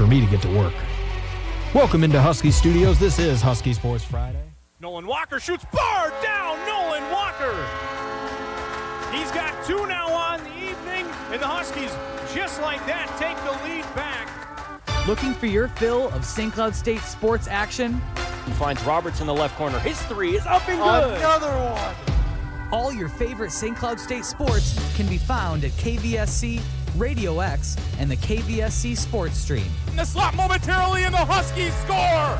for me to get to work. Welcome into Husky Studios. This is Husky Sports Friday. Nolan Walker shoots bar down. Nolan Walker. He's got 2 now on the evening, and the Huskies, just like that, take the lead back. Looking for your fill of St. Cloud State sports action? He finds Roberts in the left corner. His 3 is up and good. Another one. All your favorite St. Cloud State sports can be found at KVSC, Radio X, and the KVSC Sports Stream. In the slot momentarily, and the Huskies score.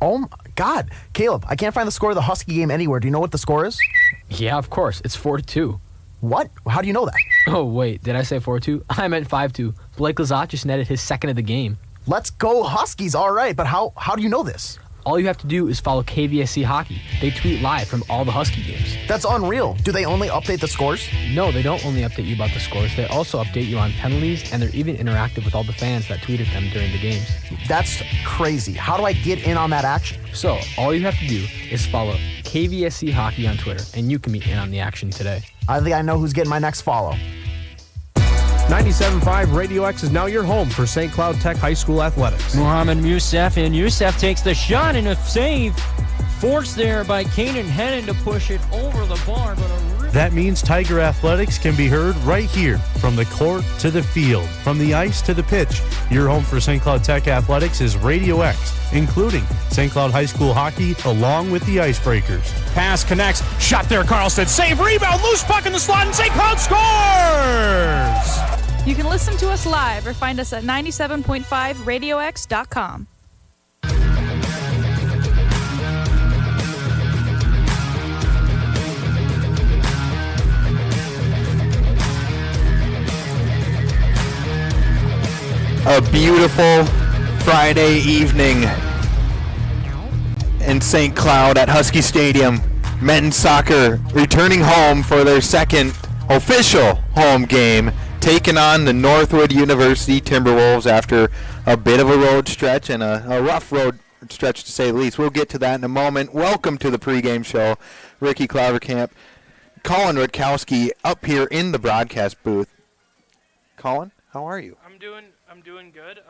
Oh, my God. Caleb, I can't find the score of the Husky game anywhere. Do you know what the score is? Yeah, of course. It's 4-2. What? How do you know that? Oh, wait. Did I say 4-2? I meant 5-2. Blake Lazat just netted his second of the game. Let's go Huskies. All right, but how do you know this? All you have to do is follow KVSC Hockey. They tweet live from all the Husky games. That's unreal. Do they only update the scores? No, they don't only update you about the scores. They also update you on penalties, and they're even interactive with all the fans that tweeted them during the games. That's crazy. How do I get in on that action? So, all you have to do is follow KVSC Hockey on Twitter, and you can be in on the action today. I think I know who's getting my next follow. 97.5 Radio X is now your home for St. Cloud Tech High School athletics. Mohamed Youssef, and Youssef takes the shot and a save. Forced there by Kanan Hennon to push it over the bar. That means Tiger Athletics can be heard right here, from the court to the field, from the ice to the pitch. Your home for St. Cloud Tech Athletics is Radio X, including St. Cloud High School hockey, along with the Icebreakers. Pass connects. Shot there, Carlson. Save, rebound, loose puck in the slot, and St. Cloud scores! You can listen to us live or find us at 97.5radiox.com. A beautiful Friday evening in St. Cloud at Husky Stadium. Men's soccer returning home for their second official home game, taking on the Northwood University Timberwolves after a bit of a road stretch and a rough road stretch to say the least. We'll get to that in a moment. Welcome to the pregame show. Ricky Clavercamp, Colin Rutkowski up here in the broadcast booth. Colin, how are you? I'm doing good.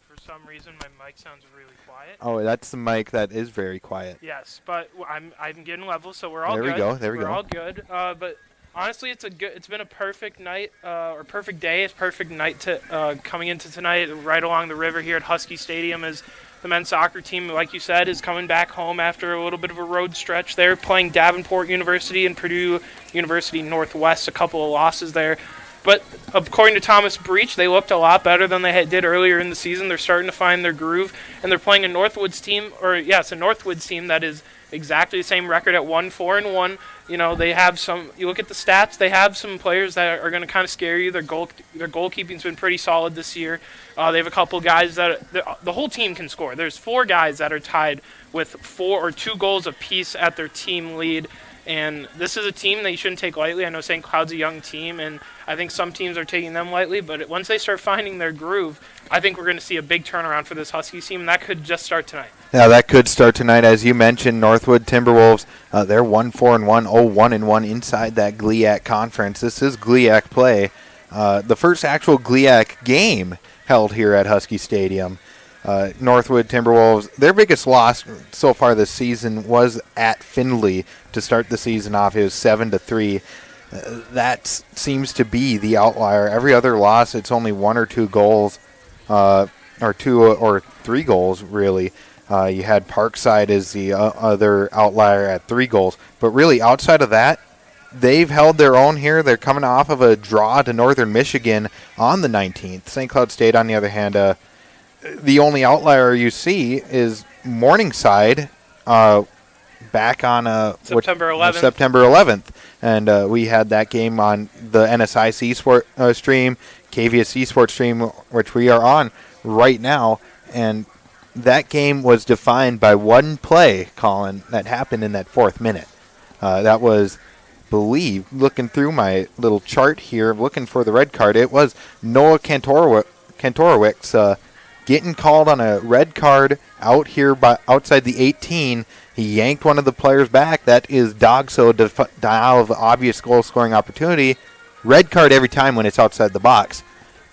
For some reason, my mic sounds really quiet. Oh, that's the mic that is very quiet. Yes, but I'm getting level, so we're all good. There we go. We're all good. But honestly, it's been a perfect night or perfect day. It's perfect night to coming into tonight right along the river here at Husky Stadium as the men's soccer team, like you said, is coming back home after a little bit of a road stretch. They're playing Davenport University and Purdue University Northwest, a couple of losses there. But according to Thomas Breach, they looked a lot better than they did earlier in the season. They're starting to find their groove, and they're playing a Northwoods team, it's a Northwoods team that is exactly the same record at 1-4-1. You know, they have some. You look at the stats; they have some players that are going to kind of scare you. Their goalkeeping's been pretty solid this year. They have a couple guys that the whole team can score. There's 4 guys that are tied with 4 or 2 goals apiece at their team lead. And this is a team that you shouldn't take lightly. I know St. Cloud's a young team, and I think some teams are taking them lightly. But once they start finding their groove, I think we're going to see a big turnaround for this Huskies team, and that could just start tonight. Yeah, that could start tonight. As you mentioned, Northwood Timberwolves, they're 1-4-1, 0-1-1 inside that GLIAC conference. This is GLIAC play. The first actual GLIAC game held here at Husky Stadium. Northwood Timberwolves, their biggest loss so far this season was at Findlay to start the season off. It was 7-3. That seems to be the outlier. Every other loss, it's only 1 or 2 goals, or 2 or 3 goals, really. You had Parkside as the other outlier at 3 goals. But really, outside of that, they've held their own here. They're coming off of a draw to Northern Michigan on the 19th. St. Cloud State, on the other hand, the only outlier you see is Morningside back on September 11th. And we had that game on the NSIC stream, KVSC Sports stream, which we are on right now. And that game was defined by one play, Colin, that happened in that 4th minute. That was, looking through my little chart here, looking for the red card, it was Noah Kantorowicz getting called on a red card out here outside the 18. He yanked one of the players back. That is Dogso denial of obvious goal-scoring opportunity. Red card every time when it's outside the box.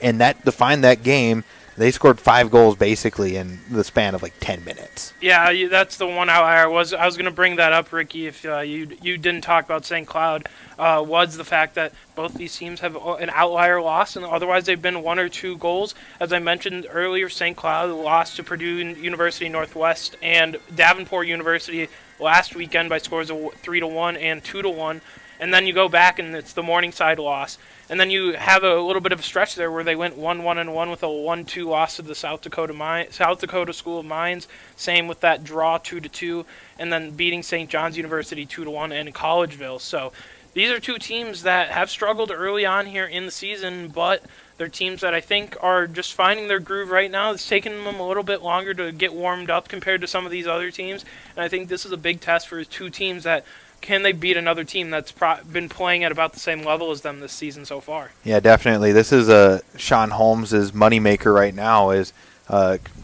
and that defined that game. They scored 5 goals basically in the span of like 10 minutes. Yeah, that's the one outlier. I was going to bring that up, Ricky, if you didn't talk about St. Cloud, was the fact that both these teams have an outlier loss, and otherwise they've been 1 or 2 goals. As I mentioned earlier, St. Cloud lost to Purdue University Northwest and Davenport University last weekend by scores of 3-1 and 2-1. And then you go back and it's the Morningside loss. And then you have a little bit of a stretch there where they went 1-1-1 with a 1-2 loss to the South Dakota School of Mines. Same with that draw 2-2, and then beating St. John's University 2-1 in Collegeville. So these are 2 teams that have struggled early on here in the season, but they're teams that I think are just finding their groove right now. It's taken them a little bit longer to get warmed up compared to some of these other teams. And I think this is a big test for 2 teams that can they beat another team that's been playing at about the same level as them this season so far? Yeah, definitely. This is Sean Holmes' moneymaker right now, is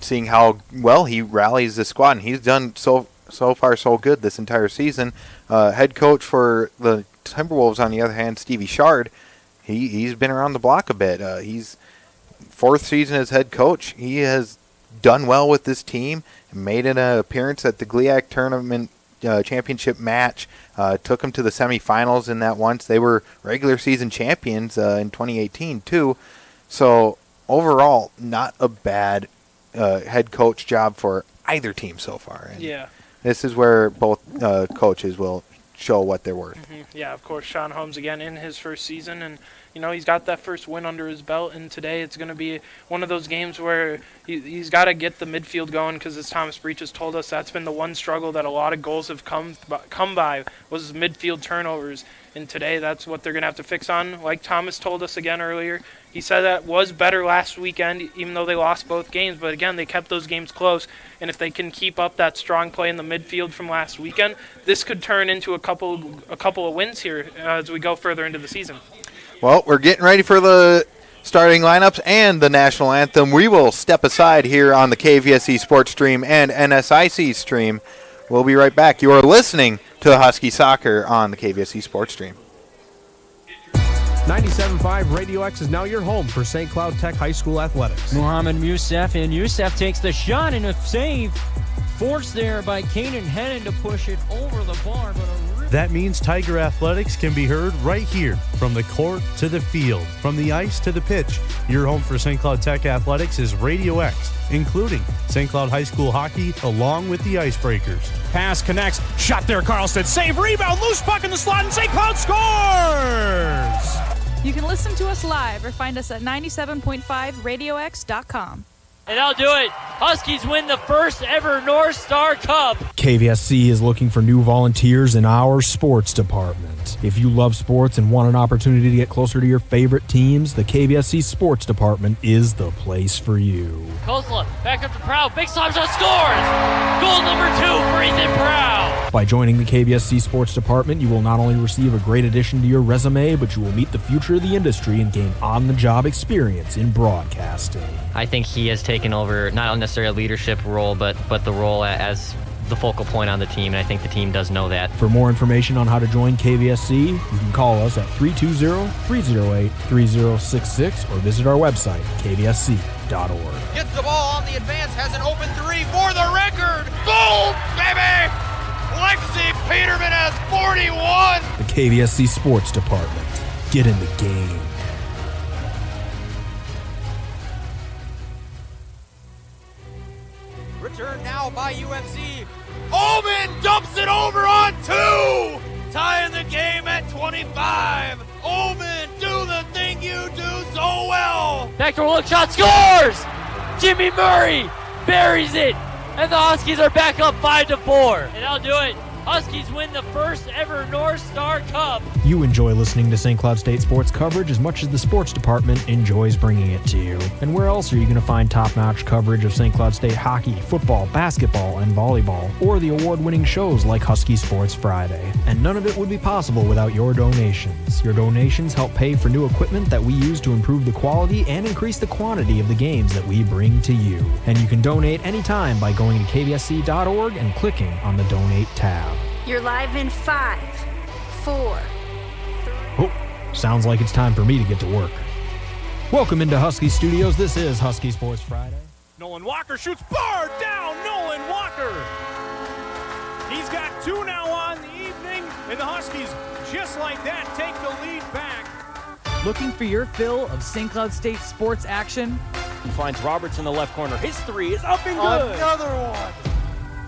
seeing how well he rallies the squad. And he's done so far so good this entire season. Head coach for the Timberwolves, on the other hand, Stevie Shard, he's been around the block a bit. He's 4th season as head coach. He has done well with this team and made an appearance at the GLIAC tournament championship match. Took them to the semifinals in that once. They were regular season champions in 2018 too. So overall, not a bad head coach job for either team so far. And yeah. This is where both coaches will show what they're worth. Mm-hmm. Yeah, of course, Sean Holmes again in his first season, and he's got that first win under his belt, and today it's going to be one of those games where he's got to get the midfield going, because as Thomas Breach has told us, that's been the one struggle that a lot of goals have come by was midfield turnovers, and today that's what they're going to have to fix on. Like Thomas told us again earlier, he said that was better last weekend, even though they lost both games, but again, they kept those games close, and if they can keep up that strong play in the midfield from last weekend, this could turn into a couple of wins here as we go further into the season. Well, we're getting ready for the starting lineups and the national anthem. We will step aside here on the KVSC Sports Stream and NSIC Stream. We'll be right back. You are listening to Husky Soccer on the KVSC Sports Stream. 97.5 Radio X is now your home for St. Cloud Tech High School athletics. Muhammad Youssef, and Youssef takes the shot and a save. Forced there by Kanan Hennon to push it over the bar, but that means Tiger Athletics can be heard right here, from the court to the field, from the ice to the pitch. Your home for St. Cloud Tech Athletics is Radio X, including St. Cloud High School hockey, along with the Icebreakers. Pass connects, shot there, Carlson, save, rebound, loose puck in the slot, and St. Cloud scores! You can listen to us live or find us at 97.5radiox.com. And I'll do it. Huskies win the first ever North Star Cup. KVSC is looking for new volunteers in our sports department. If you love sports and want an opportunity to get closer to your favorite teams, the KVSC sports department is the place for you. Kosla back up to Proud. Big slam shot, scores! Goal number 2 for Ethan Proud. By joining the KVSC sports department, you will not only receive a great addition to your resume, but you will meet the future of the industry and gain on-the-job experience in broadcasting. I think he has taken over not necessarily a leadership role, but the role as the focal point on the team, and I think the team does know that. For more information on how to join KVSC, you can call us at 320-308-3066 or visit our website, kvsc.org. Gets the ball on the advance, has an open 3 for the record. Goal, baby! Lexi Peterman has 41! The KVSC Sports Department. Get in the game. Return now by UFC. Omen dumps it over on 2! Tying the game at 25. Omen, do the thing you do so well. Backdoor look shot, scores! Jimmy Murray buries it, and the Huskies are back up 5-4. And I'll do it. Huskies win the first ever North Star Cup. You enjoy listening to St. Cloud State sports coverage as much as the sports department enjoys bringing it to you. And where else are you going to find top-notch coverage of St. Cloud State hockey, football, basketball, and volleyball, or the award-winning shows like Husky Sports Friday? And none of it would be possible without your donations. Your donations help pay for new equipment that we use to improve the quality and increase the quantity of the games that we bring to you. And you can donate anytime by going to kvsc.org and clicking on the Donate tab. You're live in 5, 4. Oh, sounds like it's time for me to get to work. Welcome into Husky Studios. This is Husky Sports Friday. Nolan Walker shoots, bar down, Nolan Walker. He's got 2 now on the evening, and the Huskies, just like that, take the lead back. Looking for your fill of St. Cloud State sports action? He finds Roberts in the left corner. His 3 is up and good. Another one.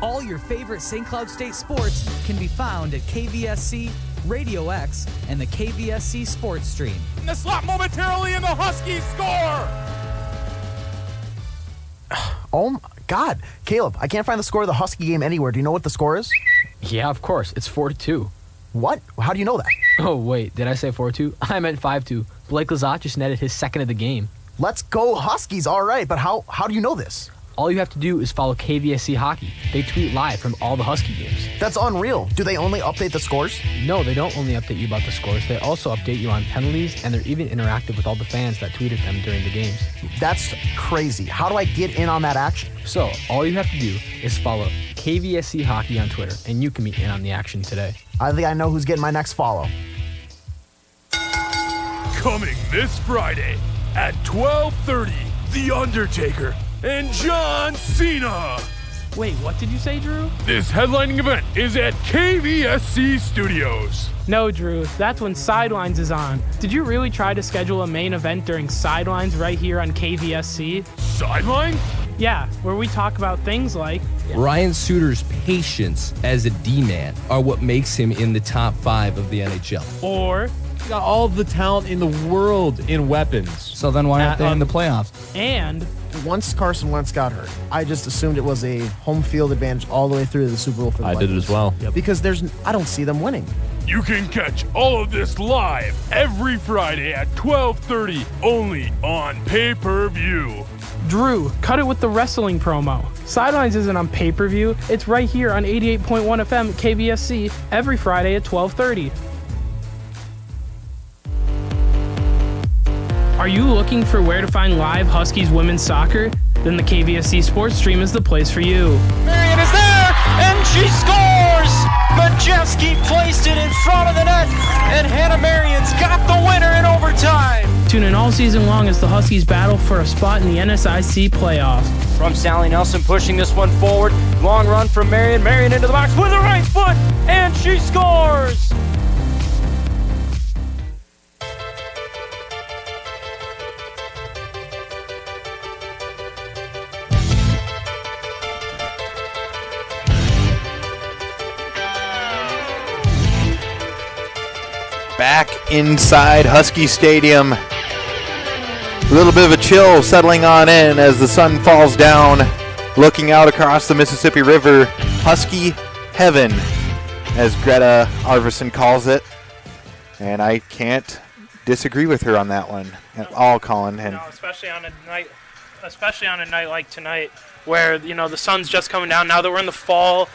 All your favorite St. Cloud State sports can be found at KVSC, Radio X, and the KVSC Sports Stream. In the slot momentarily, and the Huskies score. Oh, my God. Caleb, I can't find the score of the Husky game anywhere. Do you know what the score is? Yeah, of course. It's 4-2. What? How do you know that? Oh, wait. Did I say 4-2? I meant 5-2. Blake Lazat just netted his second of the game. Let's go Huskies. All right, but how do you know this? All you have to do is follow KVSC Hockey. They tweet live from all the Husky games. That's unreal. Do they only update the scores? No, they don't only update you about the scores. They also update you on penalties, and they're even interactive with all the fans that tweeted them during the games. That's crazy. How do I get in on that action? So, all you have to do is follow KVSC Hockey on Twitter, and you can be in on the action today. I think I know who's getting my next follow. Coming this Friday at 12:30, The Undertaker and John Cena. Wait, what did you say, Drew? This headlining event is at KVSC Studios. No, Drew, that's when Sidelines is on. Did you really try to schedule a main event during Sidelines right here on KVSC? Sideline? Yeah, where we talk about things like Ryan Suter's patience as a D-man are what makes him in the top 5 of the NHL. Or he's got all the talent in the world in weapons. So then why aren't they in the playoffs? And once Carson Wentz got hurt, I just assumed it was a home field advantage all the way through to the Super Bowl for the I did it as well. Because I don't see them winning. You can catch all of this live every Friday at 12:30, only on pay-per-view. Drew, cut it with the wrestling promo. Sidelines isn't on pay-per-view. It's right here on 88.1 FM KVSC every Friday at 12:30. Are you looking for where to find live Huskies women's soccer? Then the KVSC Sports Stream is the place for you. Marion is there, and she scores! Majewski placed it in front of the net, and Hannah Marion's got the winner in overtime. Tune in all season long as the Huskies battle for a spot in the NSIC playoffs. From Sally Nelson pushing this one forward. Long run from Marion. Marion into the box with the right foot, and she scores! Back inside Husky Stadium. A little bit of a chill settling on in as the sun falls down, looking out across the Mississippi River. Husky heaven, as Greta Arvidsson calls it. And I can't disagree with her on that one at all, Colin. And especially on a night like tonight, where the sun's just coming down. Now that we're in the fall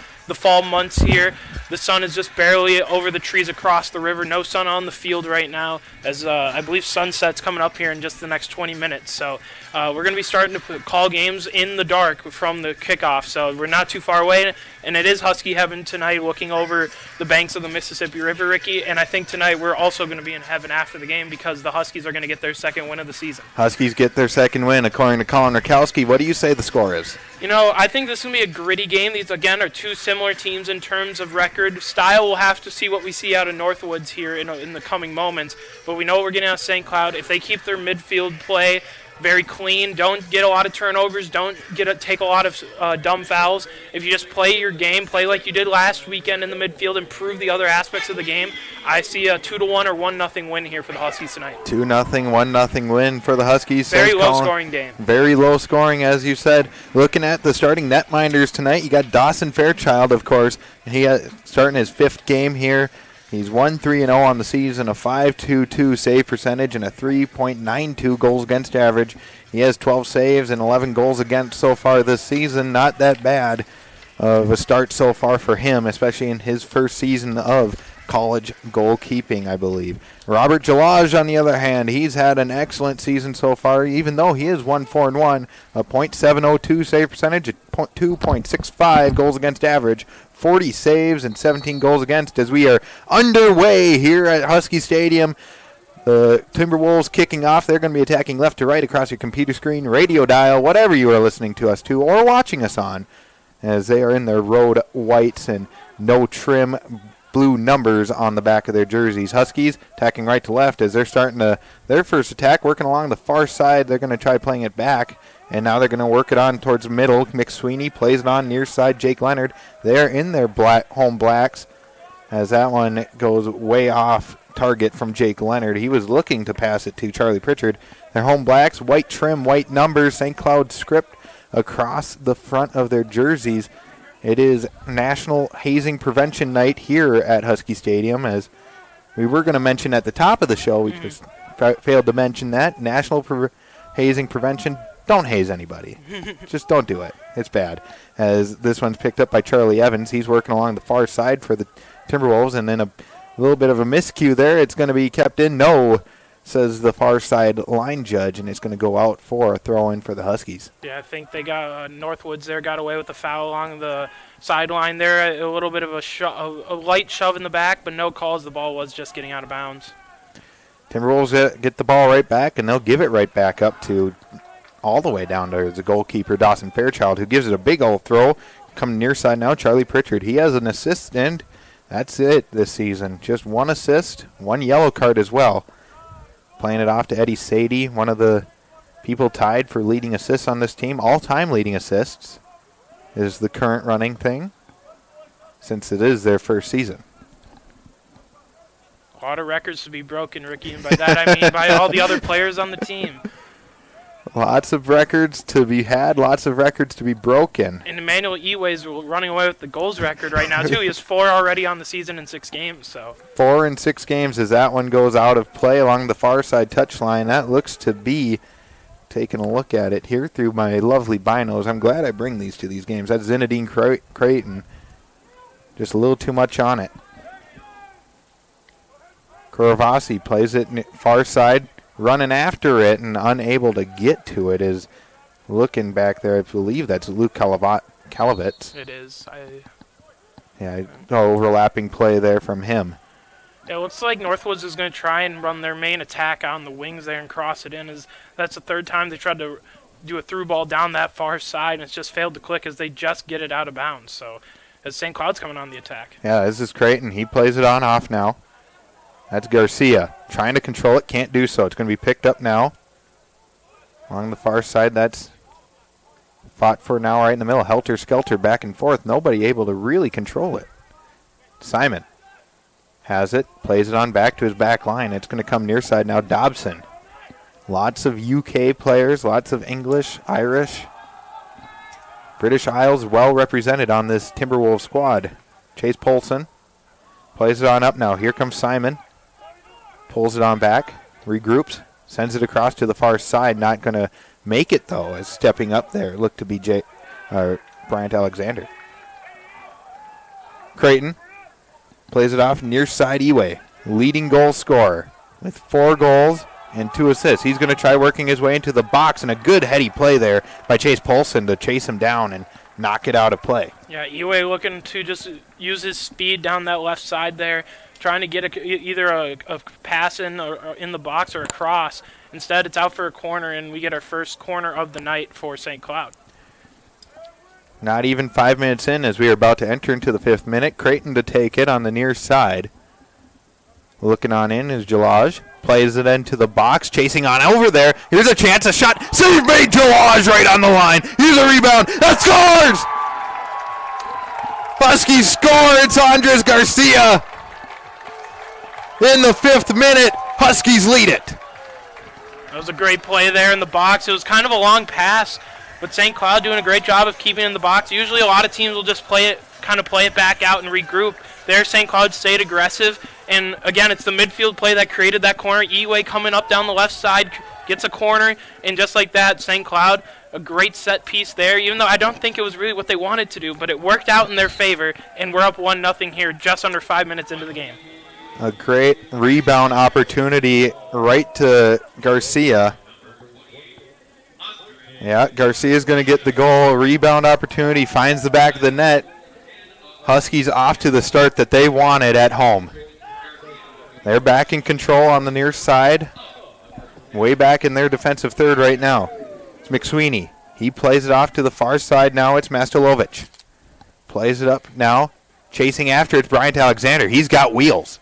months here, the sun is just barely over the trees across the river. No sun on the field right now, as I believe sunset's coming up here in just the next 20 minutes. So we're going to be starting to call games in the dark from the kickoff. So we're not too far away, and it is Husky heaven tonight, looking over the banks of the Mississippi River, Ricky. And I think tonight we're also going to be in heaven after the game because the Huskies are going to get their second win of the season. Huskies get their second win, according to Colin Rakowski. What do you say the score is? I think this is going to be a gritty game. These, again, are two similar teams in terms of record. Style, we'll have to see what we see out of Northwoods here in the coming moments. But we know what we're getting out of St. Cloud. If they keep their midfield play very clean, don't get a lot of turnovers, don't take a lot of dumb fouls. If you just play your game, play like you did last weekend in the midfield, improve the other aspects of the game, I see a 2-1 or 1-0 win here for the Huskies tonight. 2-0, 1-0 win for the Huskies. Very low-scoring game. Very low scoring, as you said. Looking at the starting netminders tonight, you got Dawson Fairchild, of course. He starting his 5th game here. He's 1-3-0 on the season, a .522 save percentage, and a 3.92 goals against average. He has 12 saves and 11 goals against so far this season. Not that bad of a start so far for him, especially in his first season of college goalkeeping, I believe. Robert Jalaj, on the other hand, he's had an excellent season so far, even though he is 1-4-1, a .702 save percentage, a 2.65 goals against average, 40 saves and 17 goals against as we are underway here at Husky Stadium. The Timberwolves kicking off. They're going to be attacking left to right across your computer screen, radio dial, whatever you are listening to us to or watching us on, as they are in their road whites and no trim blue numbers on the back of their jerseys. Huskies attacking right to left as they're starting their first attack, working along the far side. They're going to try playing it back, and now they're going to work it on towards the middle. McSweeney plays it on near side. Jake Leonard. They're in their home blacks as that one goes way off target from Jake Leonard. He was looking to pass it to Charlie Pritchard. Their home blacks, white trim, white numbers, St. Cloud script across the front of their jerseys. It is National Hazing Prevention Night here at Husky Stadium, as we were going to mention at the top of the show. We just failed to mention that. National Hazing Prevention. Don't haze anybody. Just don't do it. It's bad. As this one's picked up by Charlie Evans. He's working along the far side for the Timberwolves, and then a little bit of a miscue there. It's going to be kept in. No, says the far side line judge, and it's going to go out for a throw-in for the Huskies. Yeah, I think they got Northwoods there got away with the foul along the sideline there. A little bit of a light shove in the back, but no calls. The ball was just getting out of bounds. Timberwolves get the ball right back, and they'll give it right back up to all the way down to the goalkeeper, Dawson Fairchild, who gives it a big old throw. Coming near side now, Charlie Pritchard. He has an assist, and that's it this season. Just one assist, one yellow card as well. Playing it off to Eddie Sadie, one of the people tied for leading assists on this team. All-time leading assists is the current running thing, since it is their first season. A lot of records to be broken, Ricky, and by that I mean by all the other players on the team. Lots of records to be had, lots of records to be broken. And Emmanuel Eway's running away with the goals record right now, too. He has 4 already on the season in 6 games. So 4 in 6 games as that one goes out of play along the far side touchline. That looks to be, taking a look at it here through my lovely binos. I'm glad I bring these to these games. That's Zinedine Creighton. Just a little too much on it. Kurovasi plays it far side. Running after it and unable to get to it is looking back there. I believe that's Luke Kalavitz. It is. Overlapping play there from him. It looks like Northwoods is going to try and run their main attack on the wings there and cross it in. That's the 3rd time they tried to do a through ball down that far side, and it's just failed to click as they just get it out of bounds. So as St. Cloud's coming on the attack. Yeah, this is Creighton. He plays it on off now. That's Garcia trying to control it, can't do so. It's going to be picked up now. Along the far side, that's fought for now right in the middle. Helter-skelter back and forth. Nobody able to really control it. Simon has it, plays it on back to his back line. It's going to come near side now. Dobson. Lots of UK players, lots of English, Irish. British Isles well represented on this Timberwolves squad. Chase Polson plays it on up now. Here comes Simon. Pulls it on back, regroups, sends it across to the far side. Not going to make it, though, as stepping up there looked to be Bryant Alexander. Creighton plays it off near side Eway, leading goal scorer with 4 goals and 2 assists. He's going to try working his way into the box, and a good heady play there by Chase Polson to chase him down and knock it out of play. Yeah, Eway looking to just use his speed down that left side there, trying to get either a pass in or in the box or a cross. Instead, it's out for a corner, and we get our first corner of the night for St. Cloud. Not even 5 minutes in as we are about to enter into the 5th minute. Creighton to take it on the near side. Looking on in is Jalaj. Plays it into the box, chasing on over there. Here's a chance, a shot. Save made Jalaj right on the line. Here's a rebound. That scores! Huskies score. It's Andres Garcia. In the 5th minute, Huskies lead it. That was a great play there in the box. It was kind of a long pass, but St. Cloud doing a great job of keeping it in the box. Usually a lot of teams will just play it back out and regroup. There, St. Cloud stayed aggressive. And, again, it's the midfield play that created that corner. Eway coming up down the left side, gets a corner, and just like that, St. Cloud, a great set piece there, even though I don't think it was really what they wanted to do, but it worked out in their favor, and we're up 1-0 here just under 5 minutes into the game. A great rebound opportunity right to Garcia. Yeah, Garcia's going to get the goal. Rebound opportunity, finds the back of the net. Huskies off to the start that they wanted at home. They're back in control on the near side. Way back in their defensive third right now. It's McSweeney. He plays it off to the far side now. It's Mastelovich. Plays it up now. Chasing after it's Bryant Alexander. He's got wheels.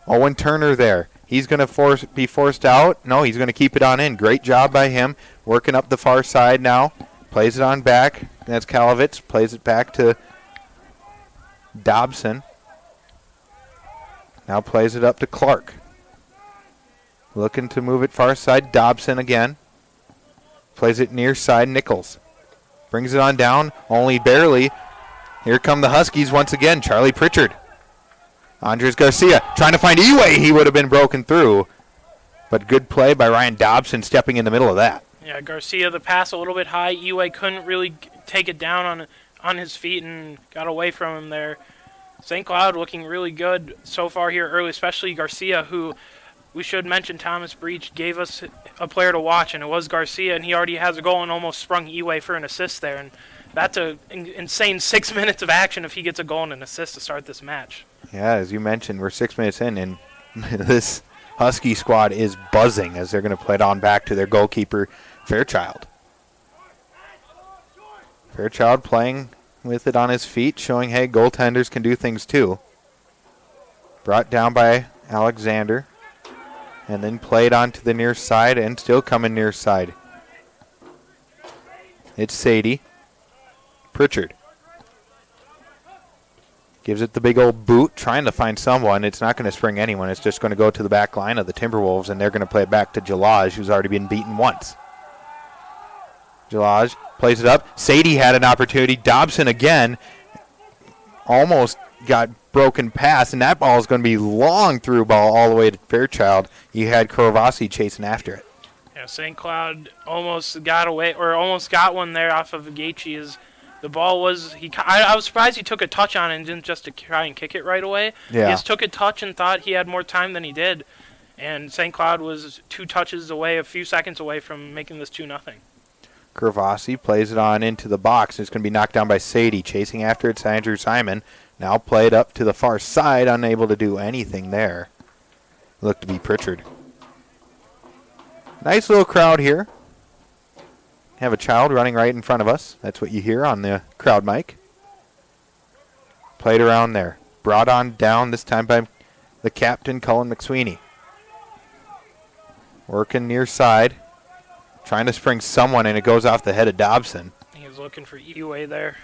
Owen Turner there. He's going to be forced out. No, he's going to keep it on in. Great job by him. Working up the far side now. Plays it on back. That's Kalovitz. Plays it back to Dobson. Now plays it up to Clark. Looking to move it far side. Dobson again. Plays it near side. Nichols. Brings it on down. Only barely. Here come the Huskies once again. Charlie Pritchard. Andres Garcia trying to find Eway. He would have been broken through. But good play by Ryan Dobson stepping in the middle of that. Yeah, Garcia, the pass a little bit high. Eway couldn't really take it down on his feet and got away from him there. St. Cloud looking really good so far here early, especially Garcia, who we should mention Thomas Breach gave us a player to watch, and it was Garcia, and he already has a goal and almost sprung Eway for an assist there. And that's an insane 6 minutes of action if he gets a goal and an assist to start this match. Yeah, as you mentioned, we're 6 minutes in, and this Husky squad is buzzing as they're going to play it on back to their goalkeeper, Fairchild. Fairchild playing with it on his feet, showing, hey, goaltenders can do things too. Brought down by Alexander, and then played onto the near side, and still coming near side. It's Sadie. Pritchard. Gives it the big old boot, trying to find someone. It's not going to spring anyone. It's just going to go to the back line of the Timberwolves, and they're going to play it back to Jalaj, who's already been beaten once. Jalaj plays it up. Sadie had an opportunity. Dobson again almost got broken pass, and that ball is going to be long through ball all the way to Fairchild. You had Korovasi chasing after it. Yeah, St. Cloud almost got away, or almost got one there off of Gaethje. The ball was, I was surprised he took a touch on it and didn't just to try and kick it right away. Yeah. He just took a touch and thought he had more time than he did. And St. Cloud was 2 touches away, a few seconds away from making this 2-0. Korovasi plays it on into the box. It's going to be knocked down by Sadie. Chasing after it's Andrew Simon. Now played up to the far side, unable to do anything there. Looked to be Pritchard. Nice little crowd here. Have a child running right in front of us. That's what you hear on the crowd mic. Played around there. Brought on down this time by the captain, Cullen McSweeney. Working near side. Trying to spring someone, and it goes off the head of Dobson. He was looking for Eway there.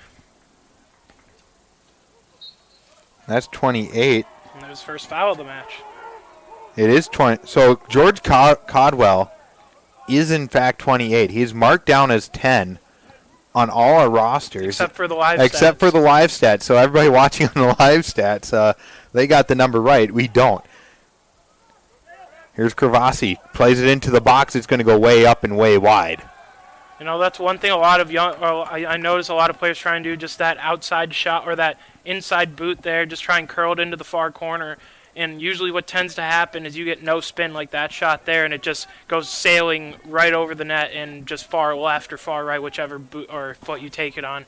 That's 28. And that was his first foul of the match. It is 20. So George Codwell is in fact 28. He's marked down as 10 on all our rosters. Except for the live stats. So everybody watching on the live stats, they got the number right. We don't. Here's Korovasi. Plays it into the box. It's going to go way up and way wide. You know, that's one thing a lot of I notice a lot of players try and do, just that outside shot or that inside boot there, just try and curl it into the far corner. And usually what tends to happen is you get no spin like that shot there, and it just goes sailing right over the net and just far left or far right, whichever boot or foot you take it on.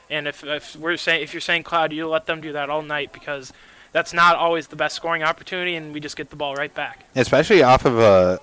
And if you're saying Cloud, you let them do that all night, because that's not always the best scoring opportunity, and we just get the ball right back. Especially off of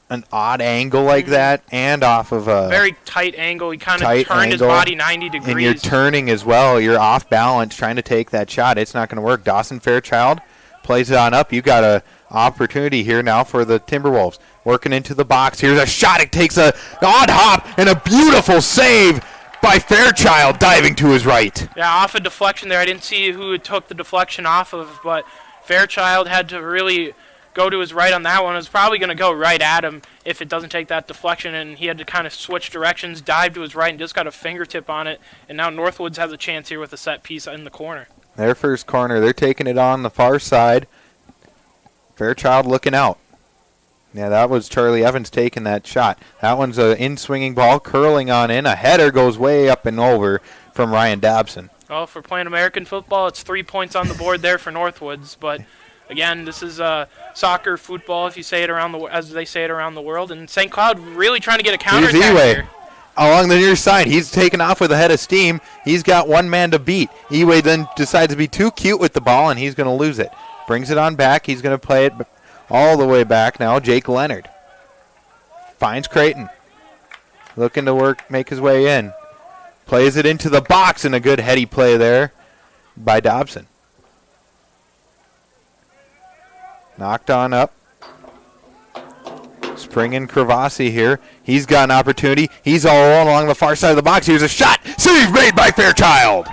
an odd angle like that, and off of a very tight angle. He kind of turned his body 90 degrees. And you're turning as well. You're off balance trying to take that shot. It's not going to work. Dawson Fairchild plays it on up. You got an opportunity here now for the Timberwolves. Working into the box. Here's a shot. It takes an odd hop and a beautiful save by Fairchild diving to his right. Yeah, off a deflection there. I didn't see who it took the deflection off of, but Fairchild had to really go to his right on that one. It was probably going to go right at him if it doesn't take that deflection, and he had to kind of switch directions, dive to his right, and just got a fingertip on it. And now Northwoods has a chance here with a set piece in the corner. Their first corner. They're taking it on the far side. Fairchild looking out. Yeah, that was Charlie Evans taking that shot. That one's an in-swinging ball, curling on in. A header goes way up and over from Ryan Dobson. Well, if we're playing American football, it's 3 points on the board there for Northwoods. But again, this is soccer, football, if you say it as they say it around the world. And St. Cloud really trying to get a counterattack here. Along the near side, he's taken off with a head of steam. He's got one man to beat. Eway then decides to be too cute with the ball, and he's going to lose it. Brings it on back. He's going to play it all the way back now. Jake Leonard finds Creighton. Looking to make his way in. Plays it into the box, and a good heady play there by Dobson. Knocked on up. Springing Kravasi here. He's got an opportunity. He's all along the far side of the box. Here's a shot. Save made by Fairchild.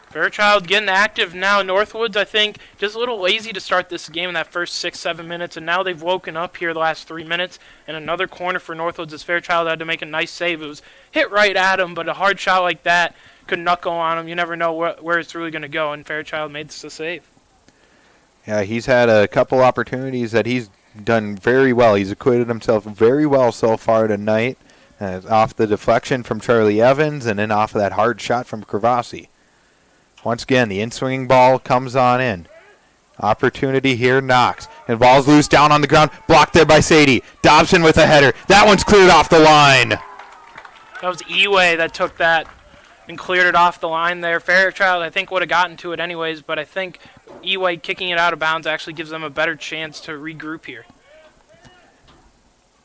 Fairchild getting active now. Northwoods, I think, just a little lazy to start this game in that first 6-7 minutes, and now they've woken up here the last 3 minutes. And another corner for Northwoods as Fairchild had to make a nice save. It was hit right at him, but a hard shot like that could knuckle on him. You never know where it's really going to go, and Fairchild made the save. Yeah, he's had a couple opportunities that he's done very well. He's acquitted himself very well so far tonight, off the deflection from Charlie Evans and then off of that hard shot from Kravasi. Once again, the in-swinging ball comes on in. Opportunity here, Knox. And ball's loose down on the ground, blocked there by Sadie. Dobson with a header. That one's cleared off the line. That was Eway that took that and cleared it off the line there. Fairchild, I think, would have gotten to it anyways, but I think Eway kicking it out of bounds actually gives them a better chance to regroup here.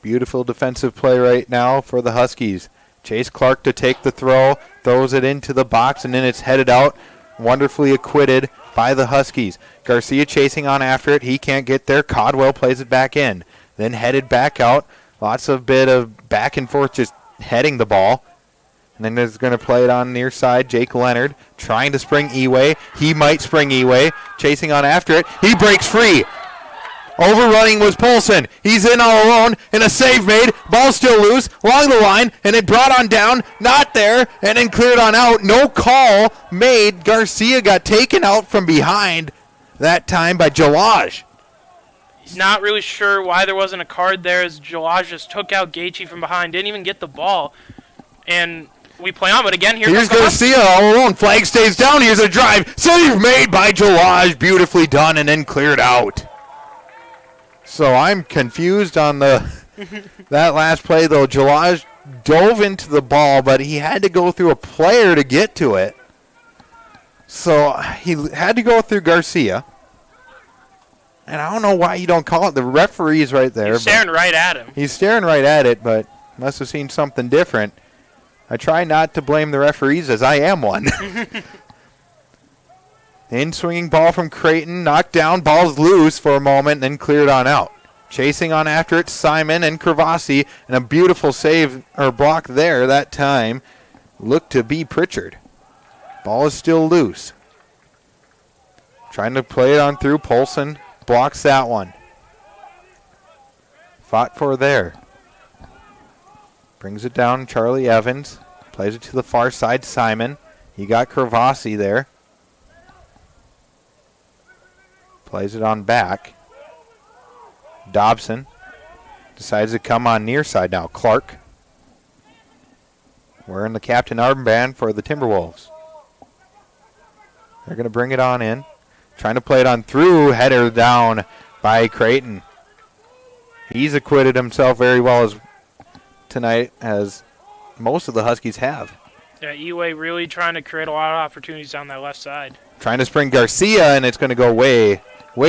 Beautiful defensive play right now for the Huskies. Chase Clark to take the throw, throws it into the box, and then it's headed out. Wonderfully acquitted by the Huskies. Garcia chasing on after it. He can't get there. Codwell plays it back in. Then headed back out. Lots of bit of back and forth just heading the ball. And then there's going to play it on near side. Jake Leonard trying to spring Eway. He might spring Eway. Chasing on after it. He breaks free. Overrunning was Polson. He's in all alone, and a save made. Ball still loose along the line, and it brought on down. Not there, and then cleared on out. No call made. Garcia got taken out from behind that time by Jalaj. He's not really sure why there wasn't a card there as Jalaj just took out Gaethje from behind. Didn't even get the ball. And we play on, but again, here's Garcia all alone. Flag stays down. Here's a drive. Save made by Jalaj. Beautifully done, and then cleared out. So I'm confused on that last play, though. Jalaj dove into the ball, but he had to go through a player to get to it. So he had to go through Garcia. And I don't know why you don't call it. The referee's right there. He's staring right at him. He's staring right at it, but must have seen something different. I try not to blame the referees, as I am one. In-swinging ball from Creighton, knocked down, ball's loose for a moment, then cleared on out. Chasing on after it, Simon and Kravasi, and a beautiful save or block there that time. Looked to be Pritchard. Ball is still loose. Trying to play it on through. Polson blocks that one. Fought for there. Brings it down, Charlie Evans. Plays it to the far side, Simon. He got Kravasi there. Plays it on back. Dobson decides to come on near side now. Clark wearing the captain armband for the Timberwolves. They're going to bring it on in. Trying to play it on through. Header down by Creighton. He's acquitted himself very well tonight, as most of the Huskies have. Yeah, Eway really trying to create a lot of opportunities down that left side. Trying to spring Garcia, and it's going to go way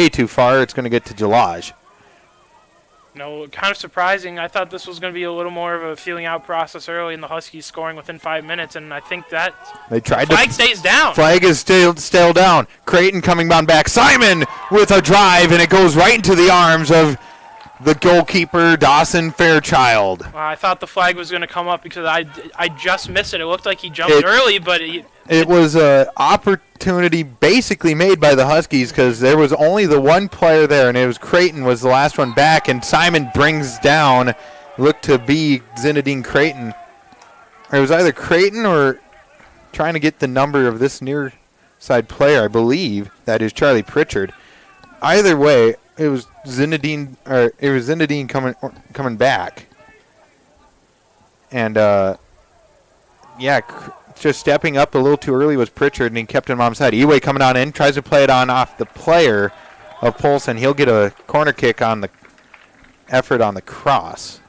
too far. It's going to get to Jalaj. No, kind of surprising. I thought this was going to be a little more of a feeling out process early, and the Huskies scoring within 5 minutes, and I think that flag stays down. Flag is still down. Creighton coming on back. Simon with a drive, and it goes right into the arms of the goalkeeper, Dawson Fairchild. I thought the flag was going to come up because I just missed it. It looked like he jumped early, but it was an opportunity basically made by the Huskies because there was only the one player there, and it was Creighton was the last one back, and Simon brings down, looked to be Zinedine Creighton. It was either Creighton or trying to get the number of this near side player, I believe, that is Charlie Pritchard. Either way, it was Zinedine coming back. And just stepping up a little too early was Pritchard, and he kept him on side. Eway coming on in, tries to play it on off the player of Polson. He'll get a corner kick on the effort on the cross.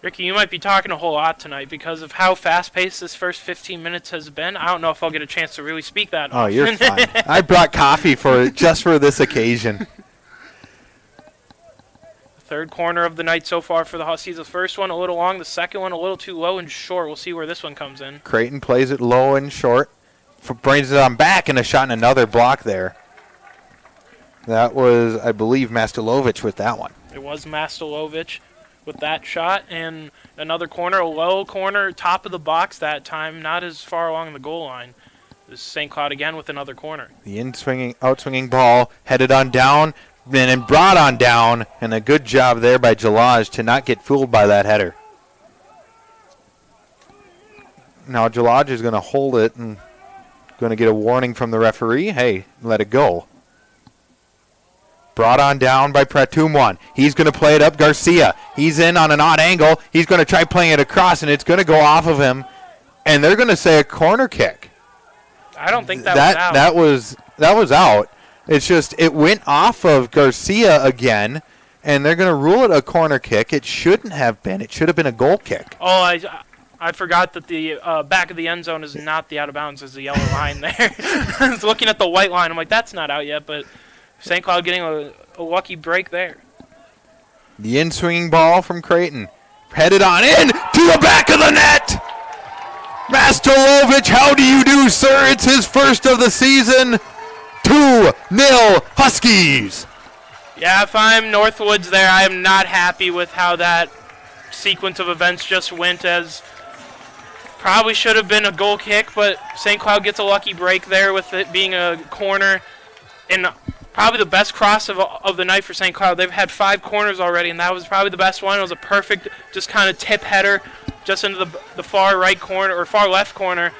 Ricky, you might be talking a whole lot tonight because of how fast-paced this first 15 minutes has been. I don't know if I'll get a chance to really speak that often. Oh, you're fine. I brought coffee just for this occasion. Third corner of the night so far for the Huskies. The first one a little long, the second one a little too low and short. We'll see where this one comes in. Creighton plays it low and short. Brings it on back, and a shot and another block there. That was, I believe, Mastulovic with that one. It was Mastulovic with that shot, and another corner, a low corner, top of the box that time, not as far along the goal line. This is St. Cloud again with another corner. The outswinging ball headed on down, and then brought on down, and a good job there by Jalaj to not get fooled by that header. Now Jalaj is going to hold it and going to get a warning from the referee. Hey, let it go. Brought on down by Pratumwan. He's going to play it up Garcia. He's in on an odd angle. He's going to try playing it across, and it's going to go off of him. And they're going to say a corner kick. I don't think that was out. That was out. It's just it went off of Garcia again, and they're going to rule it a corner kick. It shouldn't have been. It should have been a goal kick. Oh, I forgot that the back of the end zone is not the out of bounds. There's the yellow line there. I was looking at the white line. I'm like, that's not out yet, but St. Cloud getting a lucky break there. The in-swinging ball from Creighton. Headed on in to the back of the net. Mastulovic, how do you do, sir? It's his first of the season. 2-0 Huskies. Yeah, if I'm Northwoods there, I am not happy with how that sequence of events just went, as probably should have been a goal kick, but St. Cloud gets a lucky break there with it being a corner. And probably the best cross of the night for St. Cloud. They've had 5 corners already, and that was probably the best one. It was a perfect just kind of tip header just into the far right corner or far left corner.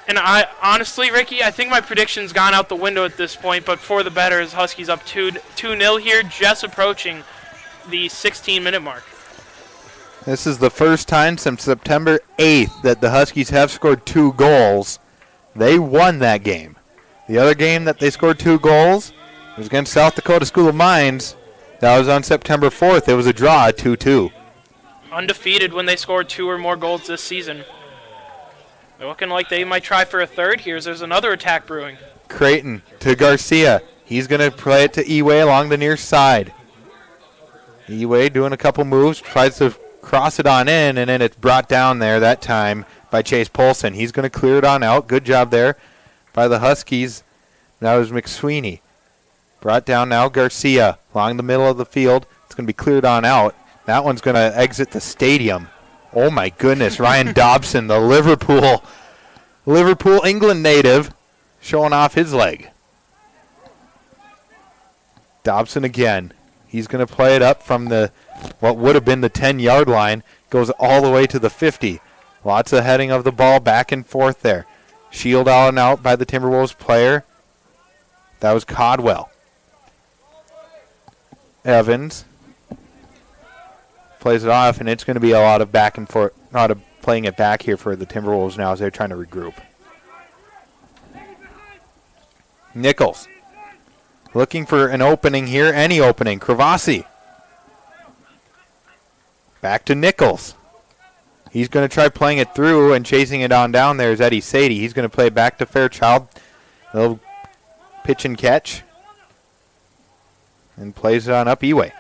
And I honestly, Ricky, I think my prediction's gone out the window at this point, but for the better as Huskies up 2-0 here, just approaching the 16-minute mark. This is the first time since September 8th that the Huskies have scored 2 goals. They won that game. The other game that they scored 2 goals was against South Dakota School of Mines. That was on September 4th. It was a draw, 2-2. Undefeated when they scored 2 or more goals this season. They're looking like they might try for a third here. There's another attack brewing. Creighton to Garcia. He's going to play it to Eway along the near side. Eway doing a couple moves, tries to cross it on in, and then it's brought down there that time by Chase Polson. He's going to clear it on out. Good job there by the Huskies. That was McSweeney. Brought down now Garcia along the middle of the field. It's going to be cleared on out. That one's going to exit the stadium. Oh, my goodness. Ryan Dobson, the Liverpool, England native, showing off his leg. Dobson again. He's going to play it up from what would have been the 10-yard line. Goes all the way to the 50. Lots of heading of the ball back and forth there. Shield out and out by the Timberwolves player. That was Codwell. Evans plays it off, and it's going to be a lot of back and forth, a lot of playing it back here for the Timberwolves now as they're trying to regroup. Nichols looking for an opening here, any opening. Kravasi. Back to Nichols. He's going to try playing it through, and chasing it on down there is Eddie Sadie. He's going to play it back to Fairchild. A little pitch and catch. And plays it on up Eway.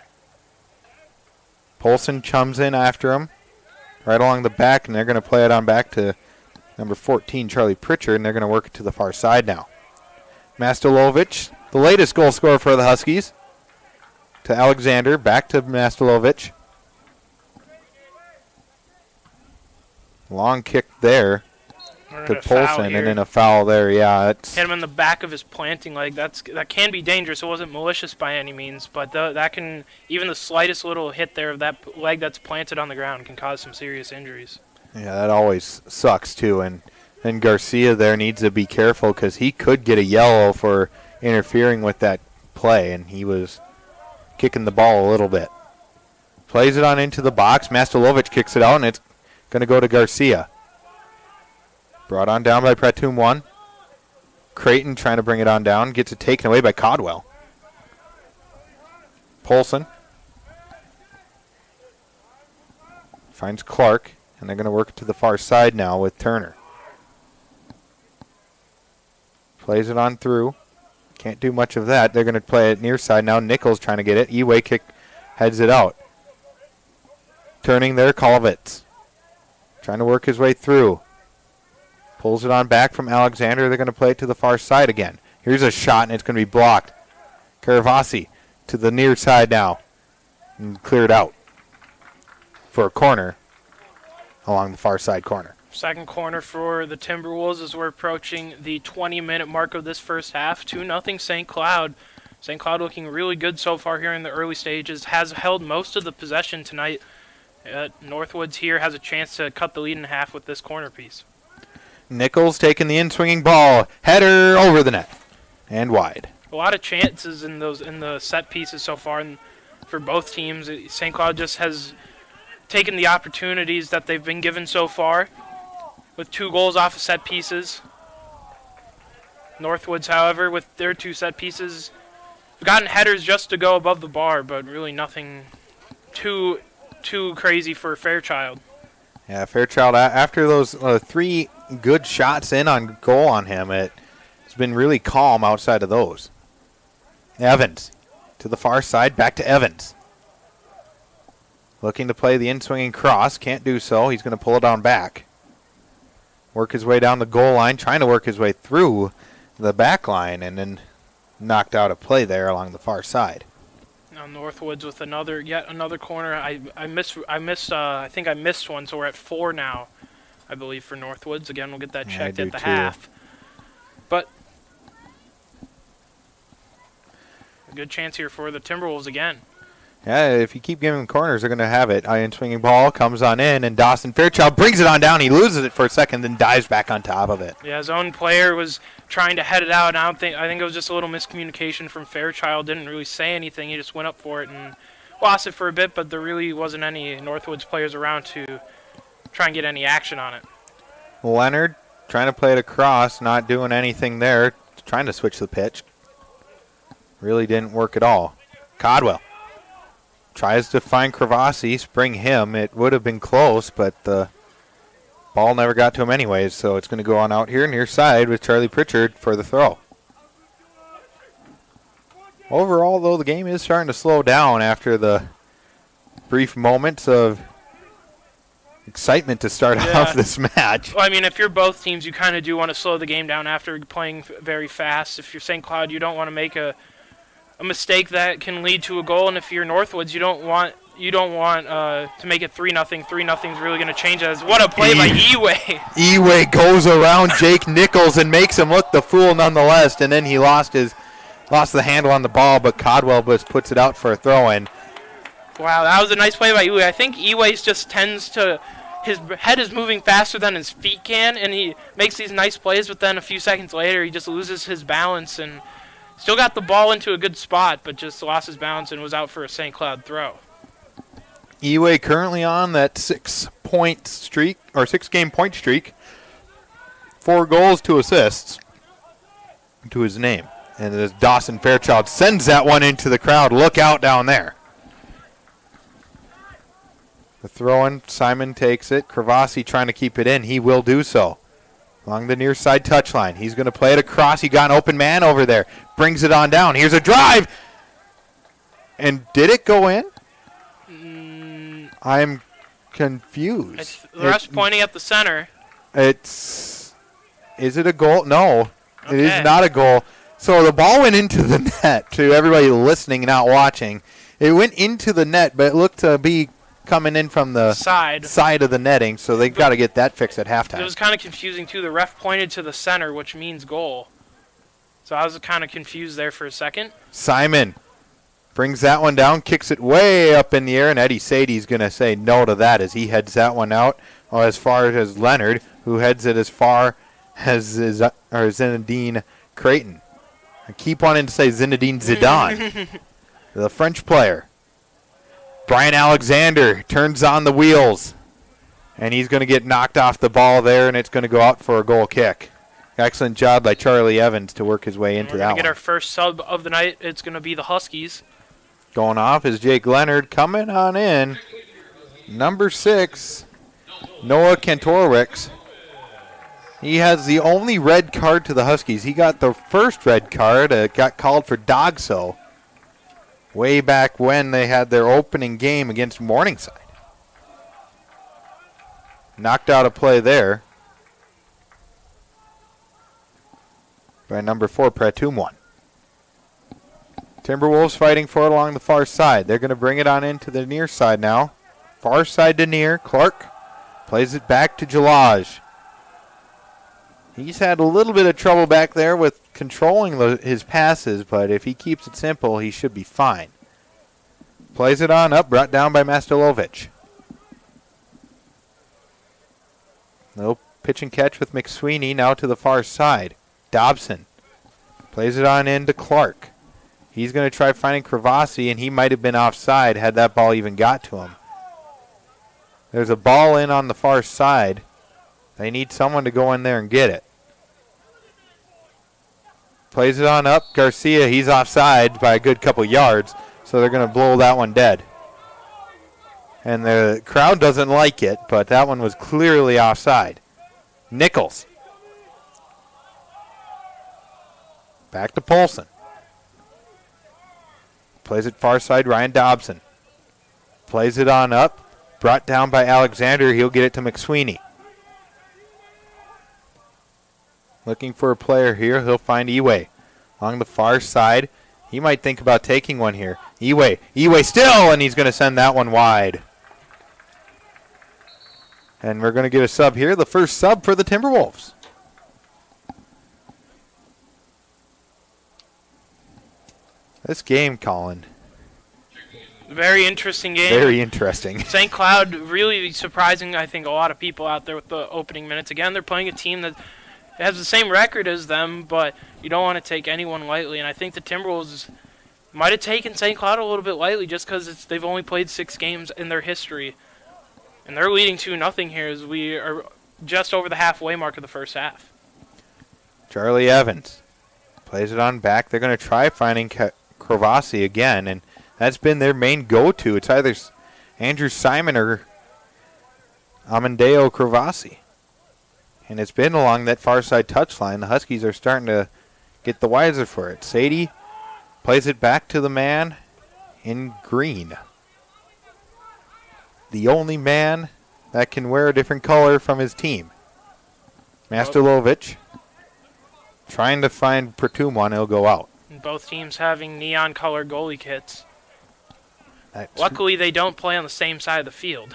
Polson chums in after him. Right along the back, and they're going to play it on back to number 14, Charlie Pritchard, and they're going to work it to the far side now. Mastulovic, the latest goal scorer for the Huskies. To Alexander, back to Mastulovic. Long kick there to Polson, and then a foul there. Yeah, hit him in the back of his planting leg. That can be dangerous. It wasn't malicious by any means, but that can, even the slightest little hit there of that leg that's planted on the ground can cause some serious injuries. Yeah, that always sucks too. And Garcia there needs to be careful because he could get a yellow for interfering with that play, and he was kicking the ball a little bit. Plays it on into the box. Mastulovic kicks it out, and it's going to go to Garcia. Brought on down by Pratumwan. Creighton trying to bring it on down. Gets it taken away by Codwell. Polson. Finds Clark, and they're going to work it to the far side now with Turner. Plays it on through. Can't do much of that. They're going to play it near side now. Nichols trying to get it. Eway heads it out. Turning there, Kolovitz. Trying to work his way through. Pulls it on back from Alexander. They're going to play it to the far side again. Here's a shot, and it's going to be blocked. Caravasi to the near side now. And cleared out for a corner along the far side corner. Second corner for the Timberwolves as we're approaching the 20-minute mark of this first half. 2-0 St. Cloud. St. Cloud looking really good so far here in the early stages. Has held most of the possession tonight. Northwoods here has a chance to cut the lead in half with this corner piece. Nichols taking the in-swinging ball. Header over the net. And wide. A lot of chances in the set pieces so far and for both teams. St. Cloud just has taken the opportunities that they've been given so far with 2 goals off of set pieces. Northwoods, however, with their 2 set pieces, have gotten headers just to go above the bar, but really nothing too crazy for Fairchild. Yeah, Fairchild, after those 3 good shots in on goal on him, it's been really calm outside of those. Evans to the far side, back to Evans. Looking to play the in-swinging cross, can't do so. He's going to pull it down back. Work his way down the goal line, trying to work his way through the back line, and then knocked out a play there along the far side. Now Northwoods with yet another corner. I think I missed one, so we're at 4 now, I believe, for Northwoods. Again, we'll get that checked at the half. But a good chance here for the Timberwolves again. Yeah, if you keep giving them corners, they're going to have it. In-swinging ball comes on in, and Dawson Fairchild brings it on down. He loses it for a second, then dives back on top of it. Yeah, his own player was trying to head it out, and I think it was just a little miscommunication from Fairchild. Didn't really say anything. He just went up for it and lost it for a bit, but there really wasn't any Northwoods players around to try and get any action on it. Leonard trying to play it across, not doing anything there, trying to switch the pitch. Really didn't work at all. Codwell tries to find Cravasi, spring him. It would have been close, but the ball never got to him anyways, so it's going to go on out here near side with Charlie Pritchard for the throw. Overall, though, the game is starting to slow down after the brief moments of excitement to start off this match. Well, I mean, if you're both teams, you kind of do want to slow the game down after playing very fast. If you're St. Cloud, you don't want to make a mistake that can lead to a goal, and if you're Northwoods, you don't want to make it 3-0. 3-0 is really going to change as what a play by Eway. Eway goes around Jake Nichols and makes him look the fool nonetheless, and then he lost the handle on the ball, but Codwell puts it out for a throw-in. Wow, that was a nice play by Eway. I think Eway just tends to, his head is moving faster than his feet can, and he makes these nice plays, but then a few seconds later he just loses his balance and still got the ball into a good spot, but just lost his balance and was out for a St. Cloud throw. Eway currently on that 6-game point streak. 4 goals, 2 assists to his name. And as Dawson Fairchild sends that one into the crowd, look out down there. The throw-in, Simon takes it. Cravasi trying to keep it in. He will do so. Along the near side touchline. He's going to play it across. He got an open man over there. Brings it on down. Here's a drive. And did it go in? I'm confused. The rest pointing at the center. Is it a goal? No. Okay. It is not a goal. So the ball went into the net. To everybody listening, not watching, it went into the net, but it looked to be coming in from the side of the netting, so they've got to get that fixed at halftime. It was kind of confusing, too. The ref pointed to the center, which means goal. So I was kind of confused there for a second. Simon brings that one down, kicks it way up in the air, and Eddie Sadie's going to say no to that as he heads that one out, or as far as Leonard, who heads it as far as Zinedine Creighton. I keep wanting to say Zinedine Zidane, the French player. Brian Alexander turns on the wheels, and he's going to get knocked off the ball there, and it's going to go out for a goal kick. Excellent job by Charlie Evans to work his way into that one. We're going to get our first sub of the night. It's going to be the Huskies. Going off is Jake Leonard coming on in. Number 6, Noah Kantorowicz. He has the only red card to the Huskies. He got the first red card. Got called for dogso way back when they had their opening game against Morningside. Knocked out a play there by number 4, Pratumwan. Timberwolves fighting for it along the far side. They're going to bring it on into the near side now. Far side to near. Clark plays it back to Jalaj. He's had a little bit of trouble back there with controlling his passes, but if he keeps it simple, he should be fine. Plays it on up, brought down by Mastilovic. No pitch and catch with McSweeney now to the far side. Dobson plays it on into Clark. He's going to try finding Kravasi, and he might have been offside had that ball even got to him. There's a ball in on the far side. They need someone to go in there and get it. Plays it on up. Garcia, he's offside by a good couple yards, so they're going to blow that one dead. And the crowd doesn't like it, but that one was clearly offside. Nichols. Back to Polson. Plays it far side, Ryan Dobson. Plays it on up. Brought down by Alexander. He'll get it to McSweeney. Looking for a player here. He'll find Eway. Along the far side. He might think about taking one here. Eway still, and he's going to send that one wide. And we're going to get a sub here. The first sub for the Timberwolves. This game, Colin. Very interesting game. Very interesting. St. Cloud really surprising, I think, a lot of people out there with the opening minutes. Again, they're playing a team that has the same record as them, but you don't want to take anyone lightly. And I think the Timberwolves might have taken St. Cloud a little bit lightly just because they've only played 6 games in their history. And they're leading 2-0 here as we are just over the halfway mark of the first half. Charlie Evans plays it on back. They're going to try finding Kravasi again, and that's been their main go-to. It's either Andrew Simon or Amandeo Kravasi. And it's been along that far side touchline. The Huskies are starting to get the wiser for it. Sadie plays it back to the man in green. The only man that can wear a different color from his team. Mastilovic trying to find Pratumwan. He'll go out. Both teams having neon color goalie kits. Luckily, they don't play on the same side of the field.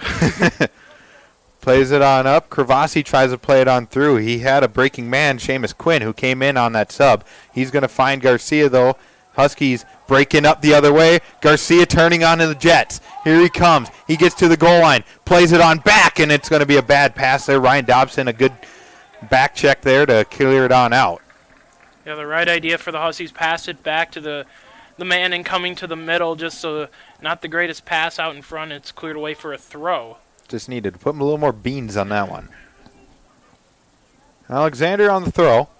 Plays it on up. Kravasi tries to play it on through. He had a breaking man, Seamus Quinn, who came in on that sub. He's going to find Garcia, though. Huskies breaking up the other way. Garcia turning onto the Jets. Here he comes. He gets to the goal line. Plays it on back, and it's going to be a bad pass there. Ryan Dobson, a good back check there to clear it on out. Yeah, the right idea for the Huskies. Pass it back to the man and coming to the middle, just so not the greatest pass out in front. It's cleared away for a throw. Just needed to put a little more beans on that one. Alexander on the throw.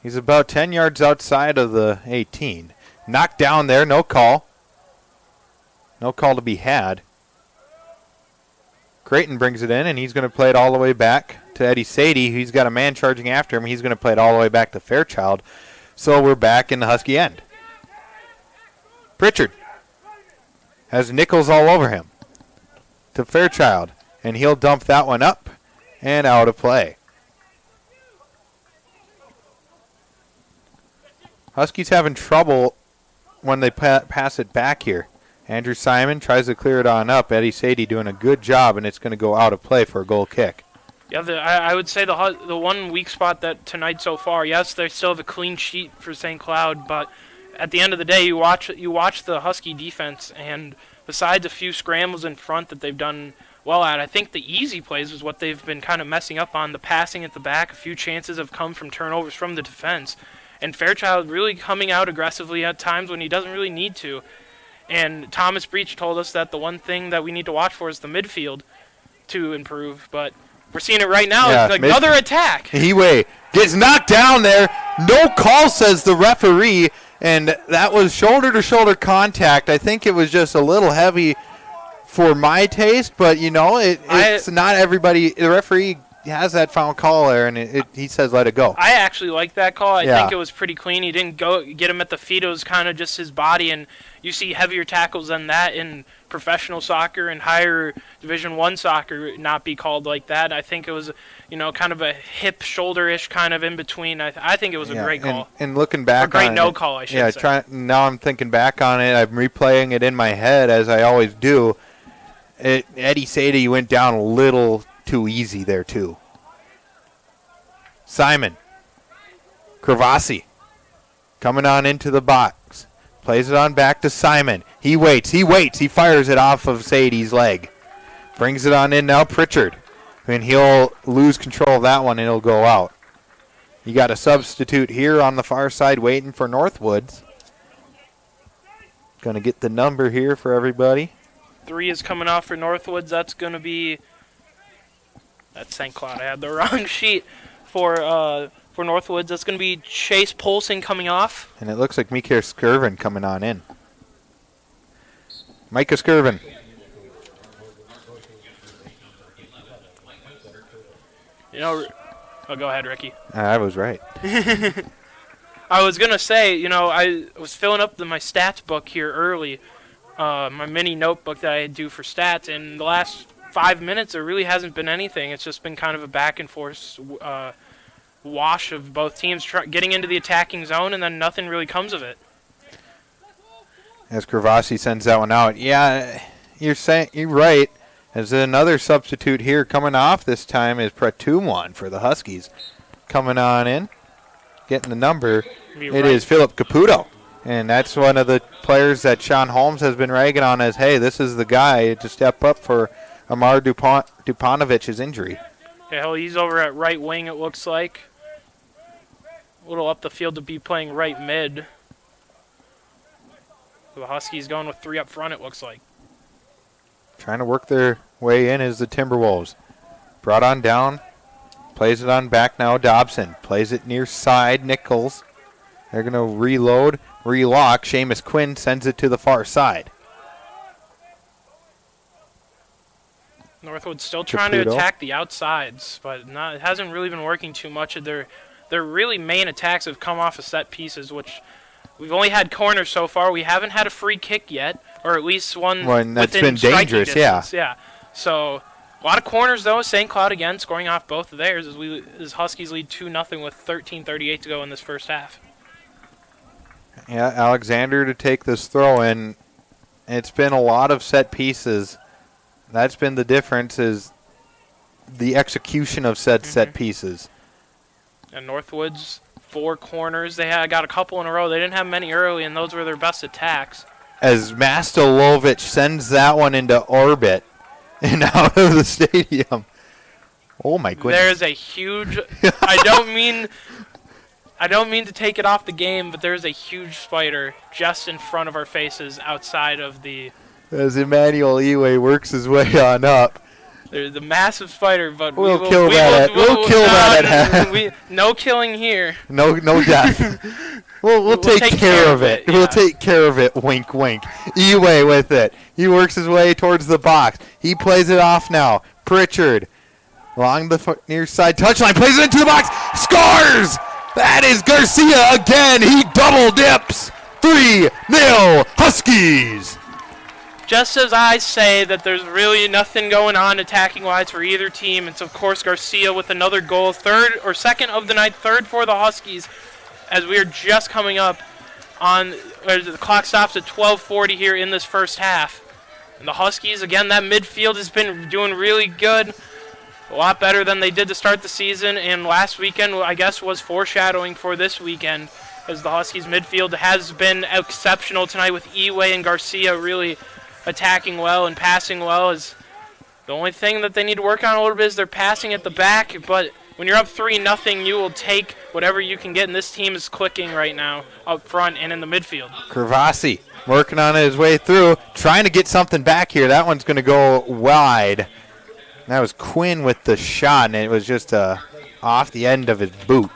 He's about 10 yards outside of the 18. Knocked down there, no call. No call to be had. Creighton brings it in, and he's going to play it all the way back to Eddie Sadie. He's got a man charging after him. He's going to play it all the way back to Fairchild. So we're back in the Husky end. Pritchard has Nichols all over him to Fairchild, and he'll dump that one up and out of play. Huskies having trouble when they pass it back here. Andrew Simon tries to clear it on up. Eddie Sadie doing a good job, and it's going to go out of play for a goal kick. Yeah, I would say the one weak spot that tonight so far, yes, they still have a clean sheet for St. Cloud, but at the end of the day, you watch the Husky defense, and besides a few scrambles in front that they've done well at, I think the easy plays is what they've been kind of messing up on. The passing at the back, a few chances have come from turnovers from the defense. And Fairchild really coming out aggressively at times when he doesn't really need to. And Thomas Breach told us that the one thing that we need to watch for is the midfield to improve. But we're seeing it right now. Yeah, it's like another attack. Eway gets knocked down there. No call, says the referee. And that was shoulder-to-shoulder contact. I think it was just a little heavy for my taste, but, it's not everybody. The referee has that foul call there, and he says let it go. I actually like that call. I think it was pretty clean. He didn't get him at the feet. It was kind of just his body, and you see heavier tackles than that in professional soccer and higher Division I soccer not be called like that. I think it was, kind of a hip, shoulder-ish kind of in between. I think it was a great call. And looking back great on no it, call, I should say. Now I'm thinking back on it. I'm replaying it in my head, as I always do. Eddie Sadie went down a little too easy there, too. Simon. Kravasi coming on into the box. Plays it on back to Simon. He waits. He fires it off of Sadie's leg. Brings it on in now, Pritchard. And he'll lose control of that one, and it'll go out. You got a substitute here on the far side waiting for Northwoods. Going to get the number here for everybody. 3 is coming off for Northwoods. That's going to be... That's St. Cloud. I had the wrong sheet for Northwoods. That's going to be Chase Polson coming off. And it looks like Micah Skirvin coming on in. Micah Skirvin. Go ahead, Ricky. I was right. I was going to say, I was filling up my stats book here early, my mini notebook that I do for stats, and the last 5 minutes there really hasn't been anything. It's just been kind of a back and forth wash of both teams getting into the attacking zone, and then nothing really comes of it. As Kravasi sends that one out. Yeah, you're right. As another substitute here coming off this time is Pratumwan for the Huskies. Coming on in, getting the number. It is Philip Caputo. And that's one of the players that Sean Holmes has been ragging on as, hey, this is the guy to step up for Amar Dupanovic's injury. Yeah, he's over at right wing, it looks like. A little up the field to be playing right mid. The Huskies going with 3 up front, it looks like. Trying to work their way in is the Timberwolves. Brought on down. Plays it on back now, Dobson. Plays it near side, Nichols. They're going to reload, relock. Seamus Quinn sends it to the far side. Northwood's still trying to attack the outsides, but it hasn't really been working too much. Their really main attacks have come off of set pieces, which we've only had corners so far. We haven't had a free kick yet, or at least one that's within been dangerous, distance. Yeah. So a lot of corners, though. St. Cloud again scoring off both of theirs as Huskies lead 2-0 with 13:38 to go in this first half. Yeah, Alexander to take this throw in. It's been a lot of set pieces. That's been the difference, is the execution of set pieces. And Northwoods, 4 corners. They got a couple in a row. They didn't have many early, and those were their best attacks. As Mastolovich sends that one into orbit and out of the stadium. Oh, my goodness. There's a huge... I don't mean to take it off the game, but there's a huge spider just in front of our faces outside of the... As Emmanuel Eway works his way on up. There's a massive spider, but we'll kill that. No killing here. No death. we'll take care of it. Yeah. We'll take care of it. Wink, wink. Eway with it. He works his way towards the box. He plays it off now. Pritchard along the near side touchline, plays it into the box. Scores! That is Garcia again. He double dips. 3-0 Huskies. Just as I say that there's really nothing going on attacking-wise for either team, it's, of course, Garcia with another goal, second of the night, third for the Huskies, as we are just coming up on, the clock stops at 12:40 here in this first half. And the Huskies, again, that midfield has been doing really good, a lot better than they did to start the season, and last weekend, I guess, was foreshadowing for this weekend, as the Huskies midfield has been exceptional tonight with Eway and Garcia really attacking well and passing well. Is the only thing that they need to work on a little bit is their passing at the back, but when you're up 3-0, you will take whatever you can get, and this team is clicking right now up front and in the midfield. Kravasi working on his way through, trying to get something back here. That one's going to go wide. That was Quinn with the shot, and it was just off the end of his boot.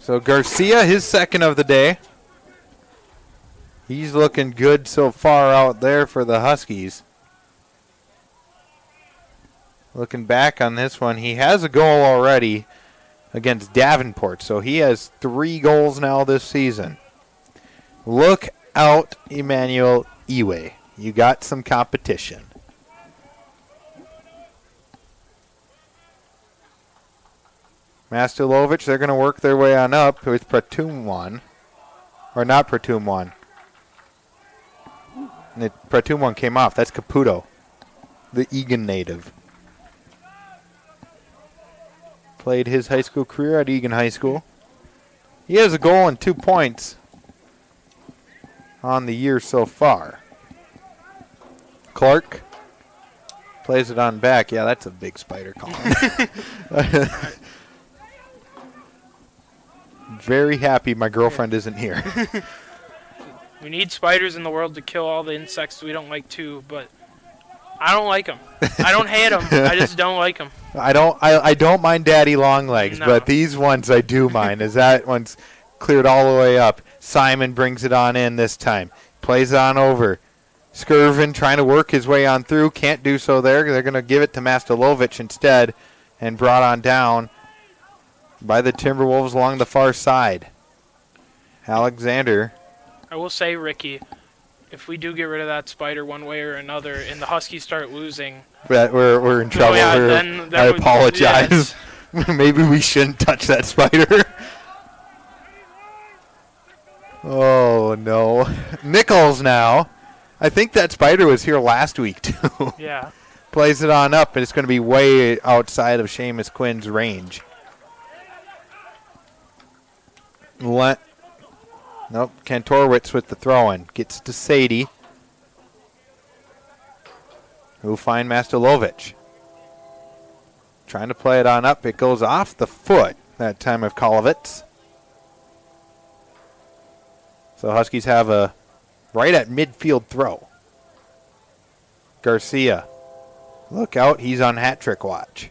So Garcia, his second of the day. He's looking good so far out there for the Huskies. Looking back on this one, he has a goal already against Davenport, so he has 3 goals now this season. Look out, Emmanuel Iwe. You got some competition. Mastulovic, they're going to work their way on up with Pratumwan. Or not Pratumwan. Pratumwan came off. That's Caputo, the Egan native. Played his high school career at Egan High School. He has a goal and 2 points on the year so far. Clark plays it on back. Yeah, that's a big spider, Colin. Very happy my girlfriend isn't here. We need spiders in the world to kill all the insects we don't like too, but I don't like them. I don't hate them. I just don't like them. I don't mind daddy long legs, but these ones I do mind. As that one's cleared all the way up. Simon brings it on in this time. Plays it on over. Skirvin trying to work his way on through. Can't do so there. They're going to give it to Mastulovic instead and brought on down by the Timberwolves along the far side. Alexander. I will say, Ricky, if we do get rid of that spider one way or another and the Huskies start losing, we're in trouble. I apologize. Yes. Maybe we shouldn't touch that spider. Oh, no. Nichols now. I think that spider was here last week, too. Yeah. Plays it on up, and it's going to be way outside of Seamus Quinn's range. Nope, Kantorowicz with the throw-in. Gets to Sadie. Who'll find Mastulovic. Trying to play it on up. It goes off the foot that time of Kolovitz. So Huskies have a right at midfield throw. Garcia. Look out, he's on hat trick watch.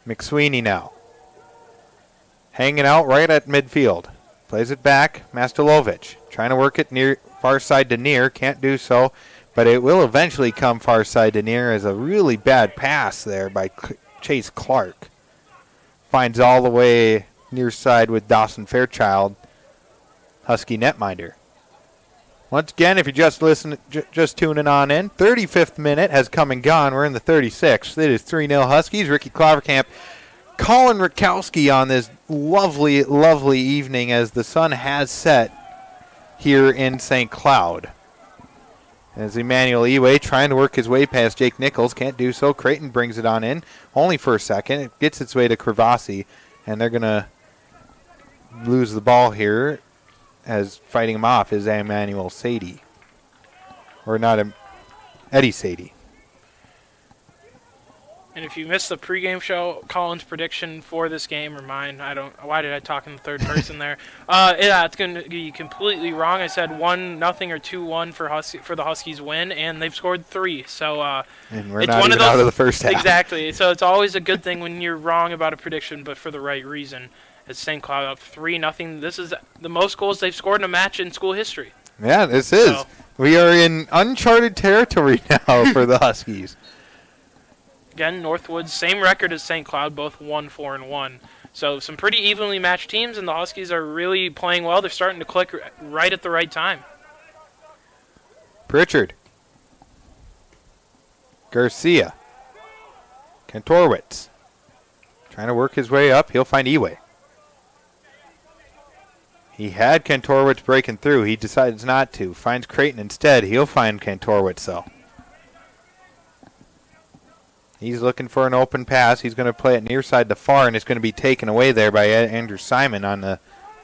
McSweeney now. Hanging out right at midfield. Plays it back. Mastulovic trying to work it near far side to near. Can't do so, but it will eventually come far side to near as a really bad pass there by Chase Clark. Finds all the way near side with Dawson Fairchild, Husky netminder. Once again, if you're just tuning on in, 35th minute has come and gone. We're in the 36th. It is 3-0 Huskies. Ricky Klaverkamp, Colin Rakowski on this lovely, lovely evening as the sun has set here in St. Cloud. As Emmanuel Iwe trying to work his way past Jake Nichols. Can't do so. Creighton brings it on in. Only for a second. It gets its way to Krivasi, and they're going to lose the ball here. As fighting him off is Emmanuel Sadie. Or not, Eddie Sadie. And if you missed the pregame show, Colin's prediction for this game or mine, why did I talk in the third person there? Yeah, it's going to be completely wrong. I said 1-0 or 2-1 for the Huskies win, and they've scored 3. So and we're not even out of the first half. Exactly. So it's always a good thing when you're wrong about a prediction, but for the right reason. It's St. Cloud up 3-0. This is the most goals they've scored in a match in school history. Yeah, this is. So, we are in uncharted territory now for the Huskies. Again, Northwood, same record as St. Cloud, both 1-4-1. So some pretty evenly matched teams, and the Huskies are really playing well. They're starting to click right at the right time. Pritchard. Garcia. Kantorowicz. Trying to work his way up. He'll find Iwe. He had Kantorowicz breaking through. He decides not to. Finds Creighton instead. He'll find Kantorowicz, though. He's looking for an open pass. He's going to play it near side to far, and it's going to be taken away there by Andrew Simon on the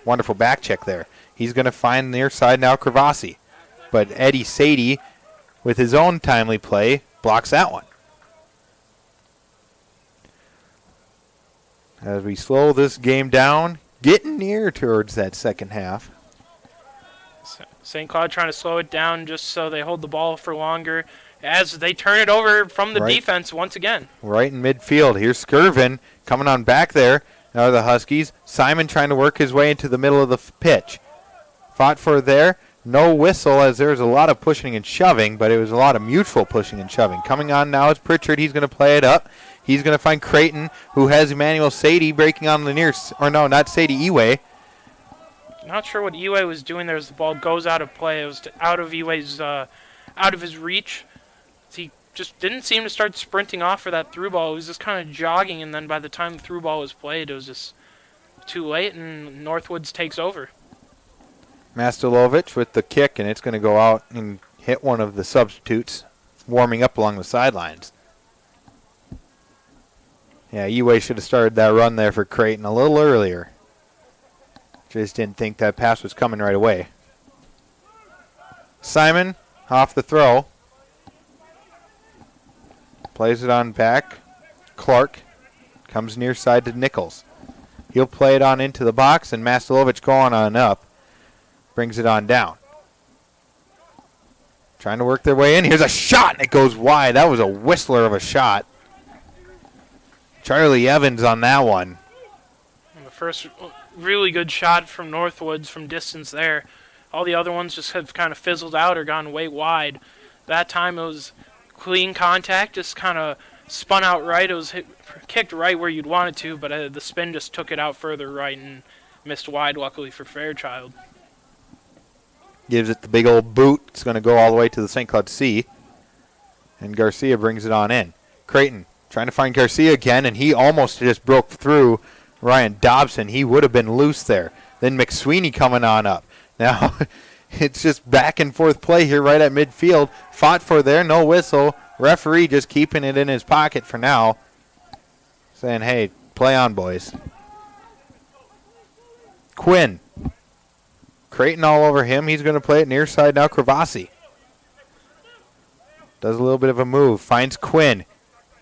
wonderful back check there. He's going to find near side now Krivasi. But Eddie Sadie, with his own timely play, blocks that one. As we slow this game down, getting near towards that second half. St. Cloud trying to slow it down just so they hold the ball for longer as they turn it over from the defense once again. Right in midfield. Here's Skirvin coming on back there. Now the Huskies. Simon trying to work his way into the middle of the pitch. Fought for there. No whistle as there was a lot of pushing and shoving, but it was a lot of mutual pushing and shoving. Coming on now is Pritchard. He's going to play it up. He's going to find Creighton, who has Emmanuel Sadie breaking on the near, or no, not Sadie, Eway. Not sure what Eway was doing there as the ball goes out of play. It was out of Eway's, out of his reach. He just didn't seem to start sprinting off for that through ball. It was just kind of jogging, and then by the time the through ball was played, it was just too late, and Northwoods takes over. Mastilovich with the kick, and it's going to go out and hit one of the substitutes warming up along the sidelines. Yeah, Eway should have started that run there for Creighton a little earlier. Just didn't think that pass was coming right away. Simon off the throw. Plays it on back. Clark comes near side to Nichols. He'll play it on into the box, and Mastilovich going on up. Brings it on down. Trying to work their way in. Here's a shot, and it goes wide. That was a whistler of a shot. Charlie Evans on that one. And the first really good shot from Northwoods from distance there. All the other ones just have kind of fizzled out or gone way wide. That time it was clean contact, just kind of spun out right. It was kicked right where you'd want it to, but the spin just took it out further right and missed wide, luckily for Fairchild. Gives it the big old boot. It's going to go all the way to the St. Cloud C. And Garcia brings it on in. Creighton trying to find Garcia again, and he almost just broke through Ryan Dobson. He would have been loose there. Then McSweeney coming on up. Now, it's just back and forth play here right at midfield. Fought for there, no whistle. Referee just keeping it in his pocket for now. Saying, hey, play on, boys. Quinn. Creighton all over him. He's going to play it near side now. Kravasi does a little bit of a move. Finds Quinn.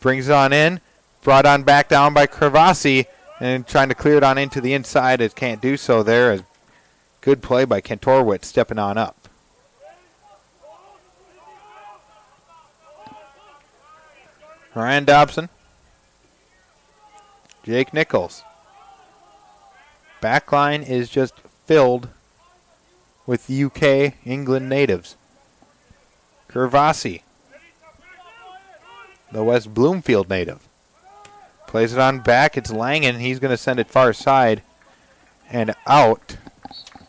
Brings it on in. Brought on back down by Kravasi. And trying to clear it on into the inside. It can't do so there. A good play by Kantorowicz stepping on up. Ryan Dobson. Jake Nichols. Backline is just filled with UK, England natives. Kravasi, the West Bloomfield native. Plays it on back. It's Langen. He's going to send it far side and out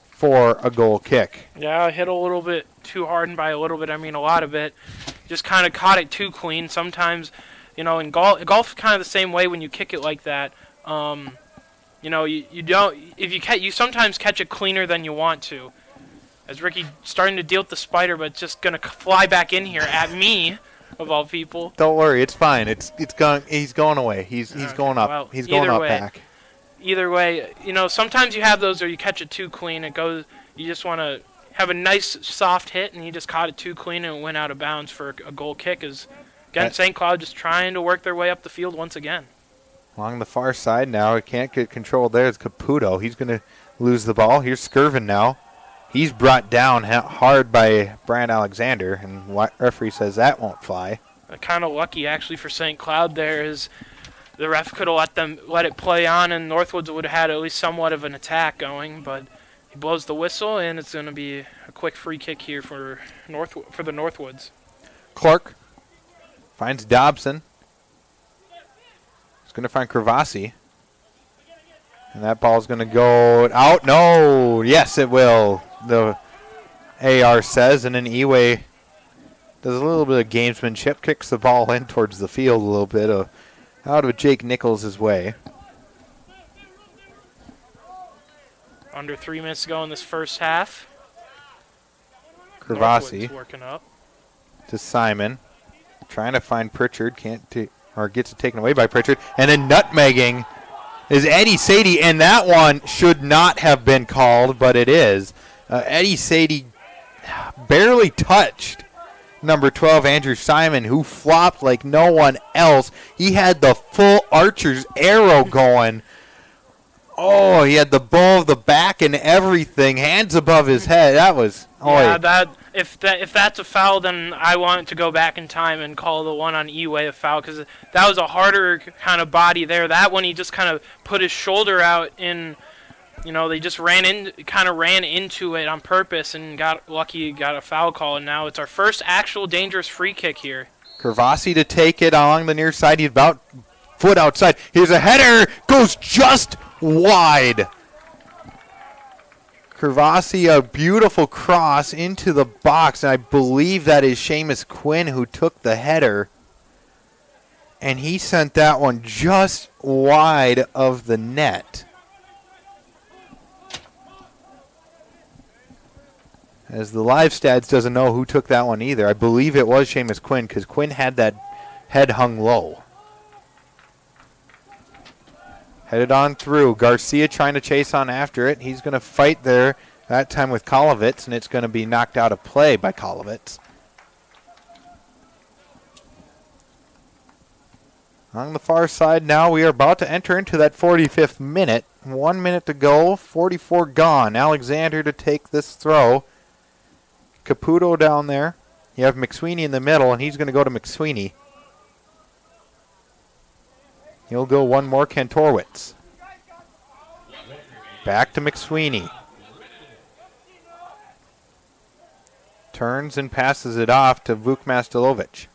for a goal kick. Yeah, I hit a little bit too hard, and by a little bit, I mean a lot of it. Just kind of caught it too clean. Sometimes, in golf kind of the same way when you kick it like that. You don't, you sometimes catch it cleaner than you want to. As Ricky starting to deal with the spider, but just going to fly back in here at me, of all people. Don't worry, it's fine. It's going. He's going away. He's going up. Well, he's going up back. Either way, sometimes you have those where you catch it too clean. It goes. You just want to have a nice soft hit, and you just caught it too clean, and it went out of bounds for a goal kick. Again, St. Cloud just trying to work their way up the field once again. Along the far side now, it can't get control there. It's Caputo. He's going to lose the ball. Here's Skirvin now. He's brought down hard by Brian Alexander, and referee says that won't fly. Kind of lucky, actually, for St. Cloud there is the ref could have let it play on, and Northwoods would have had at least somewhat of an attack going, but he blows the whistle, and it's going to be a quick free kick here for the Northwoods. Clark finds Dobson. He's going to find Kravasi. And that ball's going to go out. No! Yes, it will. The AR says, and then Eway does a little bit of gamesmanship, kicks the ball in towards the field a little bit, out of Jake Nichols' way. Under 3 minutes to go in this first half. Kravasi working up to Simon, trying to find Pritchard, gets it taken away by Pritchard, and then nutmegging is Eddie Sadie, and that one should not have been called, but it is. Eddie Sadie barely touched number 12, Andrew Simon, who flopped like no one else. He had the full archer's arrow going. Oh, he had the bow of the back and everything, hands above his head. That was... If that's a foul, then I want to go back in time and call the one on Eway a foul, because that was a harder kind of body there. That one, he just kind of put his shoulder out in They just ran into it on purpose and got lucky, got a foul call, and now it's our first actual dangerous free kick here. Kervasi to take it along the near side. He's about foot outside. Here's a header. Goes just wide. Kervasi, a beautiful cross into the box, and I believe that is Seamus Quinn who took the header. And he sent that one just wide of the net. As the live stats doesn't know who took that one either. I believe it was Seamus Quinn because Quinn had that head hung low. Headed on through. Garcia trying to chase on after it. He's going to fight there, that time with Kolovitz, and it's going to be knocked out of play by Kolovitz. On the far side now, we are about to enter into that 45th minute. 1 minute to go, 44 gone. Alexander to take this throw. Caputo down there. You have McSweeney in the middle, and he's going to go to McSweeney. He'll go one more, Kantorowicz. Back to McSweeney. Turns and passes it off to Vuk Mastelovic.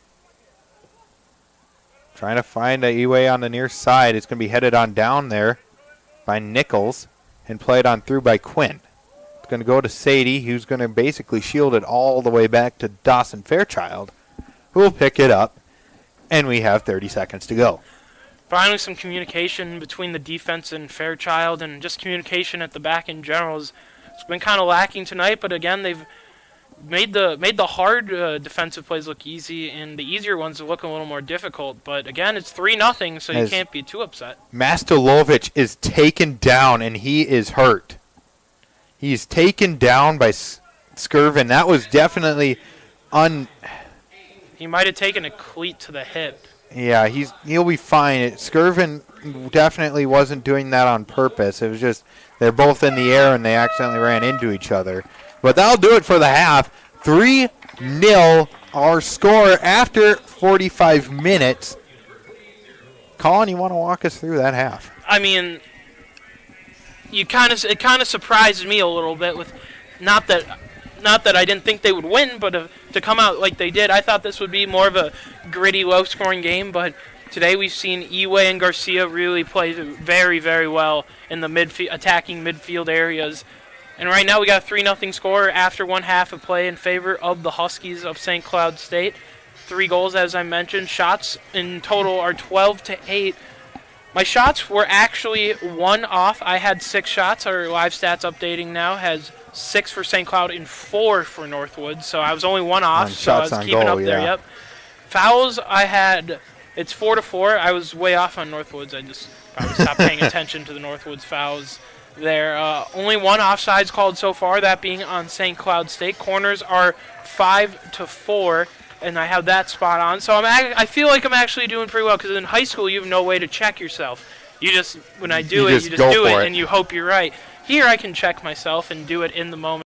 Trying to find a E-way on the near side. It's going to be headed on down there by Nichols and played on through by Quinn. It's going to go to Sadie, who's going to basically shield it all the way back to Dawson Fairchild, who will pick it up, and we have 30 seconds to go. Finally, some communication between the defense and Fairchild, and just communication at the back in general. It's been kind of lacking tonight, but again, they've made the hard defensive plays look easy, and the easier ones look a little more difficult. But again, it's 3-0, so you can't be too upset. Mastelovic is taken down, and he is hurt. He's taken down by Skirvin. That was definitely He might have taken a cleat to the hip. Yeah, he'll be fine. Skirvin definitely wasn't doing that on purpose. It was just they're both in the air and they accidentally ran into each other. But that'll do it for the half. 3-0 our score after 45 minutes. Colin, you want to walk us through that half? I mean, it kind of surprised me a little bit with not that I didn't think they would win, but to come out like they did. I thought this would be more of a gritty, low-scoring game, but today we've seen Eway and Garcia really play very, very well in the attacking midfield areas. And right now we got a 3-0 score after one half of play in favor of the Huskies of St. Cloud State. 3 goals, as I mentioned. Shots in total are 12-8. My shots were actually 1 off. I had 6 shots. Our live stats updating now has 6 for St. Cloud and 4 for Northwood. So I was only 1 off, so I was keeping up there, yep. Fouls, I had, it's 4-4. I was way off on Northwoods. I just probably stopped paying attention to the Northwoods fouls there. Only 1 offsides called so far, that being on St. Cloud State. Corners are 5-4, and I have that spot on. So I feel like I'm actually doing pretty well, because in high school you have no way to check yourself. You just, when I do it, you just do it, and you hope you're right. Here I can check myself and do it in the moment.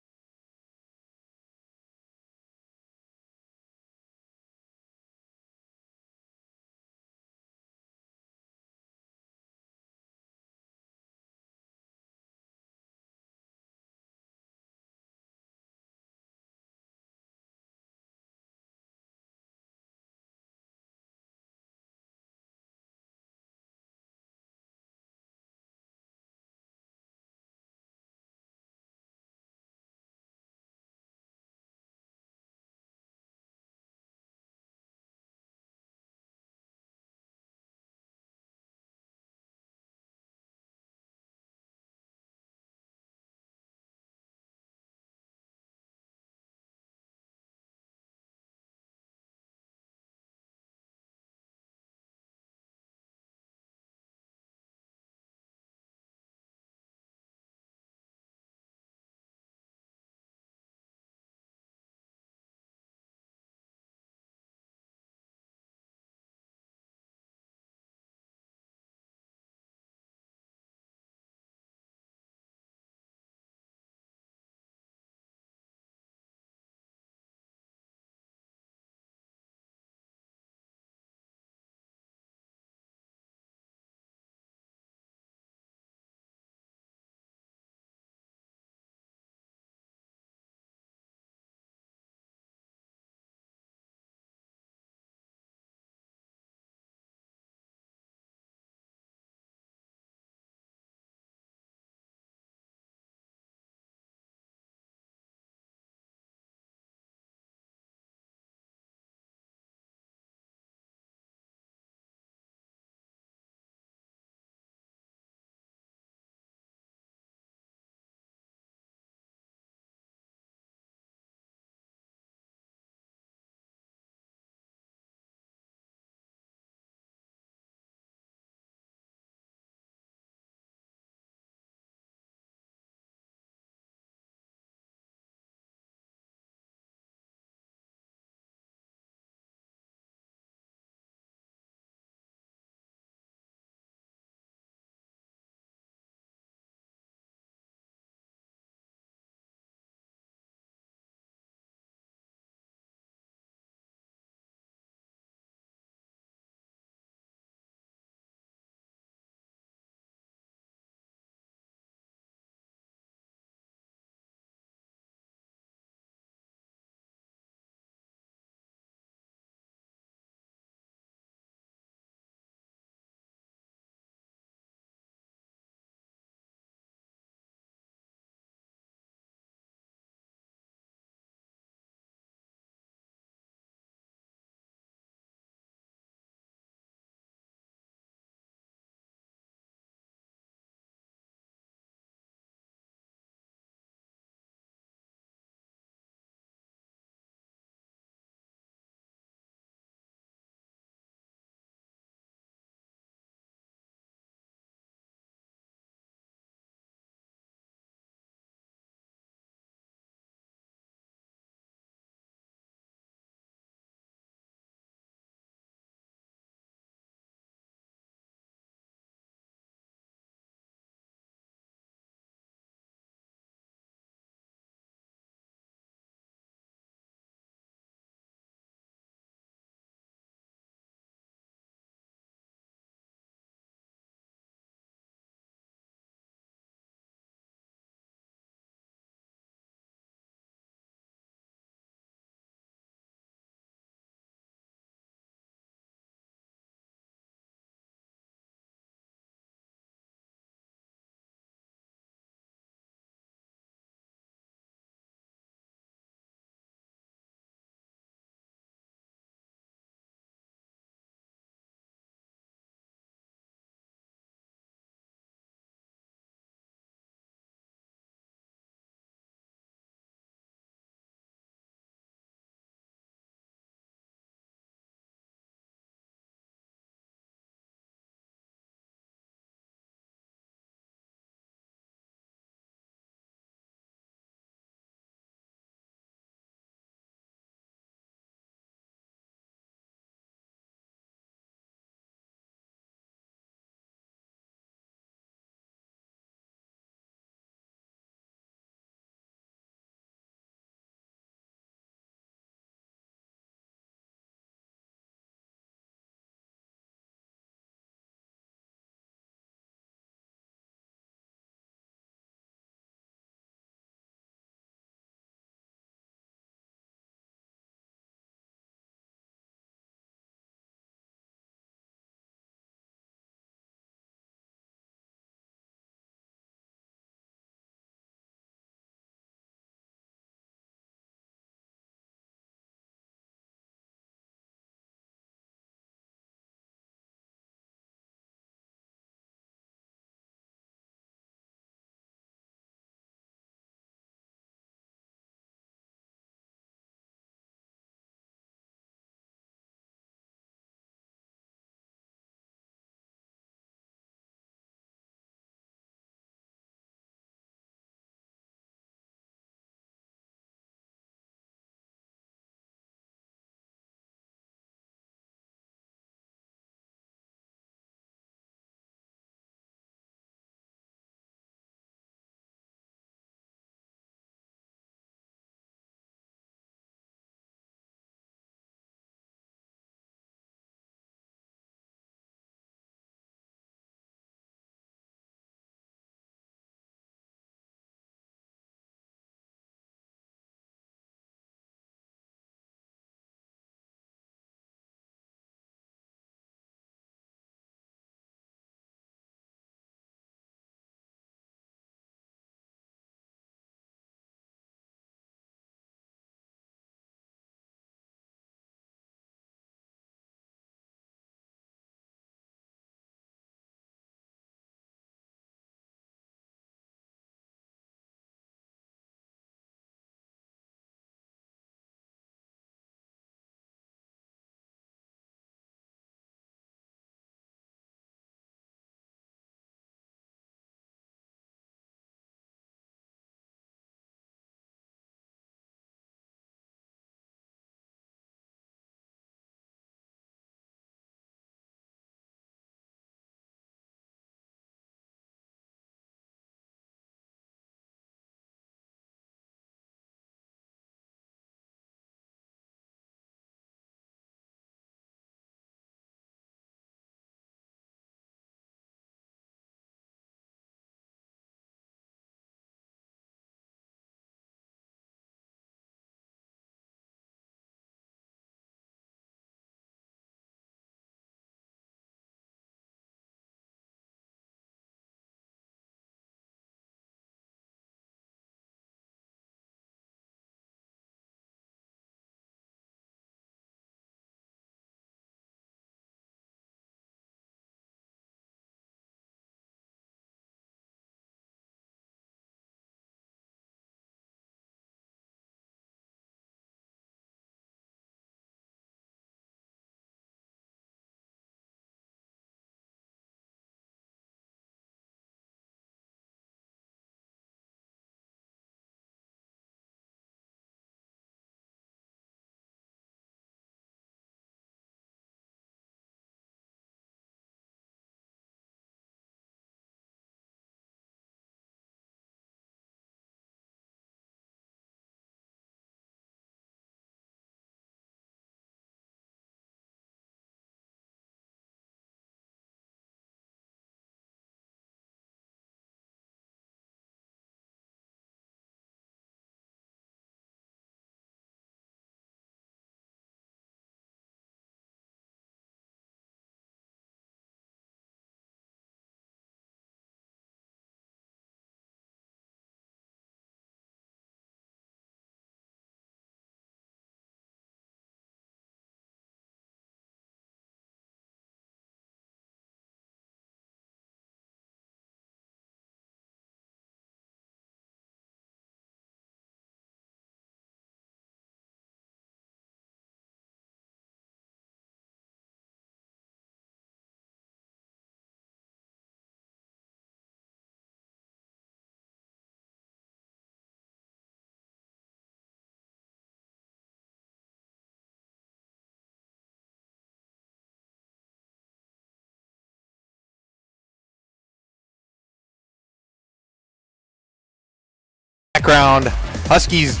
Background, Huskies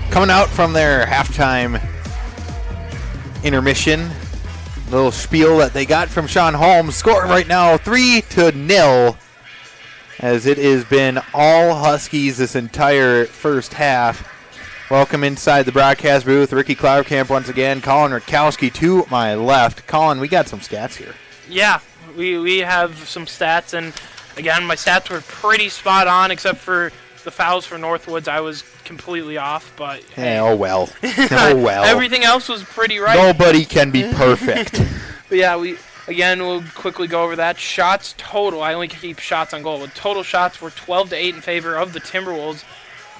coming out from their halftime intermission. Little spiel that they got from Sean Holmes. Score right now 3-0, as it has been all Huskies this entire first half. Welcome inside the broadcast booth. Ricky Cloudcamp once again. Colin Rakowski to my left. Colin, we got some stats here. Yeah, we have some stats, and again, my stats were pretty spot on, except for the fouls for Northwoods. I was completely off, but hey. Oh well. Oh well. Everything else was pretty right. Nobody can be perfect. But yeah, we'll quickly go over that. Shots total. I only keep shots on goal. But total shots were 12-8 in favor of the Timberwolves.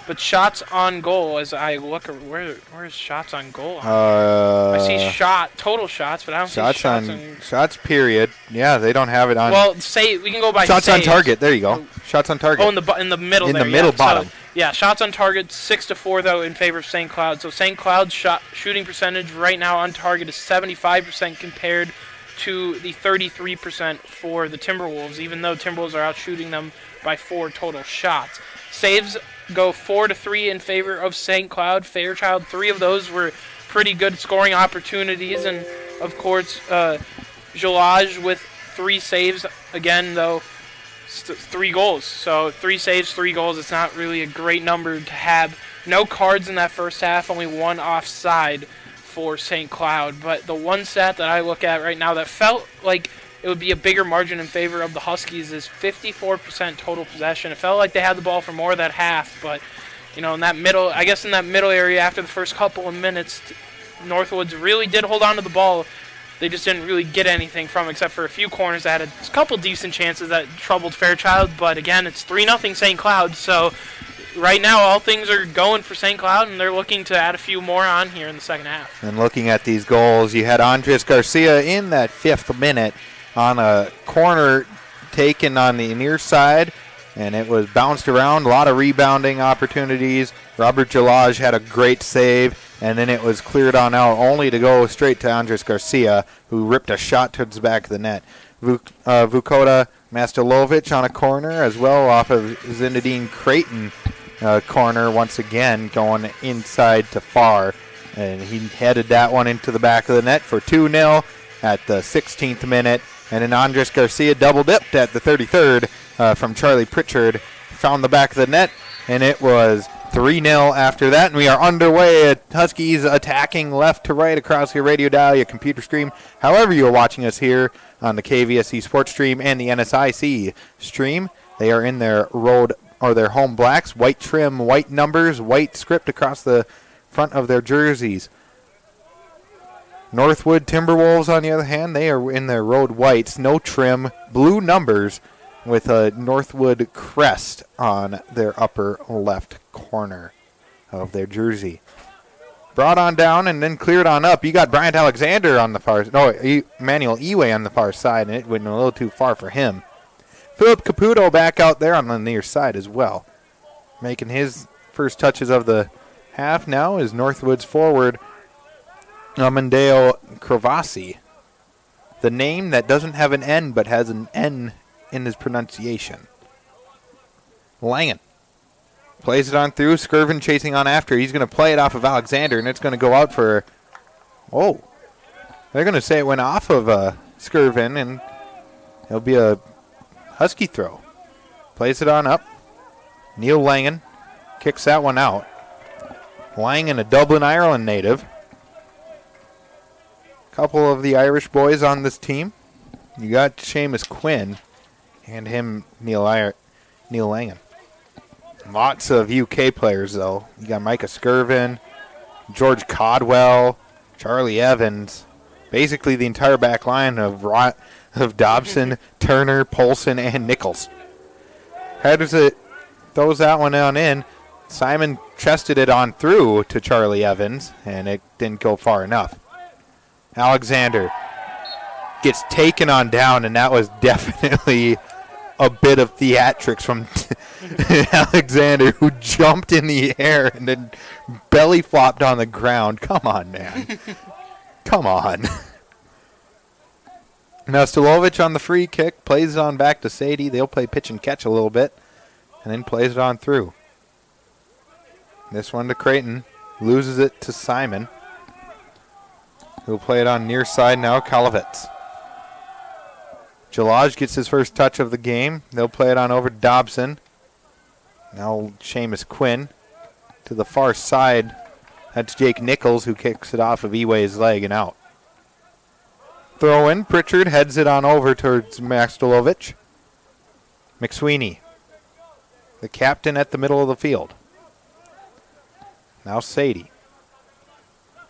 But shots on goal, as I look, where's shots on goal? I see total shots, but I don't see shots on shots. Period. Yeah, they don't have it on. Well, we can go by shots saves. on target. There you go. Shots on target. Oh, in the middle. In there, the middle bottom. So, yeah, shots on target 6-4 though in favor of St. Cloud. So St. Cloud's shooting percentage right now on target is 75% compared to the 33% for the Timberwolves, even though Timberwolves are out shooting them by 4 total shots. Saves go 4-3 in favor of St. Cloud. Fairchild, 3 of those were pretty good scoring opportunities, and of course, Jalaj with 3 saves. Again, though, 3 goals. So 3 saves, 3 goals. It's not really a great number to have. No cards in that first half, only 1 offside for St. Cloud. But the one stat that I look at right now that felt like it would be a bigger margin in favor of the Huskies is 54% total possession. It felt like they had the ball for more of that half, but in that middle area after the first couple of minutes, Northwoods really did hold on to the ball. They just didn't really get anything from it, except for a few corners that had a couple decent chances that troubled Fairchild. But again, it's 3-0 St. Cloud, so right now all things are going for St. Cloud, and they're looking to add a few more on here in the second half. And looking at these goals, you had Andres Garcia in that 5th minute on a corner taken on the near side, and it was bounced around. A lot of rebounding opportunities. Robert Jalaj had a great save, and then it was cleared on out only to go straight to Andres Garcia, who ripped a shot towards the back of the net. Vukoda Mastilovic on a corner as well off of Zinedine Creighton corner once again going inside to far, and he headed that one into the back of the net for 2-0 at the 16th minute. And then Andres Garcia double-dipped at the 33rd from Charlie Pritchard. Found the back of the net, and it was 3-0 after that. And we are underway at Huskies attacking left to right across your radio dial, your computer stream. However you are watching us here on the KVSC Sports Stream and the NSIC stream. They are in their their home blacks. White trim, white numbers, white script across the front of their jerseys. Northwood Timberwolves, on the other hand, they are in their road whites, no trim, blue numbers with a Northwood crest on their upper left corner of their jersey. Brought on down and then cleared on up. You got Bryant Alexander on the far side. No, Emmanuel Eway on the far side, and it went a little too far for him. Philip Caputo back out there on the near side as well. Making his first touches of the half now is Northwood's forward, Amandeo Crovasi. The name that doesn't have an N but has an N in his pronunciation. Langen plays it on through. Skirvin chasing on after. He's going to play it off of Alexander, and it's going to go out for... Oh. They're going to say it went off of Skirvin, and it'll be a Husky throw. Plays it on up. Neil Langen kicks that one out. Langen, a Dublin, Ireland native. Couple of the Irish boys on this team. You got Seamus Quinn and him, Neil Langen. Lots of UK players, though. You got Micah Skirvin, George Codwell, Charlie Evans. Basically the entire back line of Dobson, Turner, Polson, and Nichols. Headers it, throws that one on in. Simon chested it on through to Charlie Evans, and it didn't go far enough. Alexander gets taken on down, and that was definitely a bit of theatrics from Alexander, who jumped in the air and then belly flopped on the ground. Come on, man. Come on. Now Stilovic on the free kick, plays it on back to Sadie. They'll play pitch and catch a little bit, and then plays it on through. This one to Creighton. Loses it to Simon. Who'll play it on near side now, Kalovitz. Jalaj gets his first touch of the game. They'll play it on over to Dobson. Now Seamus Quinn to the far side. That's Jake Nichols who kicks it off of Eway's leg and out. Throw in. Pritchard heads it on over towards Maxtelovich. McSweeney, the captain at the middle of the field. Now Sadie.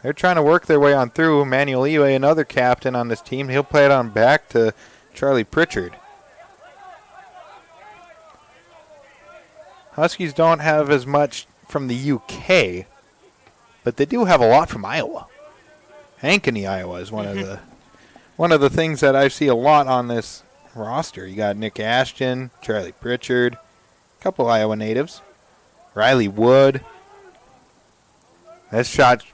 They're trying to work their way on through. Manuel Eway, another captain on this team. He'll play it on back to Charlie Pritchard. Huskies don't have as much from the UK, but they do have a lot from Iowa. Ankeny, Iowa is one of the things that I see a lot on this roster. You got Nick Ashton, Charlie Pritchard, a couple Iowa natives. Riley Wood. This shot,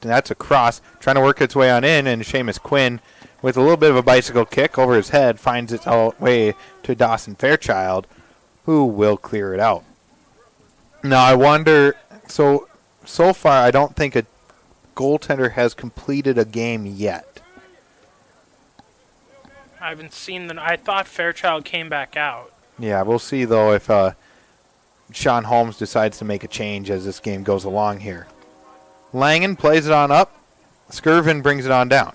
that's a cross, trying to work its way on in, and Seamus Quinn, with a little bit of a bicycle kick over his head, finds its way to Dawson Fairchild, who will clear it out. Now, I wonder, so far, I don't think a goaltender has completed a game yet. I haven't seen them. I thought Fairchild came back out. Yeah, we'll see, though, if Sean Holmes decides to make a change as this game goes along here. Langen plays it on up. Skirvin brings it on down.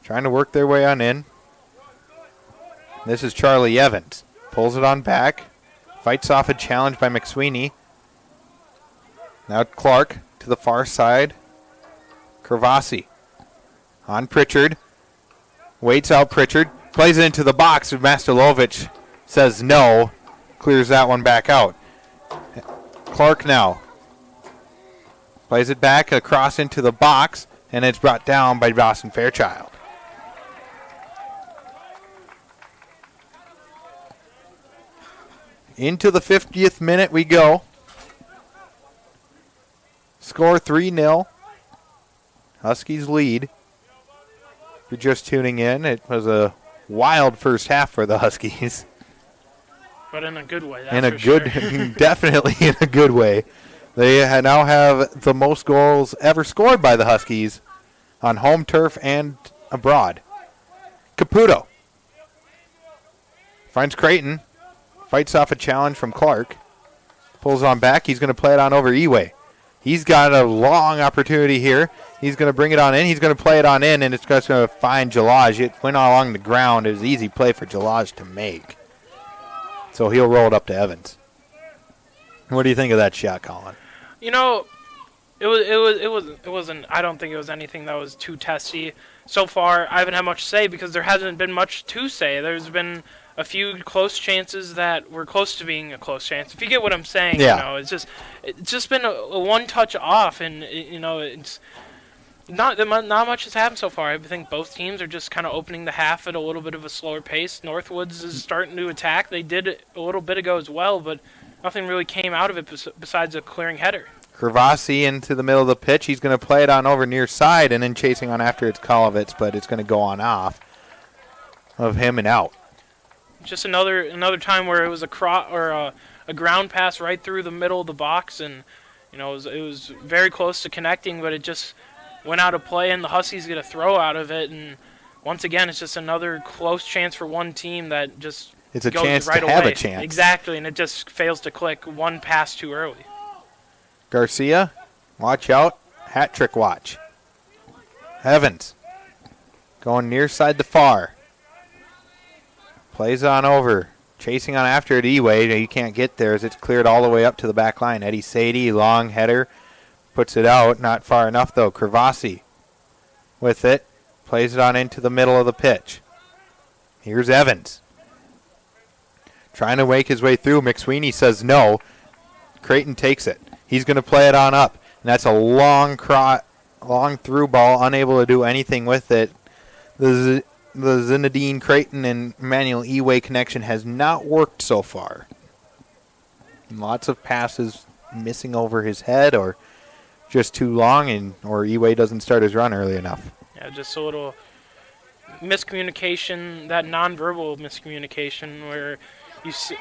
Trying to work their way on in. This is Charlie Evans. Pulls it on back. Fights off a challenge by McSweeney. Now Clark to the far side. Kervasi on Pritchard. Waits out Pritchard. Plays it into the box. Masterlovich says no. Clears that one back out. Clark now. Plays it back across into the box, and it's brought down by Dawson Fairchild. Into the 50th minute we go. Score 3-0. Huskies lead. If you're just tuning in, it was a wild first half for the Huskies. But in a good way, Definitely in a good way. They now have the most goals ever scored by the Huskies on home turf and abroad. Caputo finds Creighton. Fights off a challenge from Clark. Pulls it on back. He's going to play it on over Eway. He's got a long opportunity here. He's going to bring it on in. He's going to play it on in, and it's just going to find Jalaj. It went along the ground. It was an easy play for Jalaj to make. So he'll roll it up to Evans. What do you think of that shot, Colin? You know, it wasn't. I don't think it was anything that was too testy. So far, I haven't had much to say because there hasn't been much to say. There's been a few close chances that were close to being a close chance. If you get what I'm saying, yeah. You know, it's just been a one touch off, and you know, it's not much has happened so far. I think both teams are just kind of opening the half at a little bit of a slower pace. Northwoods is starting to attack. They did it a little bit ago as well, but nothing really came out of it besides a clearing header. Kervasi into the middle of the pitch. He's going to play it on over near side, and then chasing on after it's Kolovitz, but it's going to go on off of him and out. Just another time where it was a ground pass right through the middle of the box, and you know it was very close to connecting, but it just went out of play, and the Huskies get a throw out of it, and once again it's just another close chance for one team that just it's a goes chance right to away. have a chance. Exactly, and it just fails to click one pass too early. Garcia, watch out, hat trick watch. Evans going near side the far. Plays on over. Chasing on after it Eway. He can't get there as it's cleared all the way up to the back line. Eddie Sadie, long header. Puts it out. Not far enough, though. Kervasi with it. Plays it on into the middle of the pitch. Here's Evans. Trying to wake his way through. McSweeney says no. Creighton takes it. He's going to play it on up. And that's a long through ball. Unable to do anything with it. The Zinedine Creighton and Emmanuel Eway connection has not worked so far. Lots of passes missing over his head or just too long, or Eway doesn't start his run early enough. Yeah, just a little miscommunication, that nonverbal miscommunication where,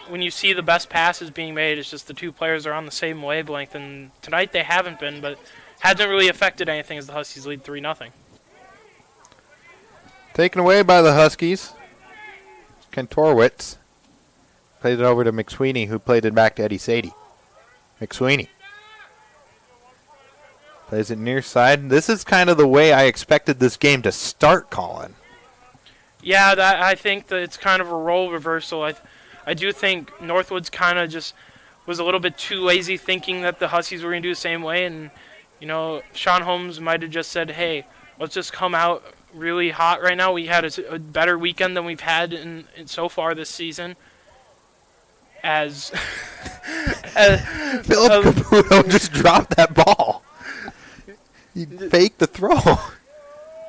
when you see the best passes being made, it's just the two players are on the same wavelength. And tonight they haven't been, but hasn't really affected anything as the Huskies lead 3-0. Taken away by the Huskies. Kantorowicz played it over to McSweeney, who played it back to Eddie Sadie. McSweeney plays it near side. This is kind of the way I expected this game to start, Colin. Yeah, I think that it's kind of a role reversal. I do think Northwood's kind of just was a little bit too lazy thinking that the Huskies were going to do the same way. And, Sean Holmes might have just said, hey, let's just come out really hot right now. We had a better weekend than we've had in so far this season. As Philip Caputo just dropped that ball. He faked the throw.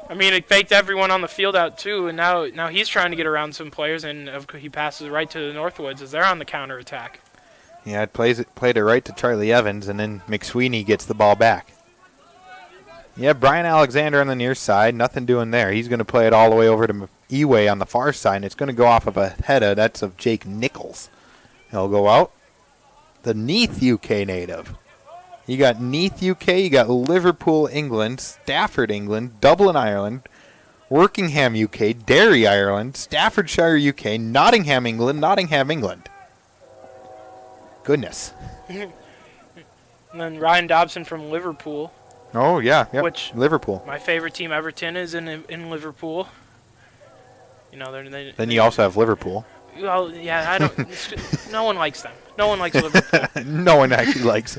I mean, it faked everyone on the field out too, and now he's trying to get around some players, and he passes right to the Northwoods as they're on the counterattack. Yeah, it played it right to Charlie Evans, and then McSweeney gets the ball back. Yeah, Brian Alexander on the near side, nothing doing there. He's going to play it all the way over to Eway on the far side, and it's going to go off of a header. That's of Jake Nichols. He'll go out. The Neath, UK native. You got Neath, UK. You got Liverpool, England. Stafford, England. Dublin, Ireland. Workingham, UK. Derry, Ireland. Staffordshire, UK. Nottingham, England. Nottingham, England. Goodness. And then Ryan Dobson from Liverpool. Oh, yeah. Yep. Which Liverpool. My favorite team, Everton, is in Liverpool. Then you also have Liverpool. Well, yeah, I don't. No one likes them. No one likes Liverpool. No one actually likes.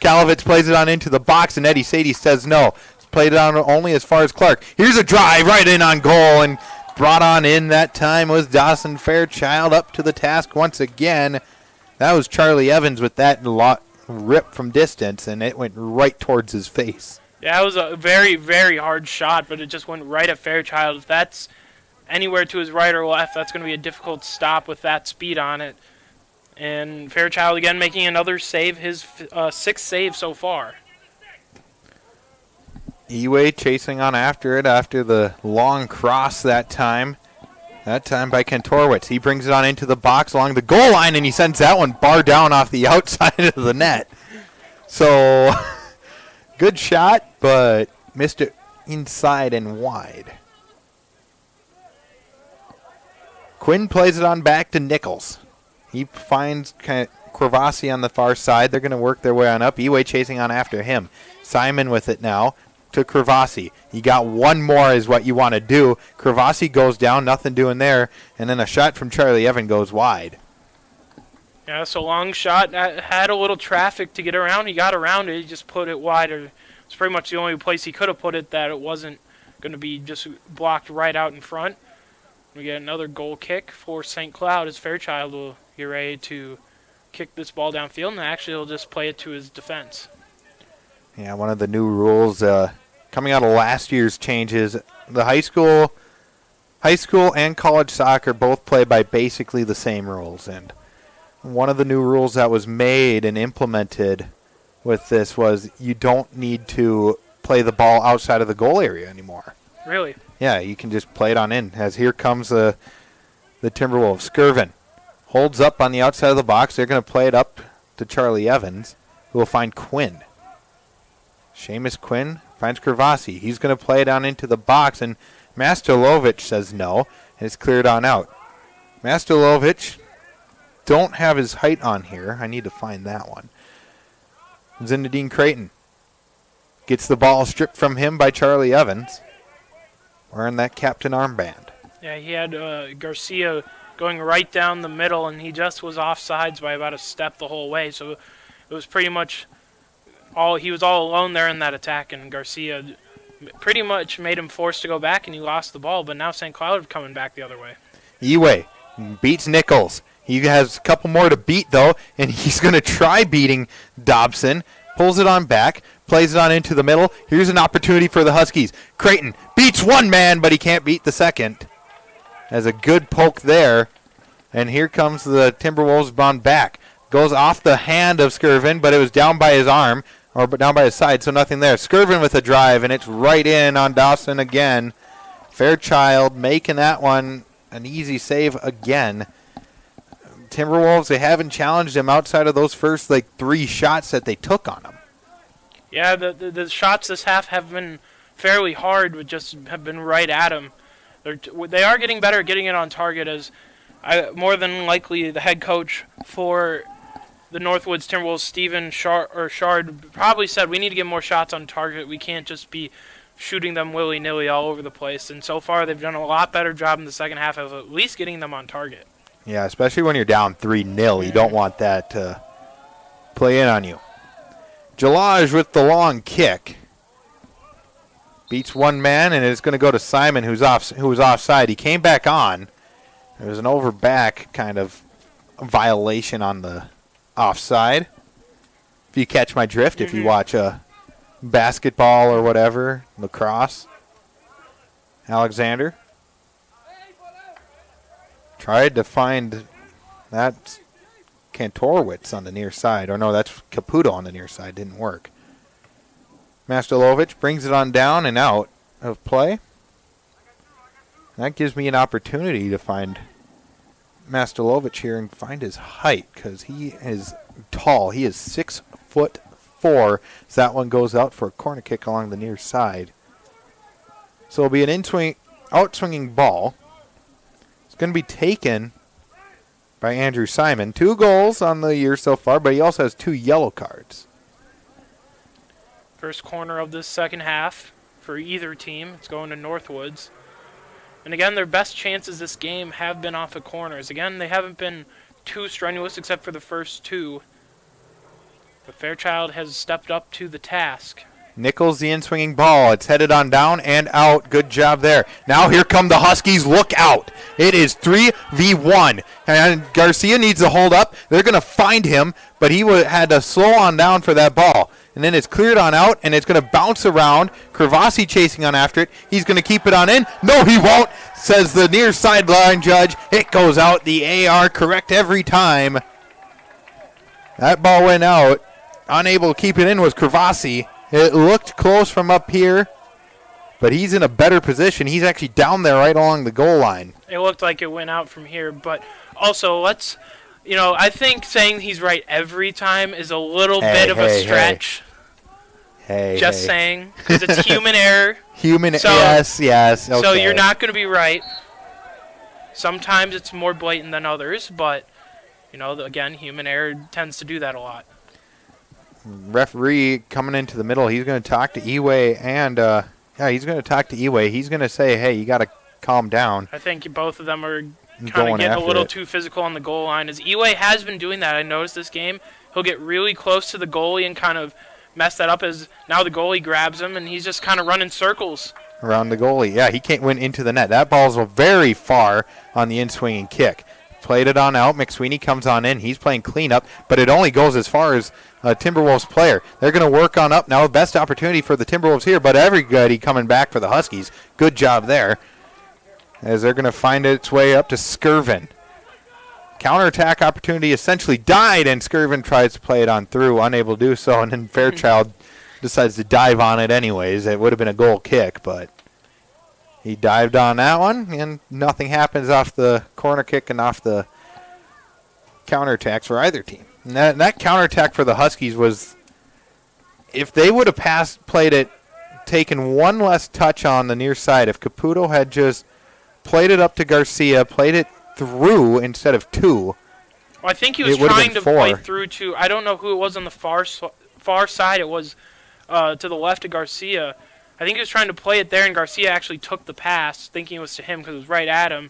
Kalovitz plays it on into the box, and Eddie Sadie says no. It's played it on only as far as Clark. Here's a drive right in on goal, and brought on in that time was Dawson Fairchild up to the task once again. That was Charlie Evans with that rip from distance, and it went right towards his face. Yeah, it was a very, very hard shot, but it just went right at Fairchild. If that's anywhere to his right or left, that's going to be a difficult stop with that speed on it. And Fairchild again making another save, his sixth save so far. Eway chasing on after it after the long cross that time. That time by Kantorowicz. He brings it on into the box along the goal line, and he sends that one bar down off the outside of the net. So, good shot, but missed it inside and wide. Quinn plays it on back to Nichols. He finds Corvasi on the far side. They're going to work their way on up. Eway chasing on after him. Simon with it now to Corvasi. You got one more is what you want to do. Corvasi goes down, nothing doing there, and then a shot from Charlie Evan goes wide. Yeah, it's a long shot. Had a little traffic to get around. He got around it. He just put it wide. It's pretty much the only place he could have put it that it wasn't going to be just blocked right out in front. We get another goal kick for St. Cloud as Fairchild will get ready to kick this ball downfield, and actually he'll just play it to his defense. Yeah, one of the new rules coming out of last year's changes, the high school and college soccer both play by basically the same rules. And one of the new rules that was made and implemented with this was you don't need to play the ball outside of the goal area anymore. Really? Yeah, you can just play it on in. As here comes the Timberwolves. Skirvin holds up on the outside of the box. They're going to play it up to Charlie Evans, who will find Quinn. Seamus Quinn finds Corvasi. He's going to play it down into the box, and Masterlovich says no, and it's cleared on out. Masterlovich don't have his height on here. I need to find that one. Zinedine Creighton gets the ball stripped from him by Charlie Evans, wearing that captain armband. Yeah, he had Garcia going right down the middle, and he just was offsides by about a step the whole way. So it was pretty much he was all alone there in that attack, and Garcia pretty much made him forced to go back, and he lost the ball. But now St. Cloud coming back the other way. Eway beats Nichols. He has a couple more to beat, though, and he's going to try beating Dobson. Pulls it on back, plays it on into the middle. Here's an opportunity for the Huskies. Creighton beats one man, but he can't beat the second. Has a good poke there. And here comes the Timberwolves on back. Goes off the hand of Skirvin, but it was down by his arm, or down by his side, so nothing there. Skirvin with a drive, and it's right in on Dawson again. Fairchild making that one an easy save again. Timberwolves, they haven't challenged him outside of those first, 3 shots that they took on him. Yeah, the shots this half have been fairly hard, but just have been right at him. They are getting better at getting it on target, as more than likely the head coach for the Northwoods Timberwolves, Steven Shard, probably said we need to get more shots on target. We can't just be shooting them willy-nilly all over the place. And so far they've done a lot better job in the second half of at least getting them on target. Yeah, especially when you're down 3-0. You don't want that to play in on you. Jalaj with the long kick. Beats one man, and it's going to go to Simon, who was offside. He came back on. There was an over-back kind of violation on the offside. If you catch my drift, if you watch basketball or whatever, lacrosse. Alexander tried to find that Kantorowicz on the near side. Or no, that's Caputo on the near side. Didn't work. Mastelovic brings it on down and out of play. That gives me an opportunity to find Mastelovic here and find his height, because he is tall. He is 6'4". So that one goes out for a corner kick along the near side. So it'll be an outswinging ball. It's going to be taken by Andrew Simon. 2 goals on the year so far, but he also has 2 yellow cards. First corner of this second half for either team. It's going to Northwoods. And again, their best chances this game have been off of corners. Again, they haven't been too strenuous except for the first 2. But Fairchild has stepped up to the task. Nichols, the in-swinging ball. It's headed on down and out. Good job there. Now here come the Huskies. Look out. It is 3v1. And Garcia needs to hold up. They're going to find him, but he had to slow on down for that ball. And then it's cleared on out, and it's going to bounce around. Kravasi chasing on after it. He's going to keep it on in. No, he won't, says the near sideline judge. It goes out. The AR correct every time. That ball went out. Unable to keep it in was Kravasi. It looked close from up here, but he's in a better position. He's actually down there right along the goal line. It looked like it went out from here, but also I think saying he's right every time is a little bit of a stretch. Just saying, because it's human error. Yes. Okay. So you're not going to be right. Sometimes it's more blatant than others, but, again, human error tends to do that a lot. Referee coming into the middle. He's going to talk to Eway, and he's going to talk to Eway. He's going to say, hey, you got to calm down. I think both of them are kind of getting a little too physical on the goal line. As Eway has been doing that, I noticed this game. He'll get really close to the goalie and kind of mess that up, as now the goalie grabs him, and he's just kind of running circles around the goalie. Yeah, he can't win into the net. That ball's very far on the in-swinging kick. Played it on out. McSweeney comes on in. He's playing cleanup, but it only goes as far as Timberwolves player. They're going to work on up now. Best opportunity for the Timberwolves here, but everybody coming back for the Huskies. Good job there, as they're going to find its way up to Skirvin. Counterattack opportunity essentially died, and Skirvin tries to play it on through, unable to do so, and then Fairchild decides to dive on it anyways. It would have been a goal kick, but he dived on that one, and nothing happens off the corner kick and off the counterattacks for either team. And that counterattack for the Huskies was, if they would have played it, taken one less touch on the near side, if Caputo had just played it up to Garcia, played it through instead of 2. Well, I think he was trying to play through to, I don't know who it was on the far side. It was to the left of Garcia. I think he was trying to play it there, and Garcia actually took the pass, thinking it was to him because it was right at him.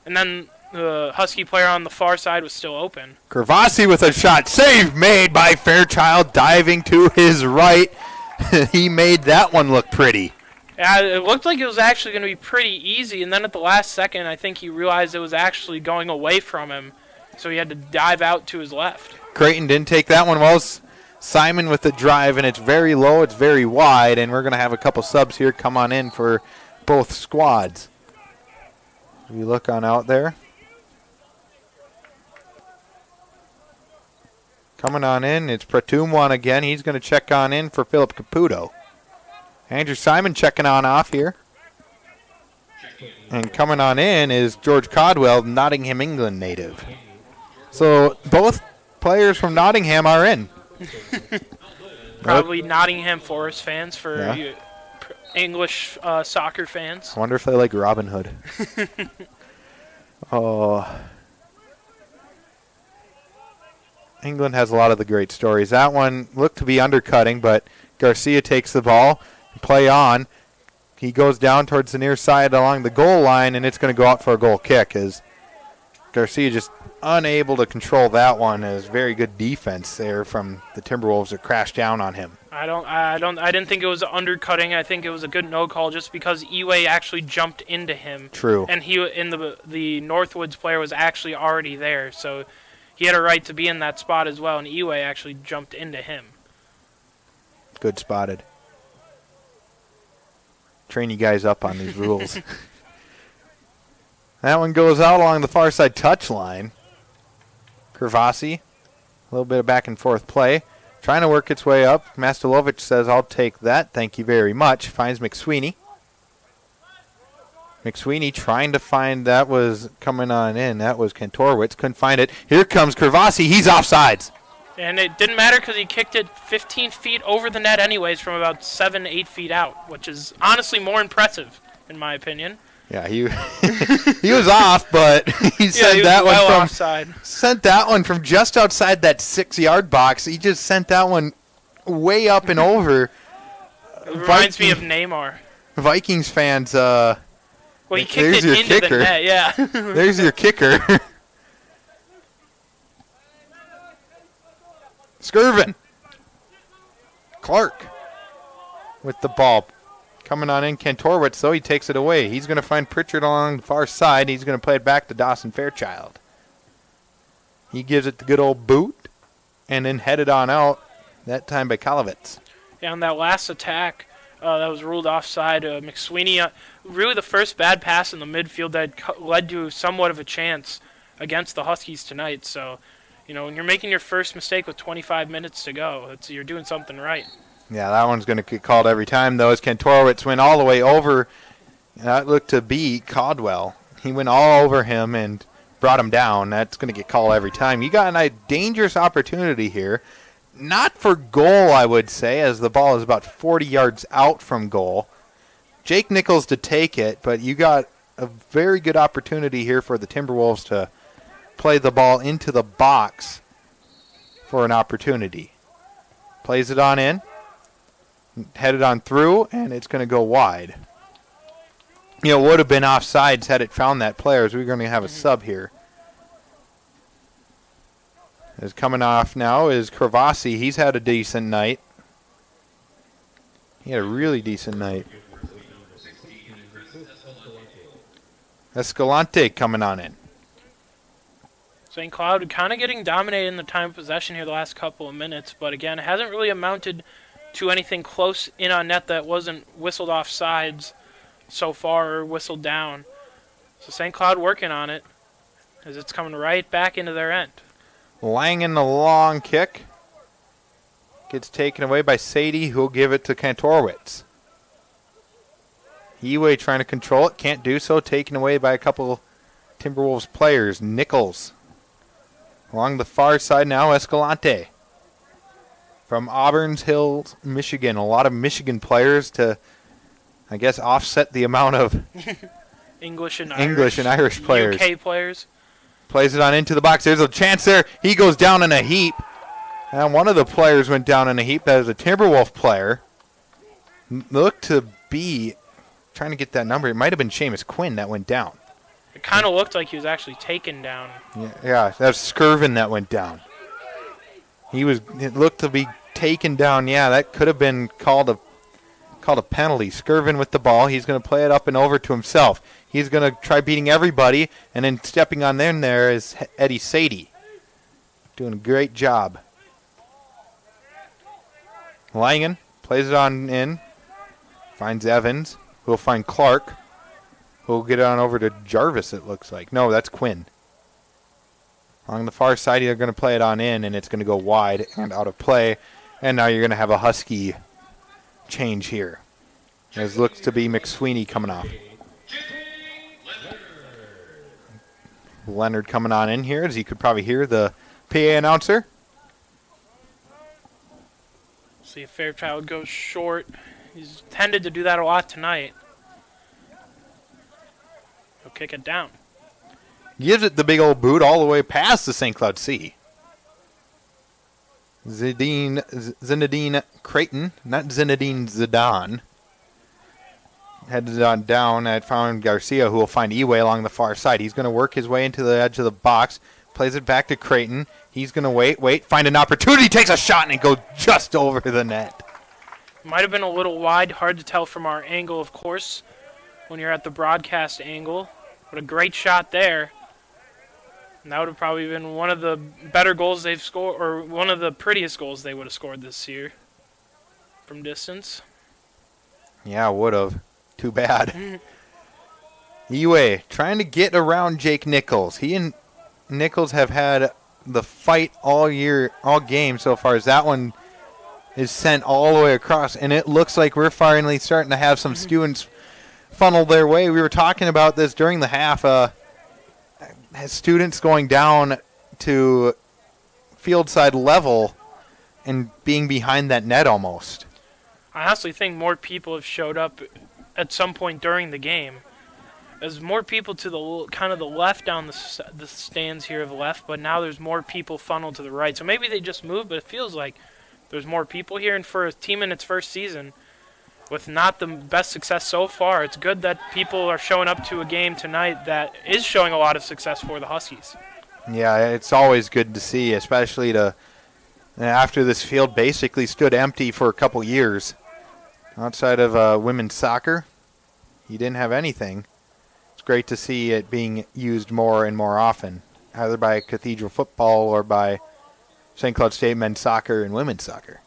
And then the Husky player on the far side was still open. Kravasi with a shot. Save made by Fairchild, diving to his right. He made that one look pretty. Yeah, it looked like it was actually going to be pretty easy, and then at the last second, I think he realized it was actually going away from him, so he had to dive out to his left. Creighton didn't take that one well. Simon with the drive, and it's very low, it's very wide, and we're going to have a couple subs here come on in for both squads. We look on out there. Coming on in, it's Pratumwan again. He's going to check on in for Philip Caputo. Andrew Simon checking on off here. And coming on in is George Codwell, Nottingham, England native. So both players from Nottingham are in. Probably Nottingham Forest fans for Yeah. you English soccer fans. I wonder if they like Robin Hood. Oh. England has a lot of the great stories. That one looked to be undercutting, but Garcia takes the ball, play on. He goes down towards the near side along the goal line, and it's going to go out for a goal kick as Garcia just unable to control that one. It was very good defense there from the Timberwolves that crashed down on him. I didn't think it was undercutting. I think it was a good no call just because Eway actually jumped into him. True. And the Northwoods player was actually already there, so he had a right to be in that spot as well, and Eway actually jumped into him. Good spotted. Train you guys up on these rules. That one goes out along the far side touchline. Kervasi, a little bit of back and forth play. Trying to work its way up. Mastelovich says, I'll take that. Thank you very much. Finds McSweeney. McSweeney trying to find, that was coming on in. That was Kantorowicz. Couldn't find it. Here comes Kervasi. He's offsides. And it didn't matter because he kicked it 15 feet over the net anyways from about 7-8 feet out, which is honestly more impressive, in my opinion. Yeah, he he was off, but he sent that one from offside. Sent that one from just outside that 6-yard box. He just sent that one way up and over. It reminds me of Neymar. Vikings fans. Well, he kicked it into kicker. the net, yeah. There's your kicker. Skirvin. Clark with the ball. Coming on in, Kantorowicz, though, he takes it away. He's going to find Pritchard along the far side. He's going to play it back to Dawson Fairchild. He gives it the good old boot and then headed on out, that time by Kolovitz. Yeah, on that last attack that was ruled offside, McSweeney, really the first bad pass in the midfield that led to somewhat of a chance against the Huskies tonight. So, when you're making your first mistake with 25 minutes to go, you're doing something right. Yeah, that one's going to get called every time, though, as Kantorowicz went all the way over. That looked to be Caldwell. He went all over him and brought him down. That's going to get called every time. You got a dangerous opportunity here. Not for goal, I would say, as the ball is about 40 yards out from goal. Jake Nichols to take it, but you got a very good opportunity here for the Timberwolves to play the ball into the box for an opportunity. Plays it on in. Headed on through, and it's going to go wide. Would have been offsides had it found that player, as we're going to have a sub here. Is coming off now is Kervasi. He's had a decent night. He had a really decent night. Escalante coming on in. St. Cloud kind of getting dominated in the time of possession here the last couple of minutes, but again, it hasn't really amounted to anything close in on net that wasn't whistled off sides so far or whistled down. So St. Cloud working on it as it's coming right back into their end. Langen the long kick. Gets taken away by Sadie, who'll give it to Kantorowicz. Eway trying to control it. Can't do so. Taken away by a couple Timberwolves players. Nichols. Along the far side now, Escalante. From Auburns Hills, Michigan. A lot of Michigan players to, I guess, offset the amount of English and Irish players. UK players. Plays it on into the box. There's a chance there. He goes down in a heap. And one of the players went down in a heap. That was a Timberwolf player. Looked to be, trying to get that number. It might have been Seamus Quinn that went down. It kind of looked like he was actually taken down. Yeah, that was Skirvin that went down. It looked to be taken down. Yeah, that could have been called a penalty. Skirvin with the ball. He's going to play it up and over to himself. He's going to try beating everybody, and then stepping on in there is Eddie Sadie. Doing a great job. Langen plays it on in. Finds Evans. Who'll find Clark. Who'll get on over to Jarvis, it looks like. No, that's Quinn. Along the far side, they're going to play it on in, and it's going to go wide and out of play. And now you're going to have a Husky change here. As looks to be McSweeney coming off. Leonard coming on in here, as you could probably hear the PA announcer. See if Fairchild goes short. He's tended to do that a lot tonight. He'll kick it down. Gives it the big old boot all the way past the St. Cloud C. Zinedine Creighton, not Zinedine Zidane. Heads on down at found Garcia, who will find Eway along the far side. He's going to work his way into the edge of the box. Plays it back to Creighton. He's going to wait, find an opportunity, takes a shot, and it goes just over the net. Might have been a little wide, hard to tell from our angle, of course, when you're at the broadcast angle. But a great shot there. And that would have probably been one of the better goals they've scored, or one of the prettiest goals they would have scored this year from distance. Yeah, would have. Too bad. Eway trying to get around Jake Nichols. He and Nichols have had the fight all game so far, as that one is sent all the way across, and it looks like we're finally starting to have some students funnel their way. We were talking about this during the half. Students going down to field side level and being behind that net almost. I honestly think more people have showed up at some point during the game. There's more people to the kind of the left down the stands here have left, but now there's more people funneled to the right. So maybe they just moved, but it feels like there's more people here. And for a team in its first season, with not the best success so far, it's good that people are showing up to a game tonight that is showing a lot of success for the Huskies. Yeah, it's always good to see, especially after this field basically stood empty for a couple years. Outside of women's soccer, you didn't have anything. It's great to see it being used more and more often, either by Cathedral football or by St. Cloud State men's soccer and women's soccer.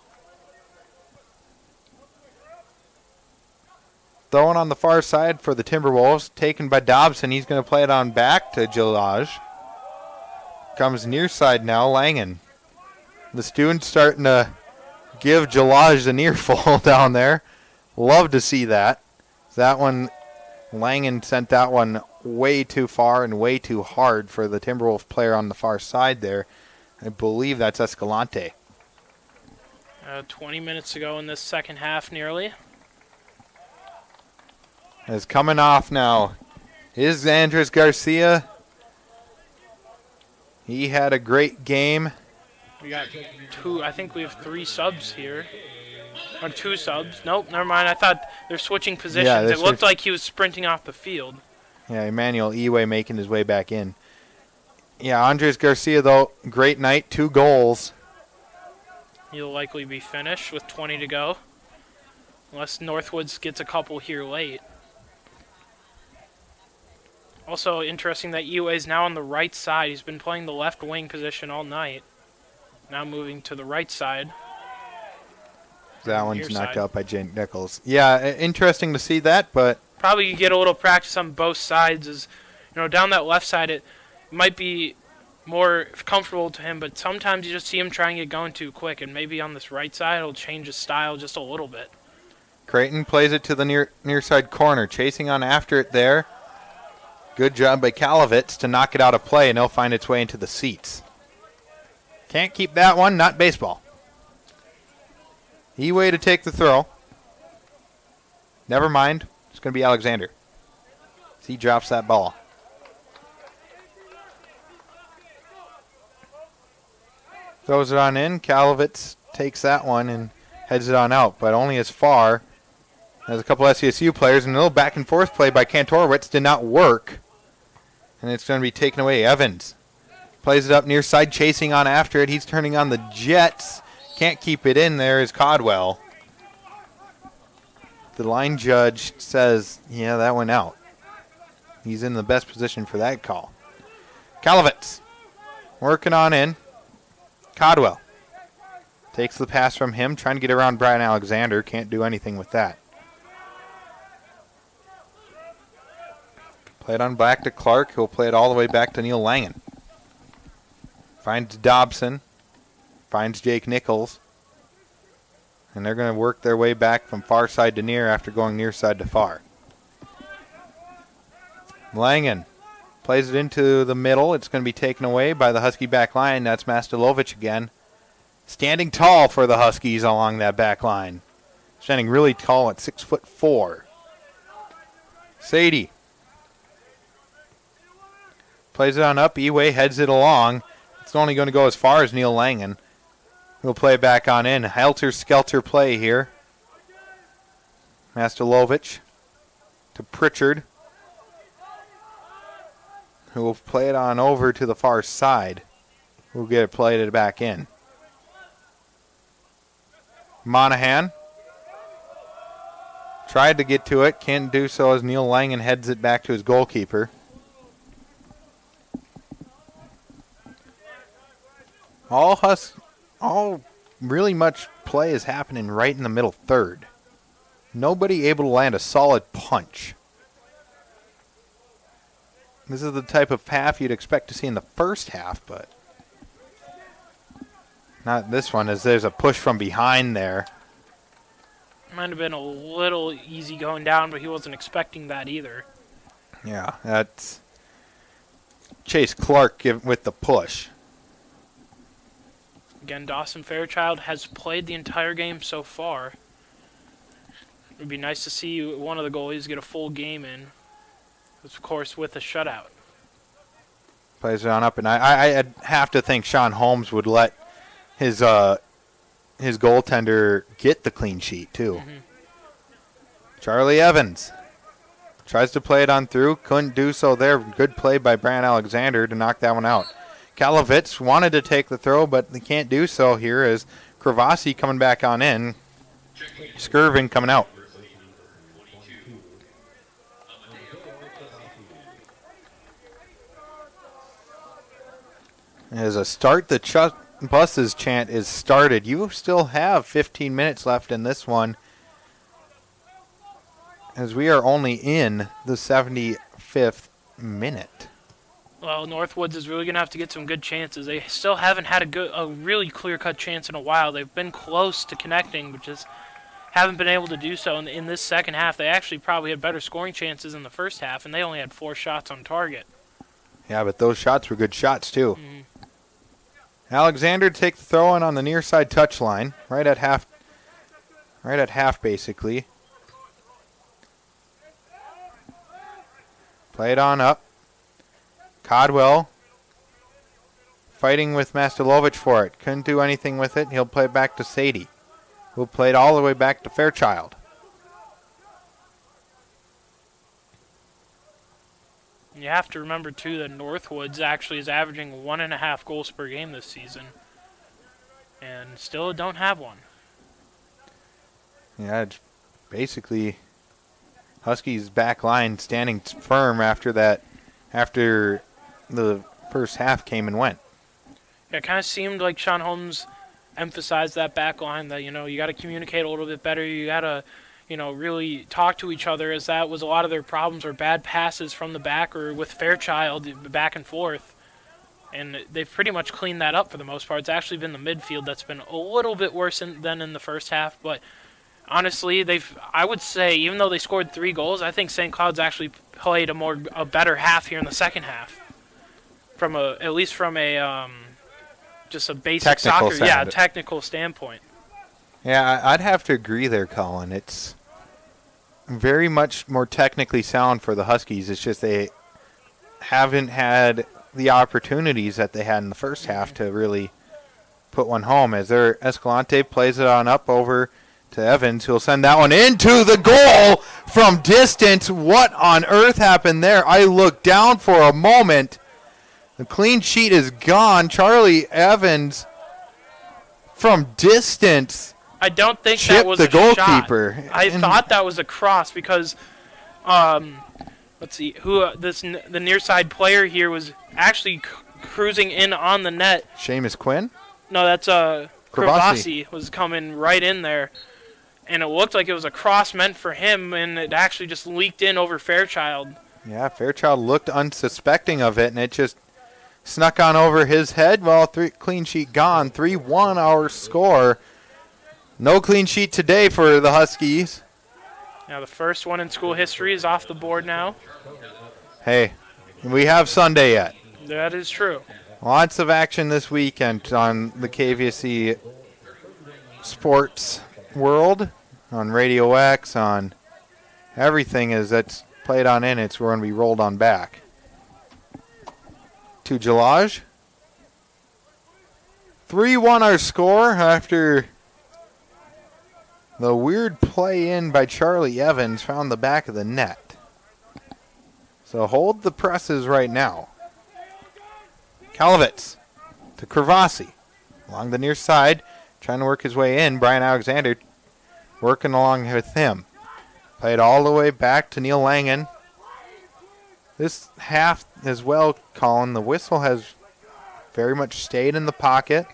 Throwing on the far side for the Timberwolves, taken by Dobson. He's going to play it on back to Jalaj. Comes near side now, Langen. The students starting to give Jalaj an earful down there. Love to see that. That one, Langen sent that one way too far and way too hard for the Timberwolf player on the far side there. I believe that's Escalante. 20 minutes to go in this second half nearly. Is coming off now is Andres Garcia. He had a great game. We got I think we have 3 subs here. Or 2 subs. Nope, never mind. I thought they're switching positions. Yeah, it looked like he was sprinting off the field. Yeah, Emmanuel Eway making his way back in. Yeah, Andres Garcia, though, great night, 2 goals. He'll likely be finished with 20 to go. Unless Northwoods gets a couple here late. Also interesting that Eway is now on the right side. He's been playing the left wing position all night. Now moving to the right side. That one's knocked out by Jake Nichols. Yeah, interesting to see that, but probably you get a little practice on both sides. Is down that left side, it might be more comfortable to him, but sometimes you just see him trying to get going too quick, and maybe on this right side, it'll change his style just a little bit. Creighton plays it to the near side corner, chasing on after it there. Good job by Kalovitz to knock it out of play, and it'll find its way into the seats. Can't keep that one, not baseball. Eway to take the throw. Never mind. It's going to be Alexander. He drops that ball. Throws it on in. Kalovitz takes that one and heads it on out, but only as far as a couple SCSU players. And a little back and forth play by Kantorowicz did not work. And it's going to be taken away. Evans plays it up near side, chasing on after it. He's turning on the Jets. Can't keep it in there is Codwell. The line judge says, yeah, that went out. He's in the best position for that call. Kalovitz working on in. Codwell takes the pass from him, trying to get around Brian Alexander. Can't do anything with that. Play it on back to Clark. He'll play it all the way back to Neil Langen. Finds Dobson. Finds Jake Nichols. And they're going to work their way back from far side to near after going near side to far. Langen Plays it into the middle. It's going to be taken away by the Husky back line. That's Mastilovic again. Standing tall for the Huskies along that back line. Standing really tall at 6'4". Sadie. Plays it on up. Eway heads it along. It's only going to go as far as Neil Langen. He'll play it back on in. Helter-skelter play here. Mastilovic to Pritchard, who will play it on over to the far side. We'll get it played back in. Monahan tried to get to it. Can't do so as Neil Langen heads it back to his goalkeeper. All really much play is happening right in the middle third. Nobody able to land a solid punch. This is the type of half you'd expect to see in the first half, but not this one, as there's a push from behind there. Might have been a little easy going down, but he wasn't expecting that either. Yeah, that's Chase Clark with the push. Again, Dawson Fairchild has played the entire game so far. It would be nice to see one of the goalies get a full game in, of course, with a shutout. Plays it on up, and I have to think Sean Holmes would let his goaltender get the clean sheet, too. Mm-hmm. Charlie Evans tries to play it on through. Couldn't do so there. Good play by Brant Alexander to knock that one out. Kalovitz wanted to take the throw, but they can't do so here as Kravasi coming back on in. Skirvin coming out. As a start, the buses chant is started. You still have 15 minutes left in this one, as we are only in the 75th minute. Well, Northwoods is really going to have to get some good chances. They still haven't had a really clear-cut chance in a while. They've been close to connecting, but just haven't been able to do so. In this second half, they actually probably had better scoring chances in the first half, and they only had 4 shots on target. Yeah, but those shots were good shots, too. Mm-hmm. Alexander to take the throw in on the near side touchline, right at half, basically. Play it on up. Codwell fighting with Mastilovic for it. Couldn't do anything with it. He'll play it back to Sadie, who played all the way back to Fairchild. You have to remember, too, that Northwoods actually is averaging 1.5 goals per game this season, and still don't have one. Yeah, it's basically Huskies' back line standing firm after the first half came and went. Yeah, it kind of seemed like Sean Holmes emphasized that back line that, you got to communicate a little bit better. You got to, really talk to each other, as that was a lot of their problems, or bad passes from the back or with Fairchild back and forth. And they've pretty much cleaned that up for the most part. It's actually been the midfield that's been a little bit worse than in the first half. But honestly, I would say, even though they scored 3 goals, I think St. Cloud's actually played a better half here in the second half. At least from a just a basic technical standpoint. Yeah, I'd have to agree there, Colin. It's very much more technically sound for the Huskies. It's just they haven't had the opportunities that they had in the first half to really put one home. As Escalante plays it on up over to Evans, who'll send that one into the goal from distance. What on earth happened there? I looked down for a moment. The clean sheet is gone. Charlie Evans from distance. I don't think that was the goalkeeper. Shot. I thought that was a cross because, let's see, the near side player here was actually cruising in on the net. Seamus Quinn? No, that's Kravasi was coming right in there, and it looked like it was a cross meant for him, and it actually just leaked in over Fairchild. Yeah, Fairchild looked unsuspecting of it, and it just snuck on over his head. Well, clean sheet gone. 3-1 our score. No clean sheet today for the Huskies. Now the first one in school history is off the board now. Hey, We have Sunday yet. That is true. Lots of action this weekend on the KVSC sports world, on Radio X, on everything that's played on in it's going to be rolled on back. To Jalaj. 3-1 our score after the weird play in by Charlie Evans found the back of the net. So hold the presses right now. Kalovitz to Kravasi along the near side, trying to work his way in. Brian Alexander working along with him. Played all the way back to Neil Langen. This half as well, Colin, the whistle has very much stayed in the pocket.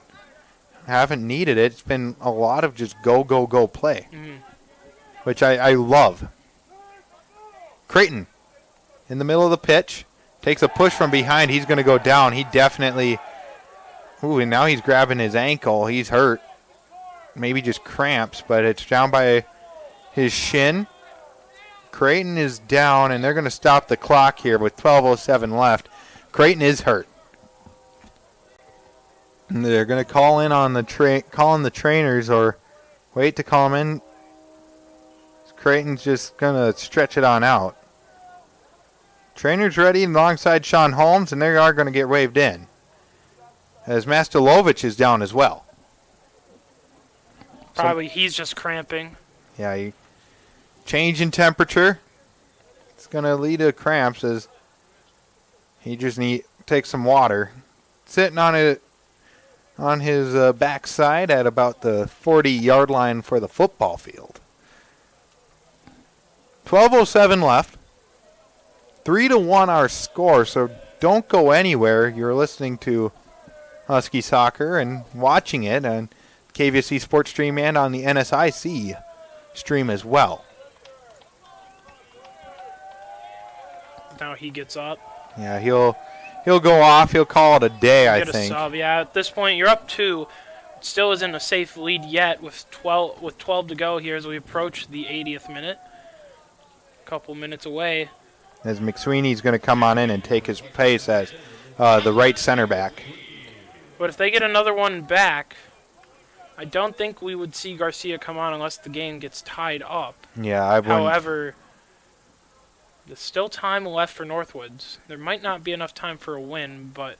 Haven't needed it. It's been a lot of just go, go, go play, which I love. Creighton in the middle of the pitch. Takes a push from behind. He's going to go down. He definitely... Ooh, and now he's grabbing his ankle. He's hurt. Maybe just cramps, but it's down by his shin. Creighton is down, and they're going to stop the clock here with 12:07 left. Creighton is hurt. And they're going to call in on the trainers or wait to call them in. Creighton's just going to stretch it on out. Trainers ready alongside Sean Holmes, and they are going to get waved in. As Mastelovich is down as well. Probably he's just cramping. Yeah, change in temperature. It's going to lead to cramps as he just takes some water. Sitting on his backside at about the 40-yard line for the football field. 12:07 left. 3-1 our score, so don't go anywhere. You're listening to Husky Soccer and watching it on KVSC Sports Stream and on the NSIC stream as well. Now he gets up. Yeah, he'll go off. He'll call it a day, I Get think. a sub. Yeah, at this point, you're up 2. Still isn't a safe lead yet with 12 to go here as we approach the 80th minute. A couple minutes away. As McSweeney's going to come on in and take his place as the right center back. But if they get another one back, I don't think we would see Garcia come on unless the game gets tied up. Yeah, I wouldn't. However, there's still time left for Northwoods. There might not be enough time for a win, but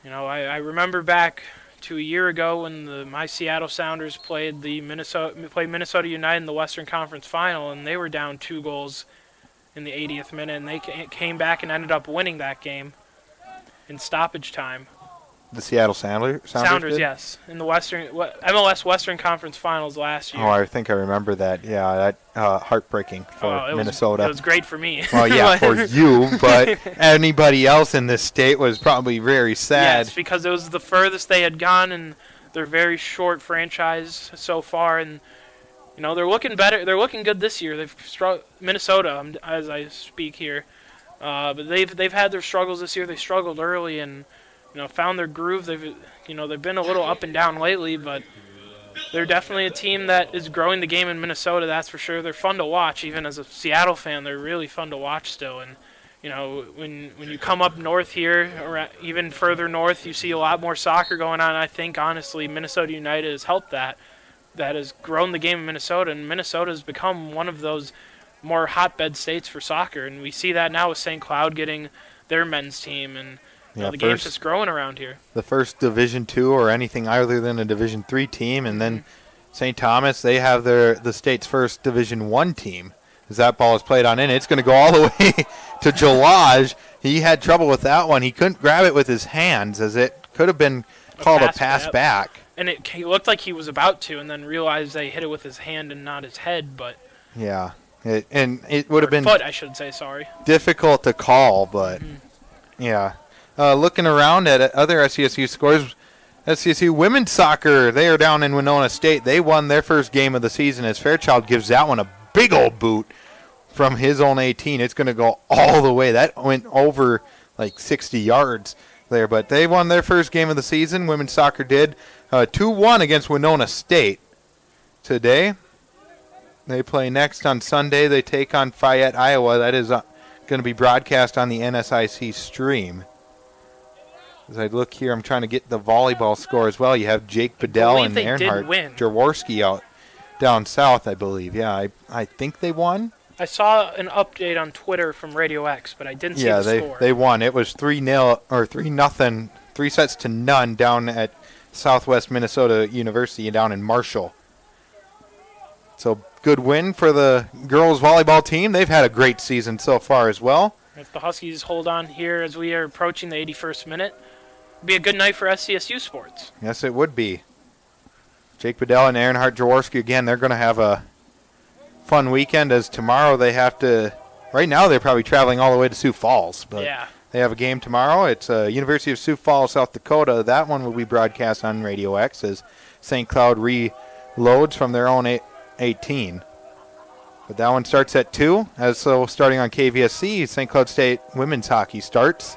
I remember back to a year ago when my Seattle Sounders played Minnesota United in the Western Conference Final, and they were down 2 goals in the 80th minute, and they came back and ended up winning that game in stoppage time. The Seattle Sounders did? Yes, in the MLS Western Conference Finals last year. Oh, I think I remember that. Yeah, that heartbreaking for Minnesota. It was great for me. Well, yeah, for you, but anybody else in this state was probably very sad. Yes, because it was the furthest they had gone in their very short franchise so far, and they're looking better. They're looking good this year. They've Minnesota, as I speak here, but they've had their struggles this year. They struggled early and found their groove. They've been a little up and down lately, but they're definitely a team that is growing the game in Minnesota. That's for sure. They're fun to watch, even as a Seattle fan. They're really fun to watch still. And when you come up north here, or even further north, you see a lot more soccer going on. I think honestly, Minnesota United has helped that. That has grown the game in Minnesota, and Minnesota has become one of those more hotbed states for soccer, and we see that now with St. Cloud getting their men's team, and the game's just growing around here. The first Division II or anything other than a Division III team, and then St. Thomas, they have the state's first Division I team. As that ball is played on in, it's going to go all the way to Jalaj. He had trouble with that one. He couldn't grab it with his hands, as it could have been called a pass back. And it looked like he was about to, and then realized they hit it with his hand and not his head. But yeah, it would have been foot, I should say. Sorry. Difficult to call, but yeah. Looking around at other SCSU scores, SCSU women's soccer, they are down in Winona State. They won their first game of the season as Fairchild gives that one a big old boot from his own 18. It's going to go all the way. That went over like 60 yards there, but they won their first game of the season. Women's soccer did 2-1 against Winona State today. They play next on Sunday. They take on Fayette, Iowa. That is going to be broadcast on the NSIC stream. As I look here, I'm trying to get the volleyball score as well. You have Jake Bedell and Earnhardt Jaworski out down south, I believe. Yeah, I think they won. I saw an update on Twitter from Radio X, but I didn't see the score. Yeah, they won. It was 3-0 or 3-0, 3-0 down at Southwest Minnesota University down in Marshall. So good win for the girls volleyball team. They've had a great season so far as well. If the Huskies hold on here as we are approaching the 81st minute, it'd be a good night for SCSU sports. Yes, it would be. Jake Bedell and Earnhardt Jaworski, again, they're going to have a fun weekend, as tomorrow they have to, right now they're probably traveling all the way to Sioux Falls, but they have a game tomorrow. It's University of Sioux Falls, South Dakota. That one will be broadcast on Radio X as St. Cloud reloads from their own 18. But that one starts at 2. So starting on KVSC, St. Cloud State women's hockey starts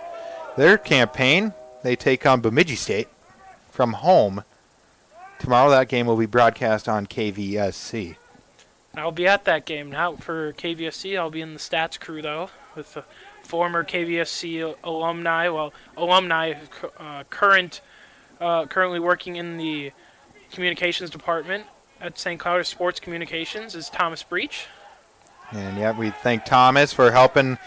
their campaign. They take on Bemidji State from home. Tomorrow that game will be broadcast on KVSC. I'll be at that game. Now for KVSC, I'll be in the stats crew, though, with the former KVSC alumni. Well, alumni currently working in the communications department at St. Cloud Sports Communications is Thomas Breach. And, we thank Thomas for helping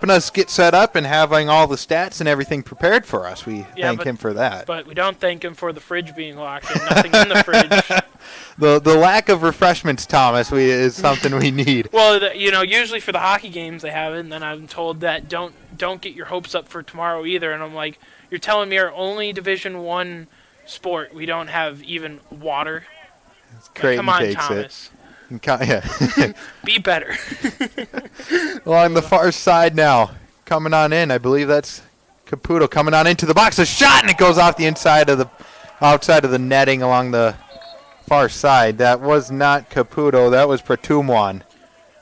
us get set up and having all the stats and everything prepared for us. We thank him for that. But we don't thank him for the fridge being locked and nothing in the fridge. The lack of refreshments, Thomas, is something we need. Well, usually for the hockey games they have it, and then I'm told that don't get your hopes up for tomorrow either. And I'm like, you're telling me our only Division I sport, we don't have even water? Come on, Thomas. Be better. Along the far side now, coming on in, I believe that's Caputo coming on into the box. A shot, and it goes off the outside of the netting along the far side. That was not Caputo. That was Pratumwan.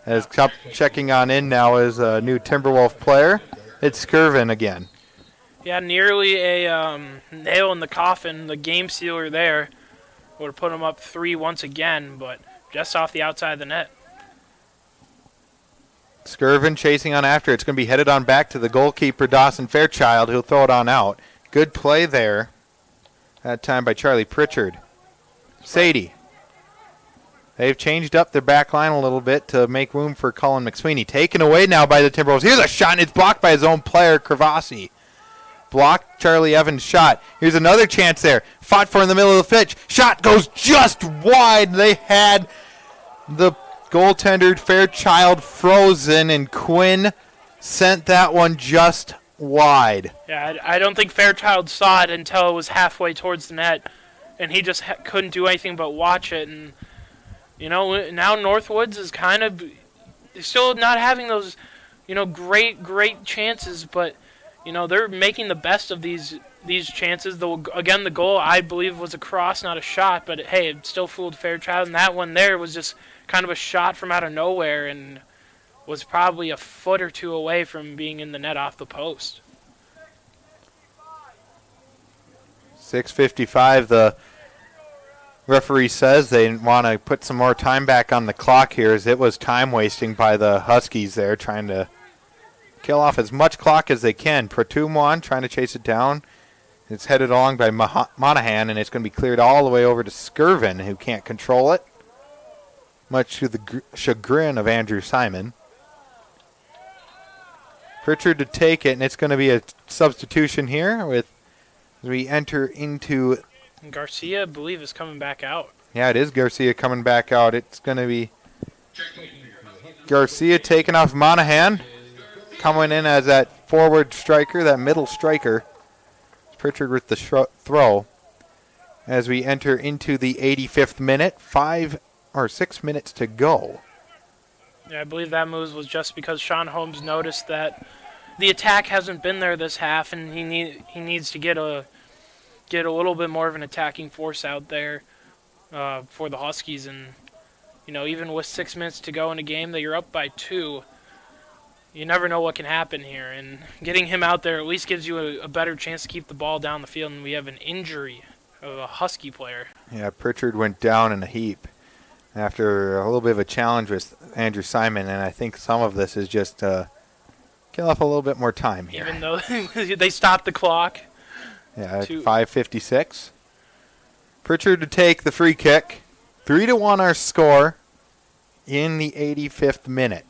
As checking on in now is a new Timberwolf player. It's Skirvin again. Yeah, nearly a nail in the coffin. The game sealer there would have put him up 3 once again, but just off the outside of the net. Skirvin chasing on after. It's going to be headed on back to the goalkeeper, Dawson Fairchild, who'll throw it on out. Good play there. That time by Charlie Pritchard. Sadie. They've changed up their back line a little bit to make room for Colin McSweeney. Taken away now by the Timberwolves. Here's a shot, and it's blocked by his own player, Kravasi. Blocked Charlie Evans' shot. Here's another chance there. Fought for in the middle of the pitch. Shot goes just wide. They had the goaltender Fairchild frozen, and Quinn sent that one just wide. Yeah, I don't think Fairchild saw it until it was halfway towards the net, and he just couldn't do anything but watch it. And, now Northwoods is kind of still not having those, great chances, but they're making the best of these chances. Again, the goal, I believe, was a cross, not a shot, but hey, it still fooled Fairchild, and that one there was just kind of a shot from out of nowhere and was probably a foot or two away from being in the net off the post. 6:55, the referee says they want to put some more time back on the clock here, as it was time wasting by the Huskies there, trying to kill off as much clock as they can. Pratumwan trying to chase it down. It's headed along by Monahan, and it's going to be cleared all the way over to Skirvin, who can't control it, much to the chagrin of Andrew Simon. Pritchard to take it, and it's going to be a substitution here as we enter into... Garcia, I believe, is coming back out. Yeah, it is Garcia coming back out. It's going to be Garcia taking off Monahan, coming in as that forward striker, that middle striker. Pritchard with the throw as we enter into the 85th minute, 6 minutes to go. Yeah, I believe that move was just because Sean Holmes noticed that the attack hasn't been there this half, and he needs to get a little bit more of an attacking force out there for the Huskies. And even with 6 minutes to go in a game that you're up by 2, you never know what can happen here. And getting him out there at least gives you a better chance to keep the ball down the field. And we have an injury of a Husky player. Yeah, Pritchard went down in a heap after a little bit of a challenge with Andrew Simon, and I think some of this is just kill off a little bit more time here. Even though they stopped the clock. Yeah, at 5:56. Pritchard to take the free kick. 3-1 our score in the 85th minute.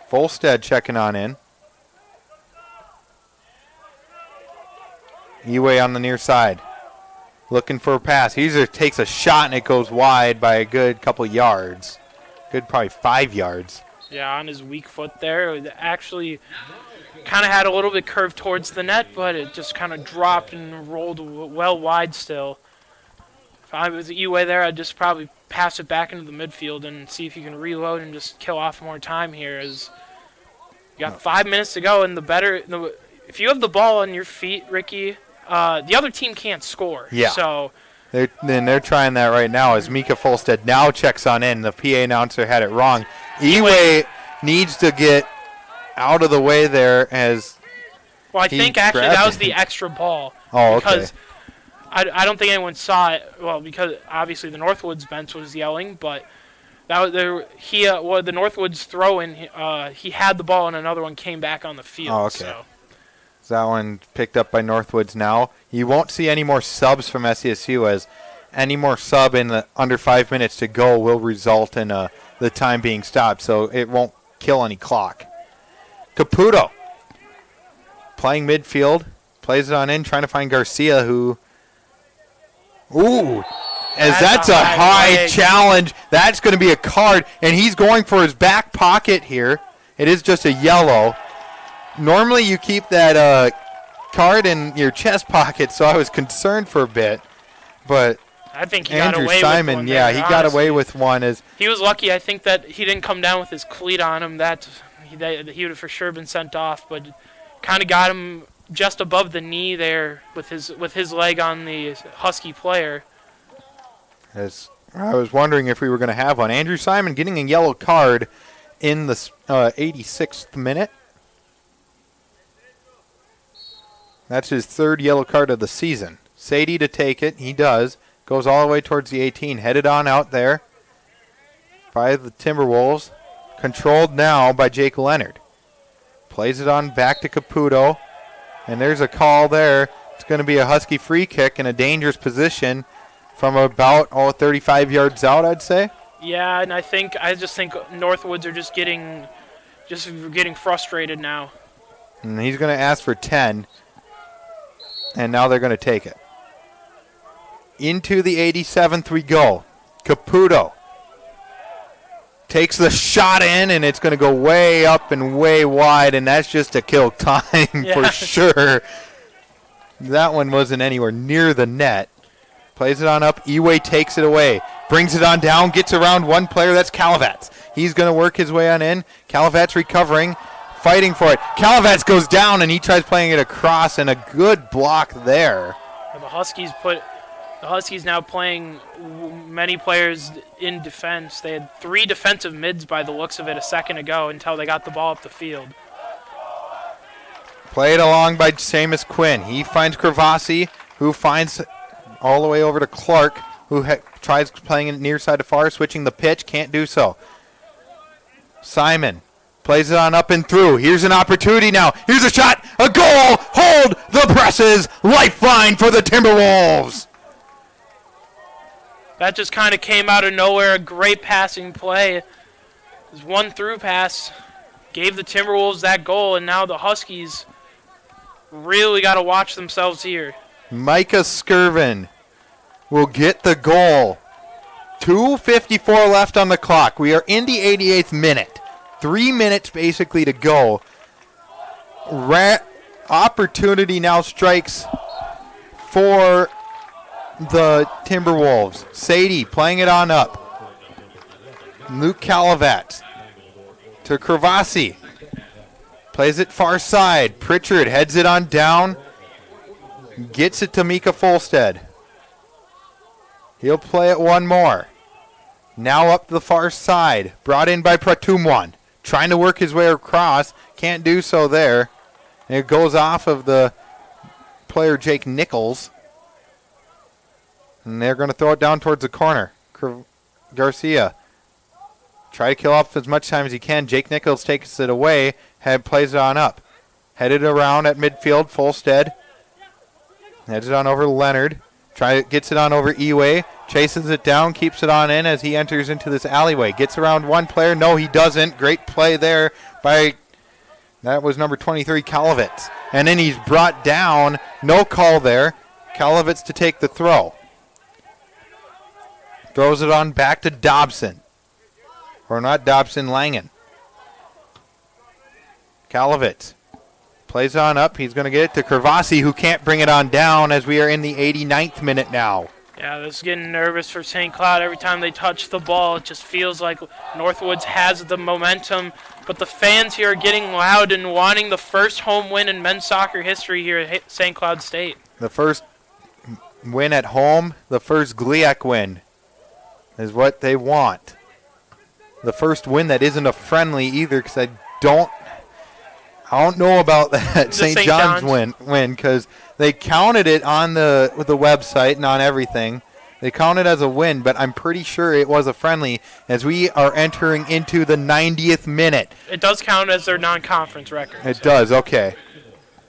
Volstead checking on in. Eway on the near side. Looking for a pass. He takes a shot and it goes wide by a good couple yards. Good probably 5 yards. Yeah, on his weak foot there. It actually kind of had a little bit curved towards the net, but it just kind of dropped and rolled well wide still. If I was Eway there, I'd just probably pass it back into the midfield and see if you can reload and just kill off more time here. As you got 5 minutes to go, and if you have the ball on your feet, Ricky, the other team can't score. Yeah. So they're trying that right now as Mika Volstead now checks on in. The PA announcer had it wrong. Eway needs to get out of the way there as Well, I think actually that was the extra ball. Oh, because okay. I don't think anyone saw it. Well, because obviously the Northwoods bench was yelling, but that was the Northwoods throw-in, he had the ball and another one came back on the field. Oh, okay. So. That one picked up by Northwoods now. You won't see any more subs from SCSU as any more sub in the under 5 minutes to go will result in the time being stopped, so it won't kill any clock. Caputo playing midfield, plays it on in, trying to find Garcia who... Ooh, as that's a high challenge. That's going to be a card, and he's going for his back pocket here. It is just a yellow. Normally you keep that card in your chest pocket, so I was concerned for a bit. But I think he Andrew got away Simon, with one yeah, there, he got away with one. He was lucky, I think, that he didn't come down with his cleat on him. He would have for sure been sent off, but kind of got him just above the knee there with his leg on the Husky player. As I was wondering if we were going to have one. Andrew Simon getting a yellow card in the 86th minute. That's his third yellow card of the season. Sadie to take it. He does. Goes all the way towards the 18. Headed on out there by the Timberwolves. Controlled now by Jake Leonard. Plays it on back to Caputo. And there's a call there. It's going to be a Husky free kick in a dangerous position from about 35 yards out, I'd say. Yeah, and I just think Northwoods are just getting frustrated now. And he's going to ask for 10. And now they're going to take it. Into the 87th we go. Caputo takes the shot in, and it's going to go way up and way wide, and that's just to kill time for sure. That one wasn't anywhere near the net. Plays it on up. Eway takes it away. Brings it on down. Gets around one player. That's Calavats. He's going to work his way on in. Calavats recovering. Fighting for it. Calavats goes down, and he tries playing it across, and a good block there. And the Huskies now playing many players in defense. They had 3 defensive mids by the looks of it a second ago until they got the ball up the field. Played along by Seamus Quinn. He finds Kravasi, who finds all the way over to Clark, who tries playing it near side to far, switching the pitch. Can't do so. Simon plays it on up and through. Here's an opportunity now. Here's a shot. A goal. Hold the presses. Lifeline for the Timberwolves. That just kind of came out of nowhere. A great passing play. This one through pass gave the Timberwolves that goal, and now the Huskies really got to watch themselves here. Micah Skirvin will get the goal. 2:54 left on the clock. We are in the 88th minute. 3 minutes basically to go. Opportunity now strikes for the Timberwolves. Sadie playing it on up. Luke Calavats to Kravasi. Plays it far side. Pritchard heads it on down. Gets it to Mika Volstead. He'll play it one more. Now up the far side. Brought in by Pratumwan. Trying to work his way across. Can't do so there. And it goes off of the player Jake Nichols. And they're going to throw it down towards the corner. Garcia. Try to kill off as much time as he can. Jake Nichols takes it away. Plays it on up. Headed around at midfield. Folstead. Heads it on over to Leonard. Gets it on over Eway. Chases it down. Keeps it on in as he enters into this alleyway. Gets around one player. No, he doesn't. Great play there by... That was number 23, Kalovitz. And then he's brought down. No call there. Kalovitz to take the throw. Throws it on back to Dobson. Or not Dobson, Langen. Kalovitz plays on up. He's going to get it to Kravasi, who can't bring it on down as we are in the 89th minute now. Yeah, this is getting nervous for St. Cloud. Every time they touch the ball, it just feels like Northwoods has the momentum. But the fans here are getting loud and wanting the first home win in men's soccer history here at St. Cloud State. The first win at home, the first GLIAC win is what they want. The first win that isn't a friendly either, because I don't know about that St. John's win because they counted it on the website and on everything. They count it as a win, but I'm pretty sure it was a friendly as we are entering into the 90th minute. It does count as their non-conference record. It does, okay.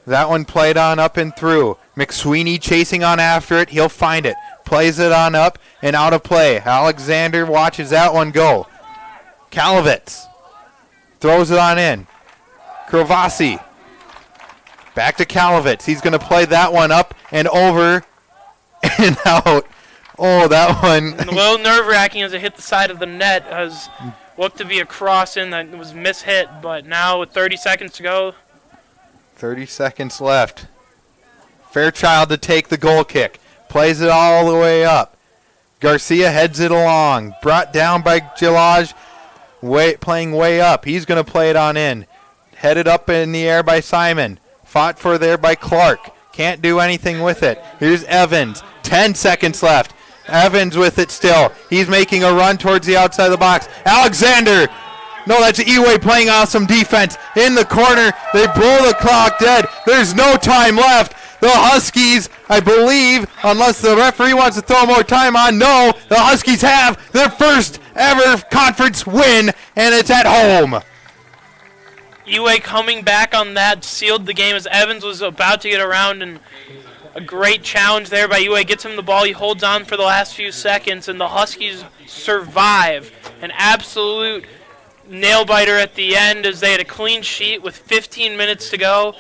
That one played on up and through. McSweeney chasing on after it. He'll find it. Plays it on up and out of play. Alexander watches that one go. Kalovitz throws it on in. Kravasi. Back to Kalovitz. He's going to play that one up and over and out. Oh, that one. A little nerve-wracking as it hit the side of the net. As looked to be a cross-in that was mishit, but now with 30 seconds to go. 30 seconds left. Fairchild to take the goal kick. Plays it all the way up. Garcia heads it along. Brought down by Gilage. Playing way up. He's going to play it on in. Headed up in the air by Simon. Fought for there by Clark. Can't do anything with it. Here's Evans. 10 seconds left. Evans with it still. He's making a run towards the outside of the box. Alexander. No, that's Eway playing awesome defense. In the corner. They blow the clock dead. There's no time left. The Huskies, I believe, unless the referee wants to throw more time on, no, the Huskies have their first ever conference win, and it's at home. Eway coming back on that sealed the game as Evans was about to get around, and a great challenge there by Eway. Gets him the ball. He holds on for the last few seconds, and the Huskies survive. An absolute nail-biter at the end as they had a clean sheet with 15 minutes to go.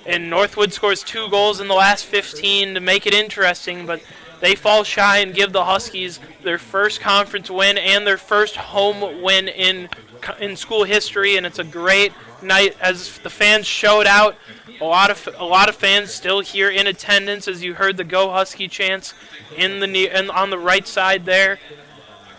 And Northwood scores 2 goals in the last 15 to make it interesting, but they fall shy and give the Huskies their first conference win and their first home win in school history, and it's a great night as the fans showed out. A lot of fans still here in attendance as you heard the Go Husky chants on the right side there.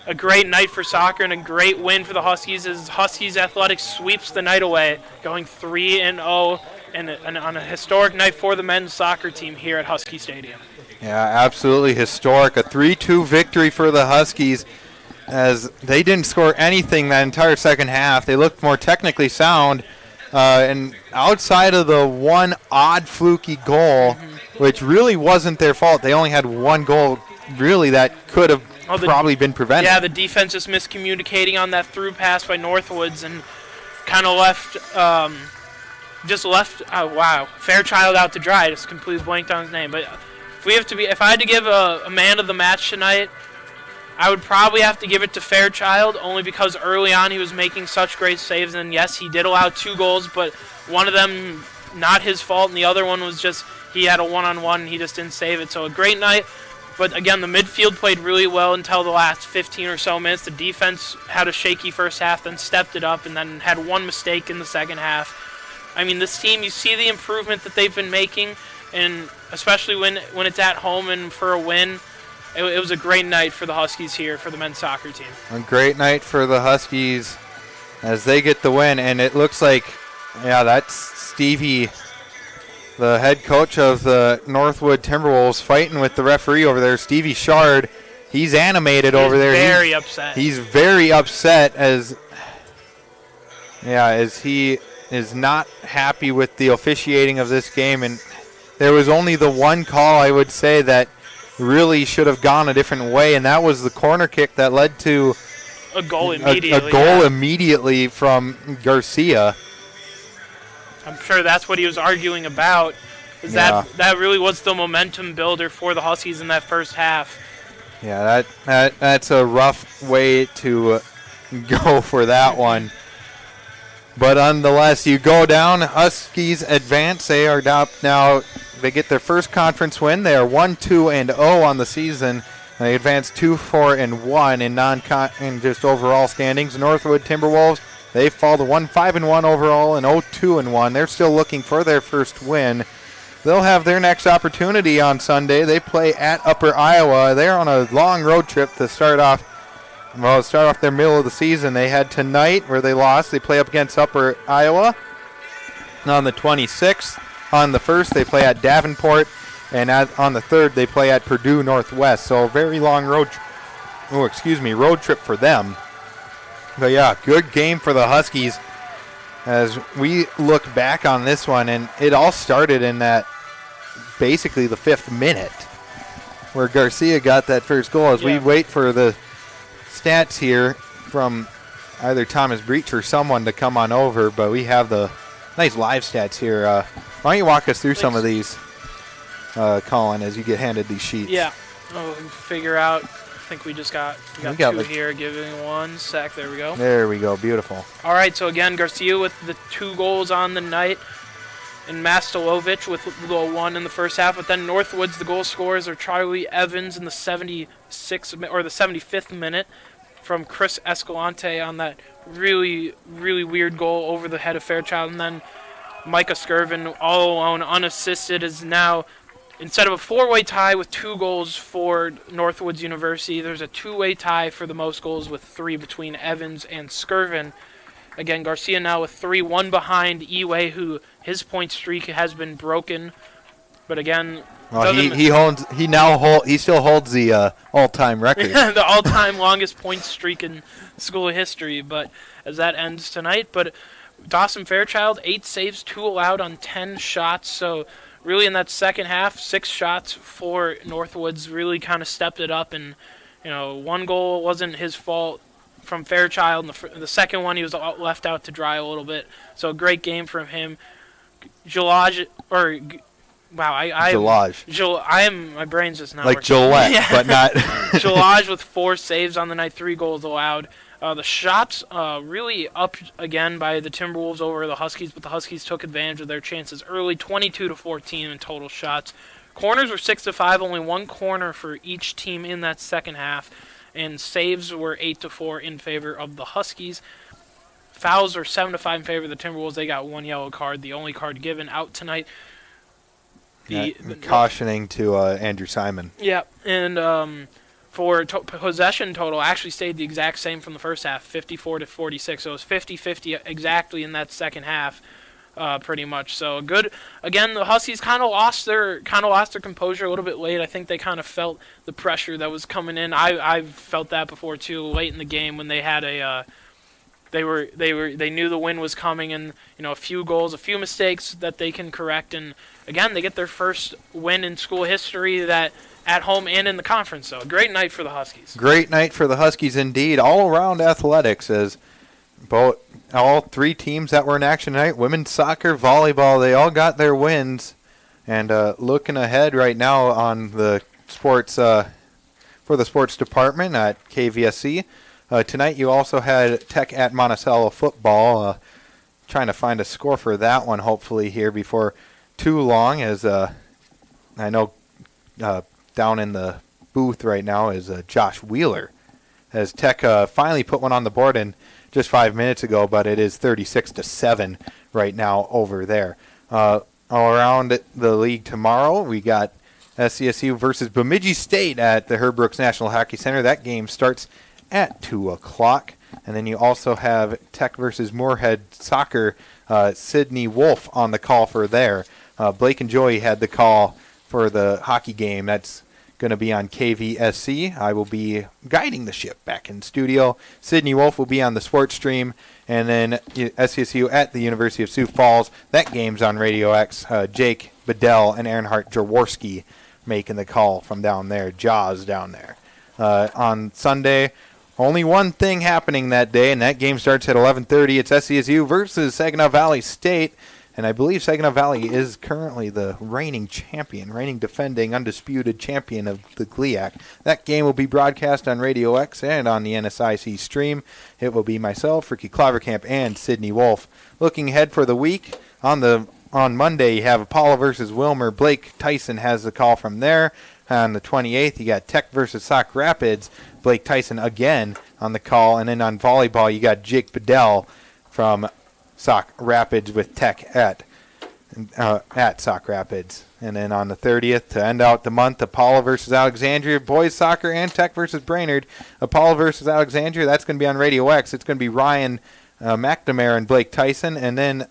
A great night for soccer and a great win for the Huskies as Huskies Athletics sweeps the night away, going 3-0. And on a historic night for the men's soccer team here at Husky Stadium. Yeah, absolutely historic. A 3-2 victory for the Huskies as they didn't score anything that entire second half. They looked more technically sound. And outside of the one odd fluky goal, which really wasn't their fault, they only had one goal really that could have probably been prevented. Yeah, the defense just miscommunicating on that through pass by Northwoods and kind of left... Fairchild out to dry. I just completely blanked on his name. But if I had to give a man of the match tonight, I would probably have to give it to Fairchild, only because early on he was making such great saves. And yes, he did allow 2 goals, but one of them not his fault, and the other one was just he had a one-on-one and he just didn't save it. So a great night. But again, the midfield played really well until the last 15 or so minutes. The defense had a shaky first half, then stepped it up, and then had one mistake in the second half. I mean, this team, you see the improvement that they've been making, and especially when it's at home and for a win. It was a great night for the Huskies here, for the men's soccer team. A great night for the Huskies as they get the win, and it looks like, yeah, that's Stevie, the head coach of the Northwood Timberwolves, fighting with the referee over there, Stevie Shard. He's animated over there. Very upset. He's very upset as he is not happy with the officiating of this game, and there was only the one call, I would say, that really should have gone a different way, and that was the corner kick that led to a goal immediately. A goal immediately from Garcia. I'm sure that's what he was arguing about. Is that really was the momentum builder for the Huskies in that first half. Yeah, that's a rough way to go for that one. But nonetheless, you go down. Huskies advance. They are up now. They get their first conference win. They are 1-2-0 on the season. They advance 2-4-1 in just overall standings. Northwood Timberwolves, they fall to 1-5-1 overall and 0-2-1. They're still looking for their first win. They'll have their next opportunity on Sunday. They play at Upper Iowa. They're on a long road trip to start off their middle of the season. They had tonight where they lost. They play up against Upper Iowa on the 26th. On the 1st, they play at Davenport. And on the 3rd, they play at Purdue Northwest. So a very long road trip for them. But yeah, good game for the Huskies. As we look back on this one, and it all started in that basically the 5th minute where Garcia got that first goal. As we wait for the stats here from either Thomas Breach or someone to come on over, but we have the nice live stats here. Why don't you walk us through some of these, Colin, as you get handed these sheets? Yeah, we'll figure out. I think we got two here. Give me 1 sec. There we go. There we go. Beautiful. All right, so again, Garcia with the 2 goals on the night, and Mastelovic with the goal 1 in the first half. But then Northwood's the goal scorers are Charlie Evans in the 75th minute from Chris Escalante on that really, really weird goal over the head of Fairchild. And then Micah Skirvin, all alone, unassisted, is now, instead of a 4-way tie with 2 goals for Northwoods University, there's a 2-way tie for the most goals with 3 between Evans and Skirvin. Again, Garcia now with 3, 1 behind Eway, who his point streak has been broken. But again, he still holds the all-time record. The all-time longest point streak in school history. But as that ends tonight, but Dawson Fairchild, 8 saves, 2 allowed on 10 shots. So really in that second half, 6 shots for Northwoods really kind of stepped it up. And 1 goal wasn't his fault from Fairchild. The second one, he was left out to dry a little bit. So a great game from him. My brain's just not like working. Gillette, but not. Gillage with 4 saves on the night, 3 goals allowed. The shots really up again by the Timberwolves over the Huskies, but the Huskies took advantage of their chances early, 22-14 in total shots. Corners were 6-5, only 1 corner for each team in that second half, and saves were 8-4 in favor of the Huskies. Fouls are 7-5 in favor of the Timberwolves. They got 1 yellow card, the only card given out tonight. Cautioning to Andrew Simon. Yeah, and for possession total, actually stayed the exact same from the first half, 54-46. So it was 50-50 exactly in that second half, pretty much. So good. Again, the Huskies kind of lost their composure a little bit late. I think they kind of felt the pressure that was coming in. I've felt that before too, late in the game when they had they knew the win was coming, and a few goals, a few mistakes that they can correct, and again they get their first win in school history that at home and in the conference. So a great night for the Huskies. Great night for the Huskies indeed. All around athletics, as all 3 teams that were in action tonight, women's soccer, volleyball, they all got their wins. And looking ahead right now on the sports for the sports department at KVSC. Tonight you also had Tech at Monticello football. Trying to find a score for that one hopefully here before too long, as I know down in the booth right now is Josh Wheeler, as Tech finally put one on the board in just 5 minutes ago, but it is 36-7 right now over there. All around the league tomorrow, we got SCSU versus Bemidji State at the Herb Brooks National Hockey Center. That game starts at 2 o'clock. And then you also have Tech versus Moorhead Soccer, Sydney Wolf on the call for there. Blake and Joey had the call for the hockey game. That's going to be on KVSC. I will be guiding the ship back in studio. Sydney Wolf will be on the sports stream. And then SCSU at the University of Sioux Falls. That game's on Radio X. Jake Bedell and Earnhardt Jaworski making the call from down there. Jaws down there. On Sunday, only one thing happening that day, and that game starts at 11:30. It's SCSU versus Saginaw Valley State. And I believe Saginaw Valley is currently the reigning defending, undisputed champion of the GLIAC. That game will be broadcast on Radio X and on the NSIC stream. It will be myself, Ricky Clovercamp, and Sydney Wolf. Looking ahead for the week, on Monday you have Apollo versus Wilmer. Blake Tyson has the call from there. On the 28th, you got Tech versus Sauk Rapids. Blake Tyson again on the call. And then on volleyball, you got Jake Bedell from Sauk Rapids with Tech at Sauk Rapids. And then on the 30th, to end out the month, Apollo versus Alexandria, boys soccer, and Tech versus Brainerd. Apollo versus Alexandria, that's going to be on Radio X. It's going to be Ryan McNamara and Blake Tyson. And then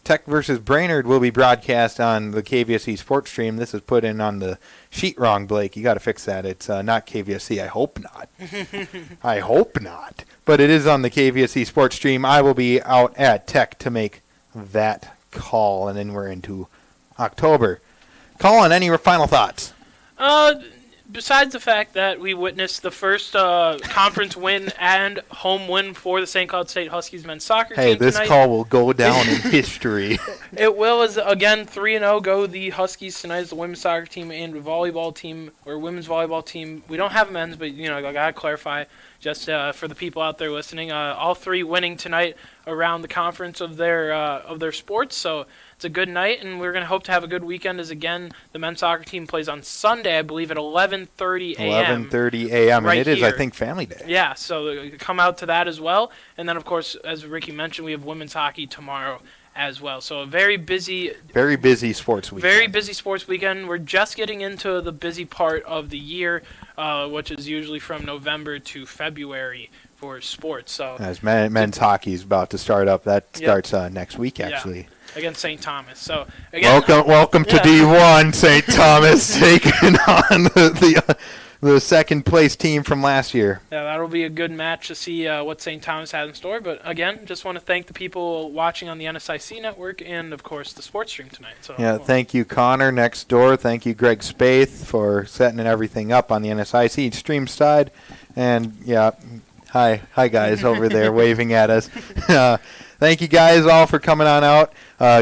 Tech versus Brainerd will be broadcast on the KVSC Sports Stream. This is put in on the sheet wrong, Blake. You got to fix that. It's not KVSC. I hope not. I hope not. But it is on the KVSC Sports Stream. I will be out at Tech to make that call, and then we're into October. Colin, any final thoughts? Besides the fact that we witnessed the first conference win and home win for the St. Cloud State Huskies men's soccer team Hey, this tonight. call will go down in history. It will, as again 3-0 go the Huskies tonight as the women's soccer team and volleyball team or women's volleyball team. We don't have men's, but I gotta clarify just for the people out there listening. All three winning tonight around the conference of their sports. So it's a good night, and we're going to hope to have a good weekend as, again, the men's soccer team plays on Sunday, I believe, at 11:30 a.m. 11:30 a.m., right and it is, here. I think, Family Day. Yeah, so come out to that as well. And then, of course, as Ricky mentioned, we have women's hockey tomorrow as well. So a very busy sports weekend. Very busy sports weekend. We're just getting into the busy part of the year, which is usually from November to February for sports. So as men's hockey is about to start up, that starts next week, actually. Yeah, against St. Thomas. So again, welcome to D1, St. Thomas taking on the second place team from last year. Yeah, that'll be a good match to see what St. Thomas has in store. But again, just want to thank the people watching on the NSIC network and, of course, the sports stream tonight. So thank you, Connor, next door. Thank you, Greg Spaeth, for setting everything up on the NSIC stream side. And, hi guys over there waving at us. Thank you guys all for coming on out.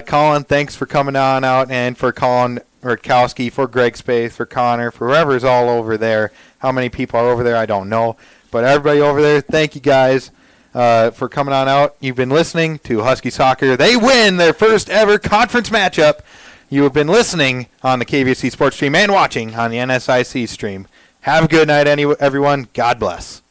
Colin, thanks for coming on out, and for Colin Rutkowski, for Greg Spaeth, for Connor, for whoever's all over there. How many people are over there, I don't know. But everybody over there, thank you guys for coming on out. You've been listening to Husky Soccer. They win their first ever conference matchup. You have been listening on the KVSC Sports Stream and watching on the NSIC stream. Have a good night, everyone. God bless.